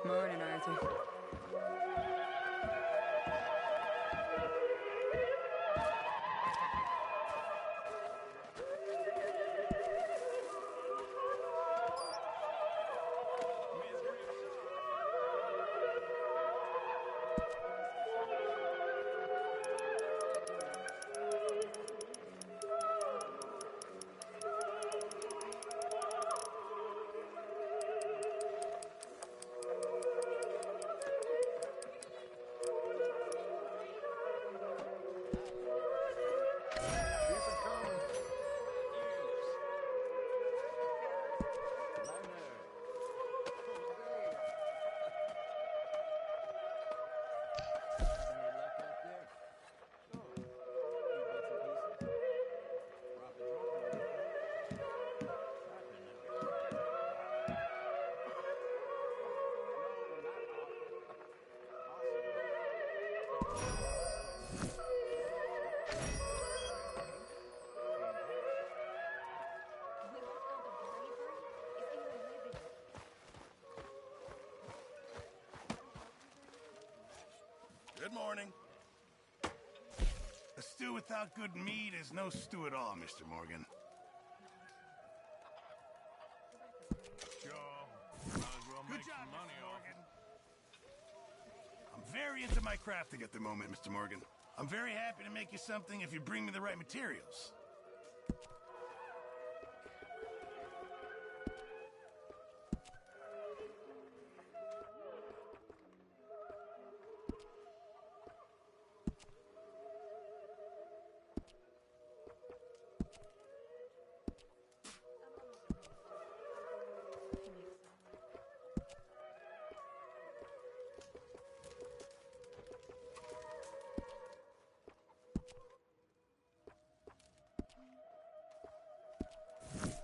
Morning, Arthur. Good morning. A stew without good meat is no stew at all, Mr. Morgan. Sure. Might as well make some money off it. I'm very into my crafting at the moment, Mr. Morgan. I'm very happy to make you something if you bring me the right materials.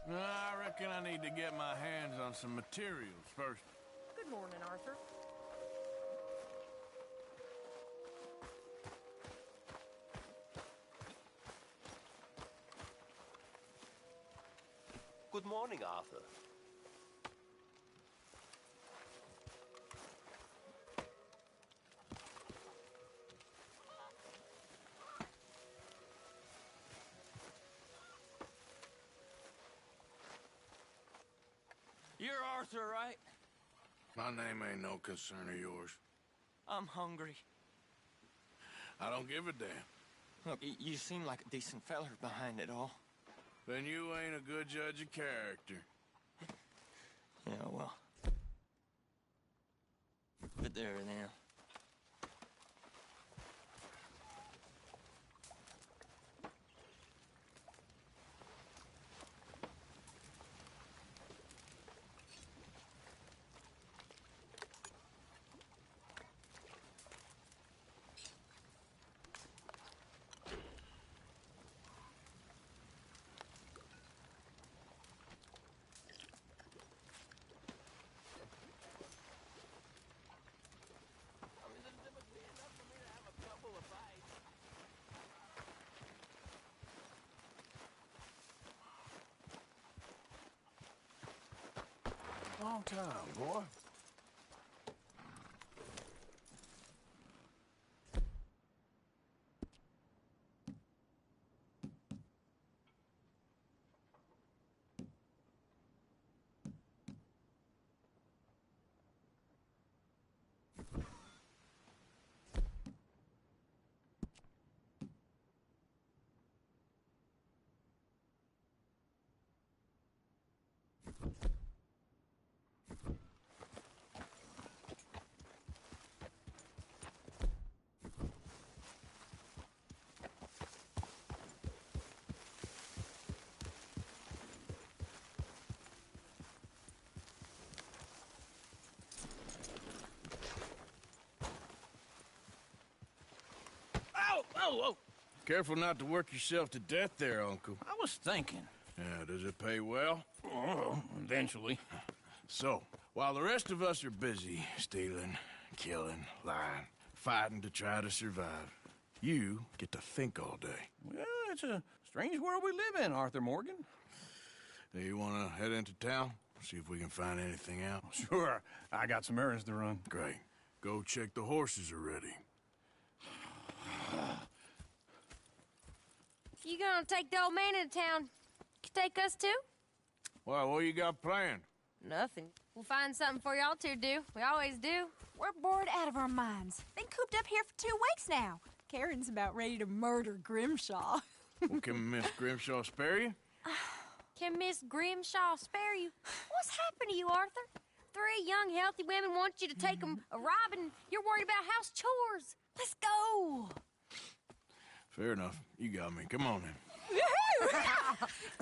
I reckon I need to get my hands on some materials first. Good morning, Arthur. Good morning, Arthur. You're Arthur, right? My name ain't no concern of yours. I'm hungry. I don't give a damn. Look, you seem like a decent feller behind it all. Then you ain't a good judge of character. Yeah, well. But there now. Long time, boy. Oh! Careful not to work yourself to death there, Uncle. I was thinking. Yeah, does it pay well? Oh, eventually. So, while the rest of us are busy stealing, killing, lying, fighting to try to survive, you get to think all day. Well, it's a strange world we live in, Arthur Morgan. Do you want to head into town? See if we can find anything out. Sure, I got some errands to run. Great. Go check the horses are ready. You gonna take the old man into town? You take us too? Well, what you got planned? Nothing. We'll find something for y'all to do. We always do. We're bored out of our minds. Been cooped up here for 2 weeks now. Karen's about ready to murder Grimshaw. Well, can Miss Grimshaw spare you? Can Miss Grimshaw spare you? What's happened to you, Arthur? 3 young, healthy women want you to take them a robbing. You're worried about house chores. Let's go. Fair enough. You got me. Come on then.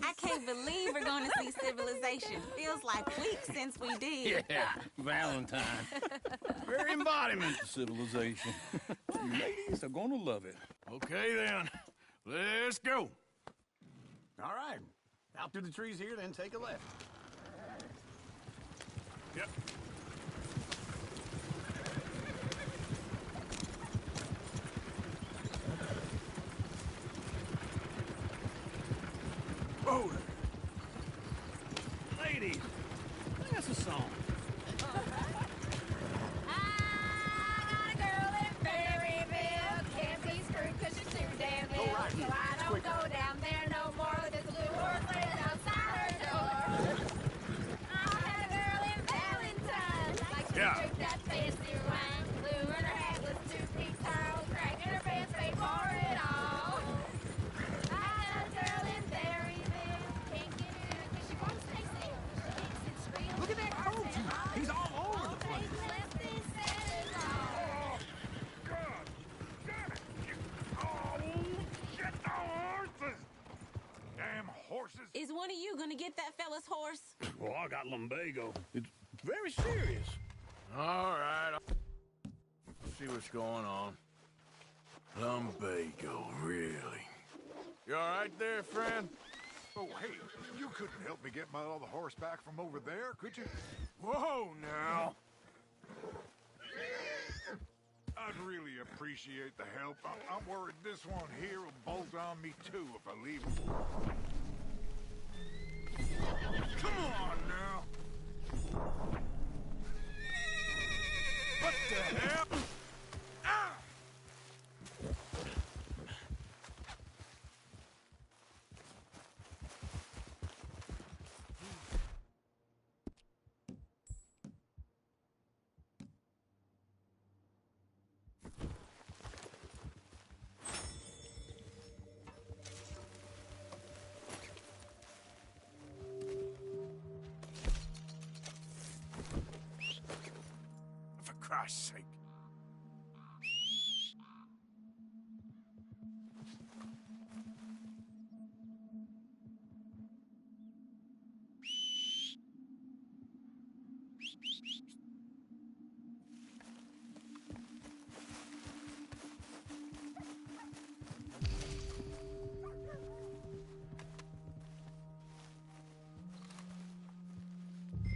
I can't believe we're going to see civilization. Feels like weeks since we did. Yeah, Valentine. Very embodiment of civilization. You ladies are gonna love it. Okay then. Let's go. All right. Out through the trees here, then take a left. Yep. Whoa there. Ladies, sing us a song. I got a girl in Berryville. Can't be screwed 'cause she's too damn little. Go right. So I don't go down there no more. There's a blue horse laying outside her door. I had a girl in Valentine. Like she Yeah. drink that fancy wine. Blue in her hat with 2 peaks, Charles crack in her pants, paid for it all. I had a girl in Berryville. Can't get her 'cause she won't stay still. She kicks and squeals. Look at that coat. He's all over the place. Damn horses. Is one of you gonna get that fella's horse? Well, I got lumbago. It's very serious. All right. Let's see what's going on. Lumbago, really? You all right there, friend? Oh, hey, you couldn't help me get my other horse back from over there, could you? Whoa, now. I'd really appreciate the help. I'm worried this one here will bolt on me too if I leave him. Come on now. What the hell? Ah! For Christ's sake.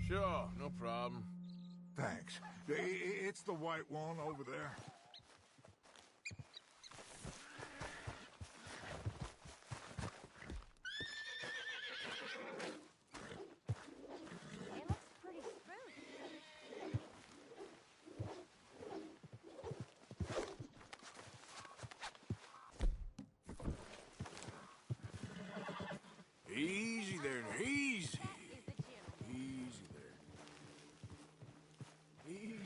Sure, no problem. Thanks. It's the white one over there. It looks pretty spooky. Easy there, easy. Easy there. Easy.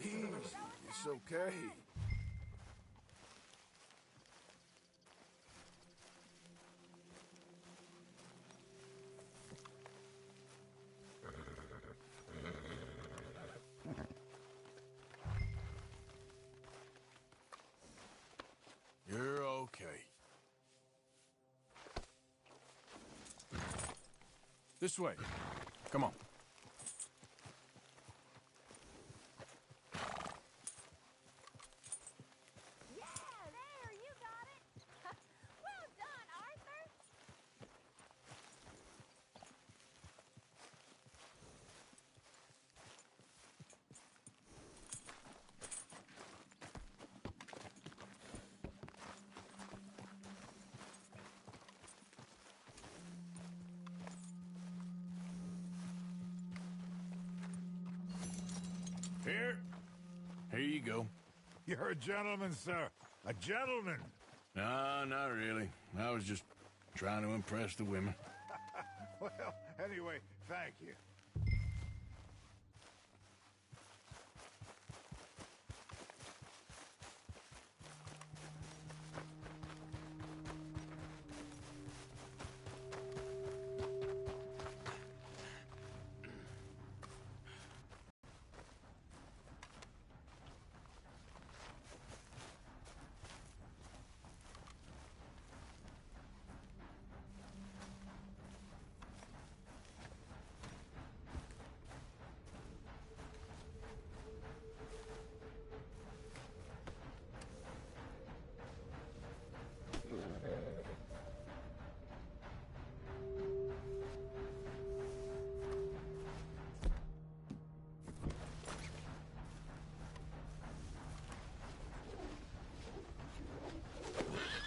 Easy. It's okay. You're okay. This way. Come on. Yeah, there, you got it. Well done, Arthur. you go. You're a gentleman, sir. A gentleman. No, not really. I was just trying to impress the women. Well, anyway, thank you.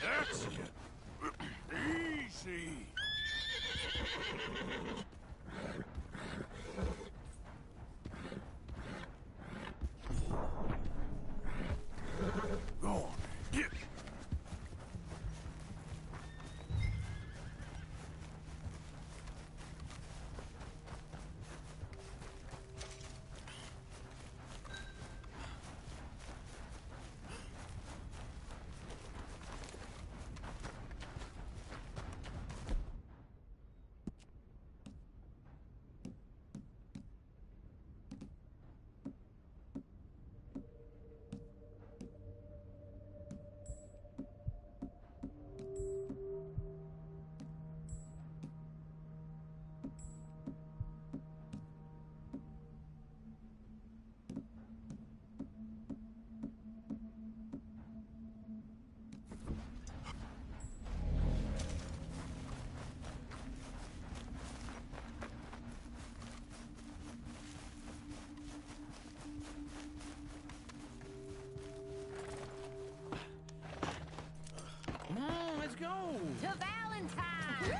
That's it. Easy. Go on. Get. Come on, let's go. To Valentine!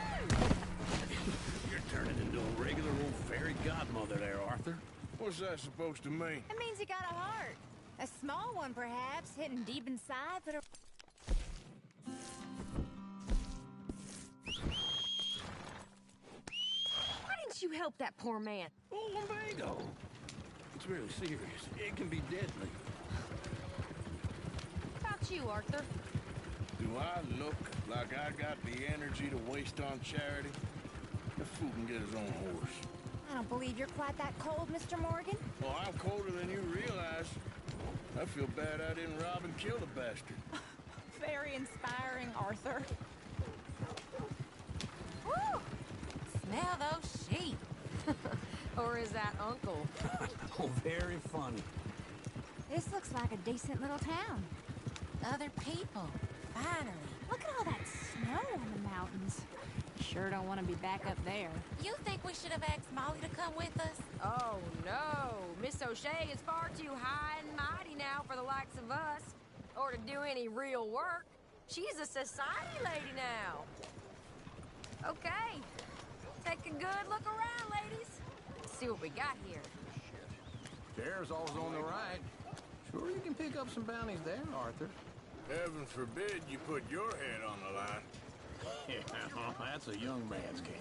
You're turning into a regular old fairy godmother there, Arthur. What's that supposed to mean? It means you got a heart. A small one, perhaps, hidden deep inside, but a... Why didn't you help that poor man? Oh, lumbago. It's really serious. It can be deadly. How about you, Arthur? Do I look like I got the energy to waste on charity? The fool can get his own horse. I don't believe you're quite that cold, Mr. Morgan. Well, I'm colder than you realize. I feel bad I didn't rob and kill the bastard. Very inspiring, Arthur. Woo! Smell those sheep. Or is that Uncle? Oh, very funny. This looks like a decent little town. Other people. Finally. Look at all that snow on the mountains. Sure don't want to be back up there. You think we should have asked Molly to come with us? Oh, no. Miss O'Shea is far too high and mighty now for the likes of us. Or to do any real work. She's a society lady now. Okay. Take a good look around, ladies. See what we got here. Chair's always on the right. Sure you can pick up some bounties there, Arthur. Heaven forbid you put your head on the line. Yeah, that's a young man's game.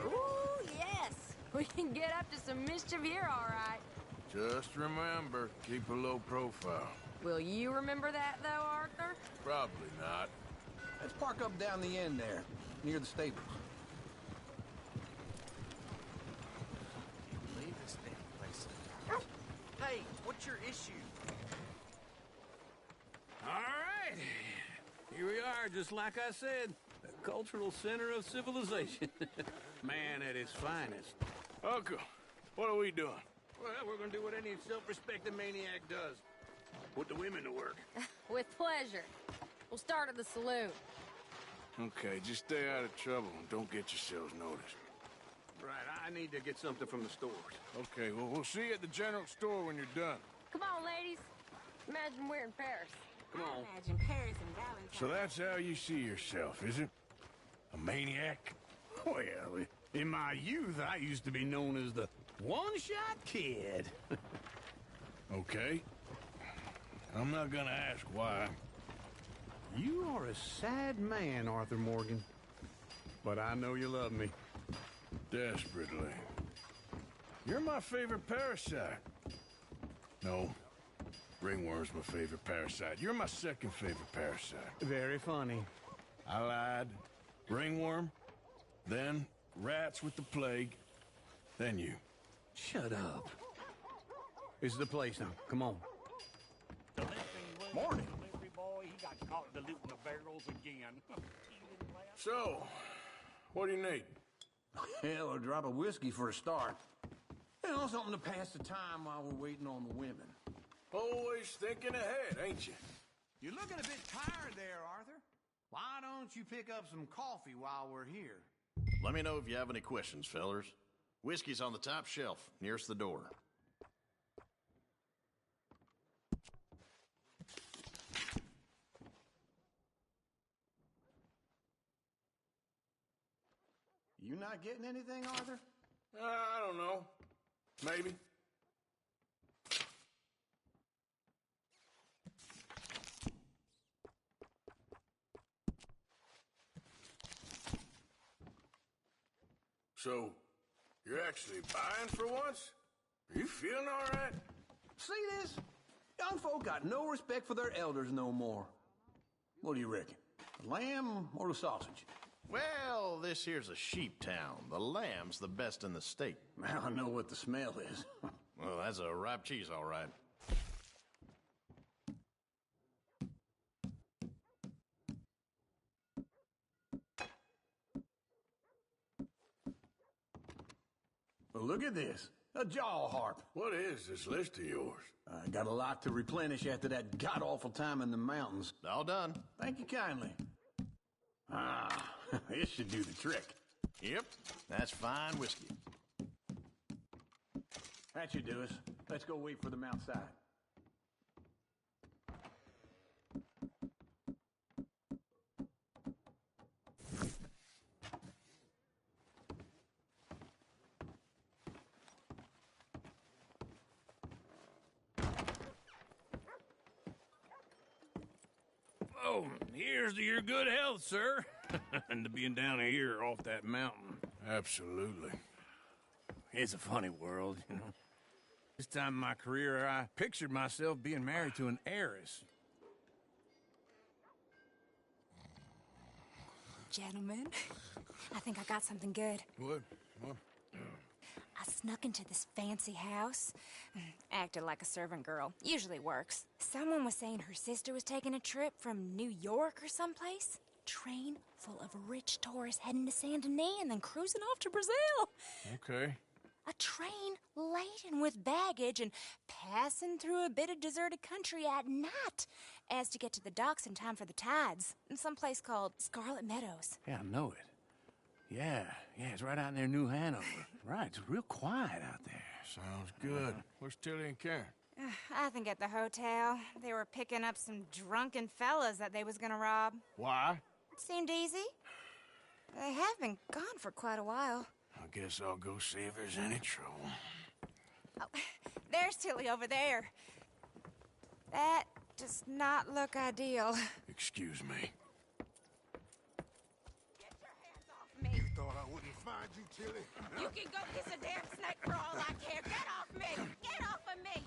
Ooh, yes. We can get up to some mischief here, all right. Just remember, keep a low profile. Will you remember that, though, Arthur? Probably not. Let's park up down the end there, near the stables. Leave this damn place. Hey, what's your issue? All right. Here we are, just like I said. The cultural center of civilization. Man at his finest. Uncle, what are we doing? Well, we're gonna do what any self-respecting maniac does. Put the women to work. With pleasure. We'll start at the saloon. Okay, just stay out of trouble and don't get yourselves noticed. Right, I need to get something from the stores. Okay, well, we'll see you at the general store when you're done. Come on, ladies. Imagine we're in Paris. Come on. Imagine Paris and Valentine. So that's how you see yourself, is it? A maniac? Well, in my youth, I used to be known as the one-shot kid. Okay. I'm not gonna ask why. You are a sad man, Arthur Morgan. But I know you love me. Desperately. You're my favorite parasite. No, ringworm's my favorite parasite. You're my second favorite parasite. Very funny. I lied. Ringworm, then rats with the plague, then you. Shut up. This is the place now. Come on. Morning. Delivery boy, he got caught diluting the barrels again. So, what do you need? Hell, a drop of whiskey for a start. You know, something to pass the time while we're waiting on the women. Always thinking ahead, ain't you? You're looking a bit tired there, Arthur. Why don't you pick up some coffee while we're here? Let me know if you have any questions, fellers. Whiskey's on the top shelf, nearest the door. You not getting anything, Arthur? I don't know. Maybe. So, you're actually buying for once? Are you feeling all right? See this? Young folk got no respect for their elders no more. What do you reckon? The lamb or the sausage? Well, this here's a sheep town. The lamb's the best in the state. I know what the smell is. Well, that's a ripe cheese, all right. Well, look at this. A jaw harp. What is this list of yours? I got a lot to replenish after that god-awful time in the mountains. All done. Thank you kindly. Ah, this should do the trick. Yep, that's fine whiskey. That should do us. Let's go wait for them outside. Oh, here's to your good health, sir. And to being down here off that mountain. Absolutely. It's a funny world, you know. This time in my career, I pictured myself being married to an heiress. Gentlemen, I think I got something good. What? I snuck into this fancy house. Acted like a servant girl. Usually works. Someone was saying her sister was taking a trip from New York or someplace. Train full of rich tourists heading to Saint Denis and then cruising off to Brazil. Okay. A train laden with baggage and passing through a bit of deserted country at night as to get to the docks in time for the tides in some place called Scarlet Meadows. Yeah, I know it. Yeah, it's right out near New Hanover. Right, it's real quiet out there. Sounds good. Where's Tilly and Karen? I think at the hotel. They were picking up some drunken fellas that they was gonna rob. Why? It seemed easy. They have been gone for quite a while. I guess I'll go see if there's any trouble. Oh, there's Tilly over there. That does not look ideal. Excuse me. Me. You thought I wouldn't find you, Tilly? You can go kiss a damn snake for all I care. Get off me! Get off of me!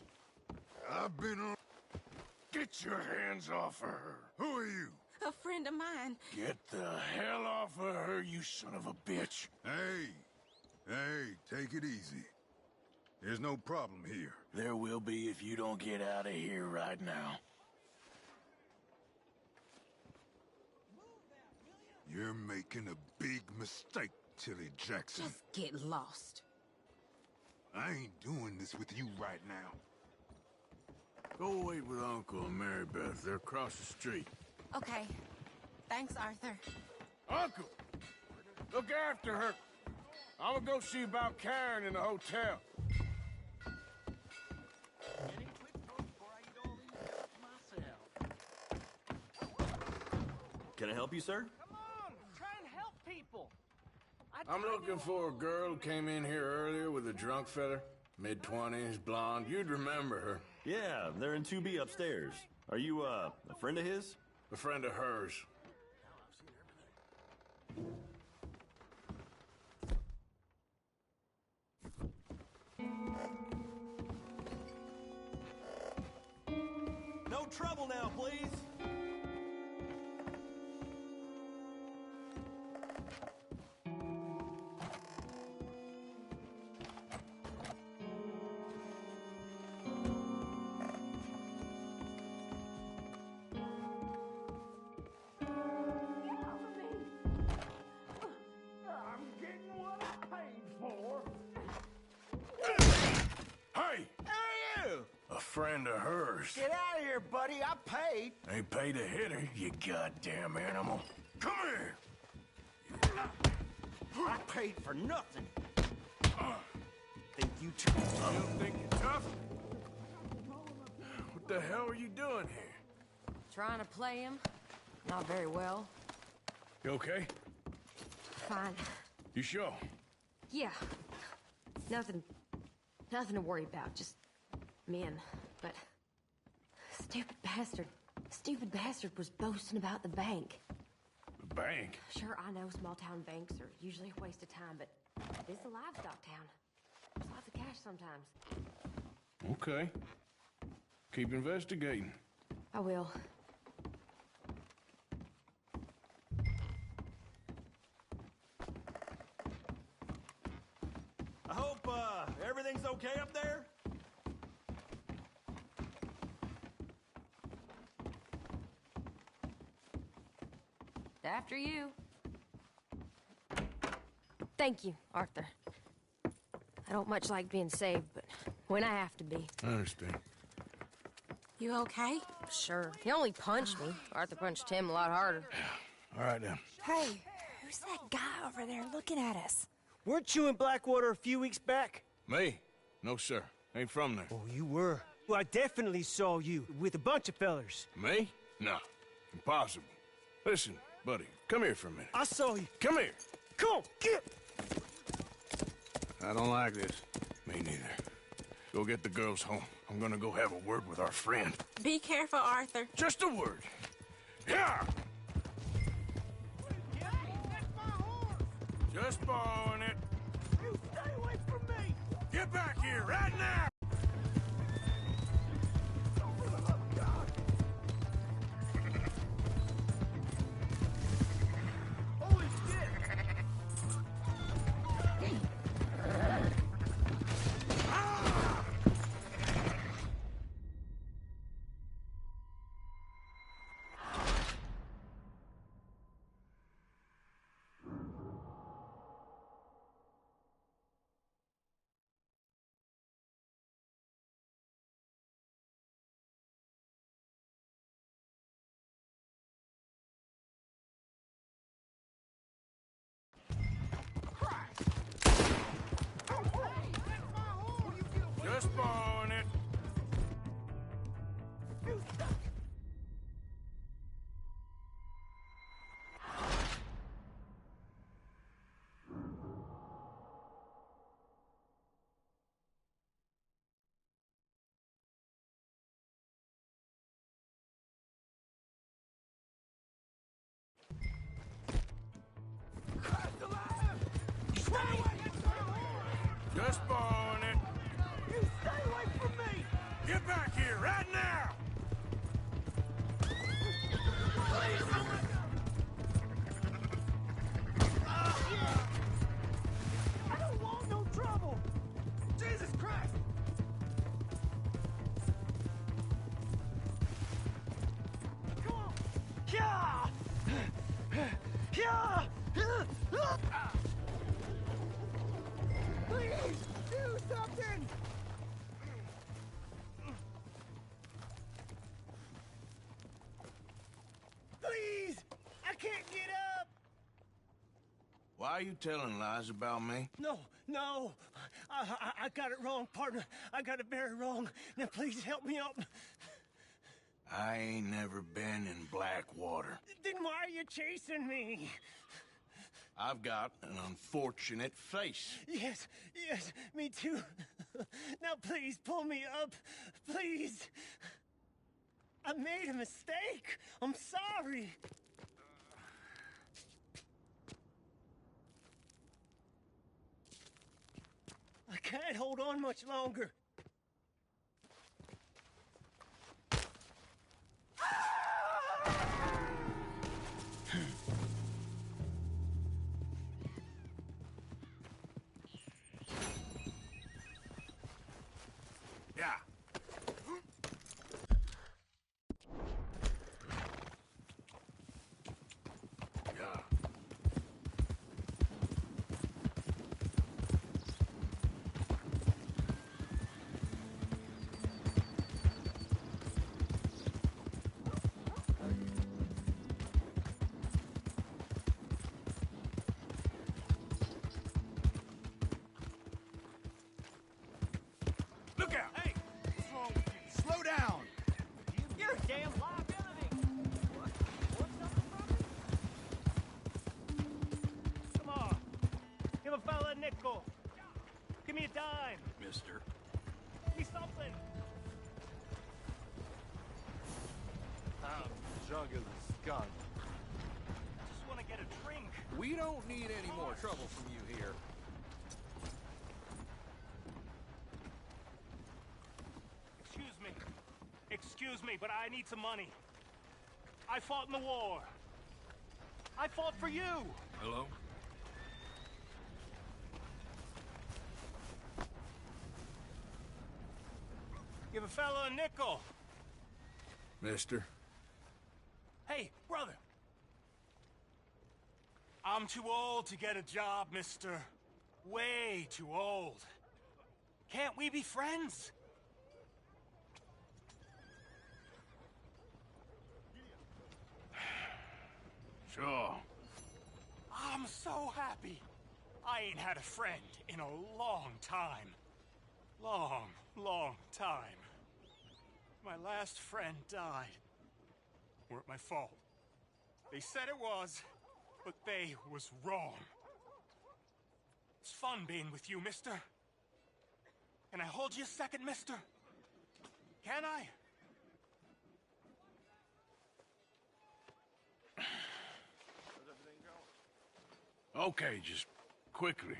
I've been on... Get your hands off of her. Who are you? A friend of mine. Get the hell off of her, you son of a bitch. Hey, take it easy. There's no problem here. There will be if you don't get out of here right now. You're making a big mistake, Tilly Jackson. Just get lost. I ain't doing this with you right now. Go wait with Uncle and Mary Beth. They're across the street. Okay. Thanks, Arthur. Uncle! Look after her. I'm gonna go see about Karen in the hotel. Can I help you, sir? Come on, try and help people. I'm looking for a girl who came in here earlier with a drunk fella. Mid-20s, blonde. You'd remember her. Yeah, they're in 2B upstairs. Are you, a friend of his? A friend of hers. No trouble now, please. I'm getting what I paid for. Hey! Hey, you! A friend of hers. Get out of here, buddy. I paid. Ain't paid to hit her, you goddamn animal. Come here! I paid for nothing. Think you tough? You don't think you're tough? What the hell are you doing here? Trying to play him. Not very well. You okay? Fine. You sure? Yeah. Nothing to worry about. Just men. But stupid bastard was boasting about the bank. The bank? Sure, I know small town banks are usually a waste of time, but this is a livestock town. There's lots of cash sometimes. Okay. Keep investigating. I will. I hope, everything's okay up there? After you. Thank you, Arthur. I don't much like being saved, but when I have to be. I understand. You okay? Sure. He only punched me. Arthur punched him a lot harder. All right, then. Hey, who's that guy over there looking at us? Weren't you in Blackwater a few weeks back? Me? No, sir. Ain't from there. Oh, you were. Well, I definitely saw you with a bunch of fellers. Me? No. Impossible. Listen, buddy, come here for a minute. I saw you. Come here. Come on, get! I don't like this. Me neither. Go get the girls home. I'm gonna go have a word with our friend. Be careful, Arthur. Just a word. Yeah! Just borrowing it. You stay away from me! Get back here right now! Holy shit! Just borrowing it. Just borrowing it. You stay away from me! Get back here right now! I don't want no trouble! Jesus Christ! Come on! Yeah! Yeah! Please, do something! Please! I can't get up! Why are you telling lies about me? No, no! I got it wrong, partner. I got it very wrong. Now please help me up. I ain't never been in Blackwater. Then why are you chasing me? I've got an unfortunate face. Yes, yes, me too. Now please pull me up, please. I made a mistake. I'm sorry. I can't hold on much longer. Yeah. Look out! Hey! What's wrong with you? Slow down! You're a damn liability. Want something from me? Come on. Give a fella a nickel. Give me a dime. Mister. Give me something. I'm juggling skunk. Just want to get a drink. We don't need any more trouble from you here. Excuse me, but I need some money. I fought in the war. I fought for you. Hello? Give a fella a nickel. Mister. Hey, brother. I'm too old to get a job, mister. Way too old. Can't we be friends? Sure. I'm so happy. I ain't had a friend in a long time. Long time. My last friend died. Weren't my fault. They said it was, but they was wrong. It's fun being with you, mister. Can I hold you a second, mister? Can I? Okay, just quickly.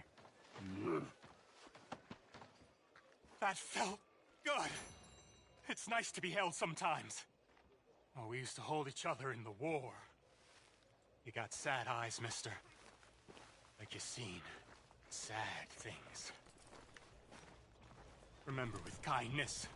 That felt good. It's nice to be held sometimes. Oh, we used to hold each other in the war. You got sad eyes, mister. Like you seen sad things. Remember with kindness.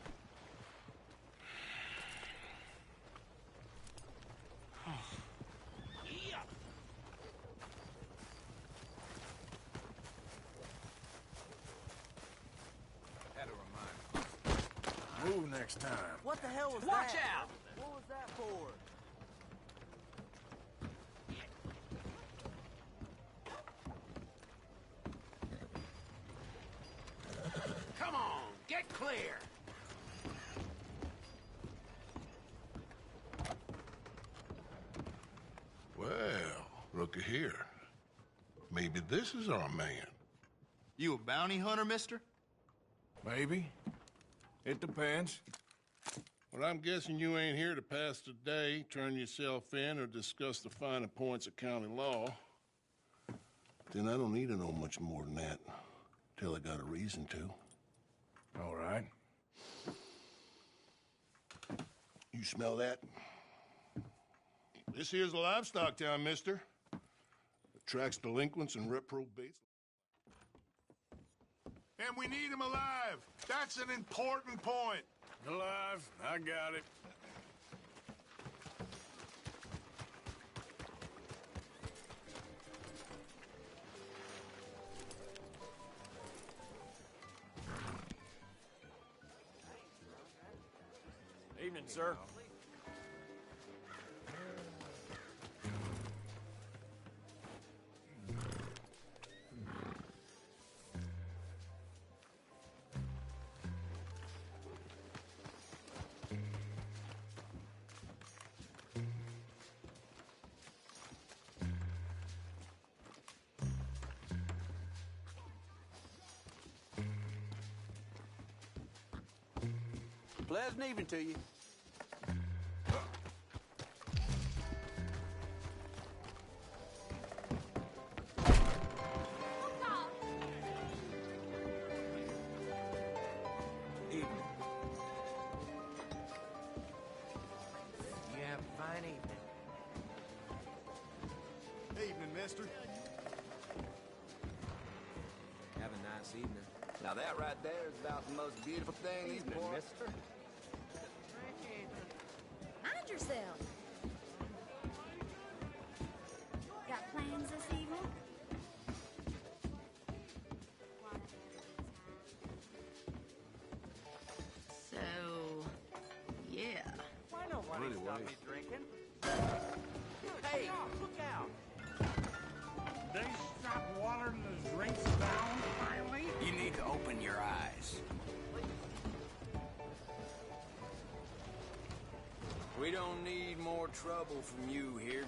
Move next time. What the hell was Watch that? out! What was that for? Come on, get clear. Well, looky here. Maybe this is our man. You a bounty hunter, mister? Maybe. It depends. Well, I'm guessing you ain't here to pass the day, turn yourself in, or discuss the finer points of county law. Then I don't need to know much more than that, till I got a reason to. All right. You smell that? This here's a livestock town, mister. Attracts delinquents and reprobates. And we need him alive. That's an important point. Alive. I got it. Evening, sir. Pleasant evening to you. nice evening. Now that right there is about the most beautiful thing these poor... mister. Mind yourself. Got plans this evening? So, yeah. Why nobody Really stop wait. me drinking? Hey, look out! They stopped watering the drinks down finally? You need to open your eyes. We don't need more trouble from you here.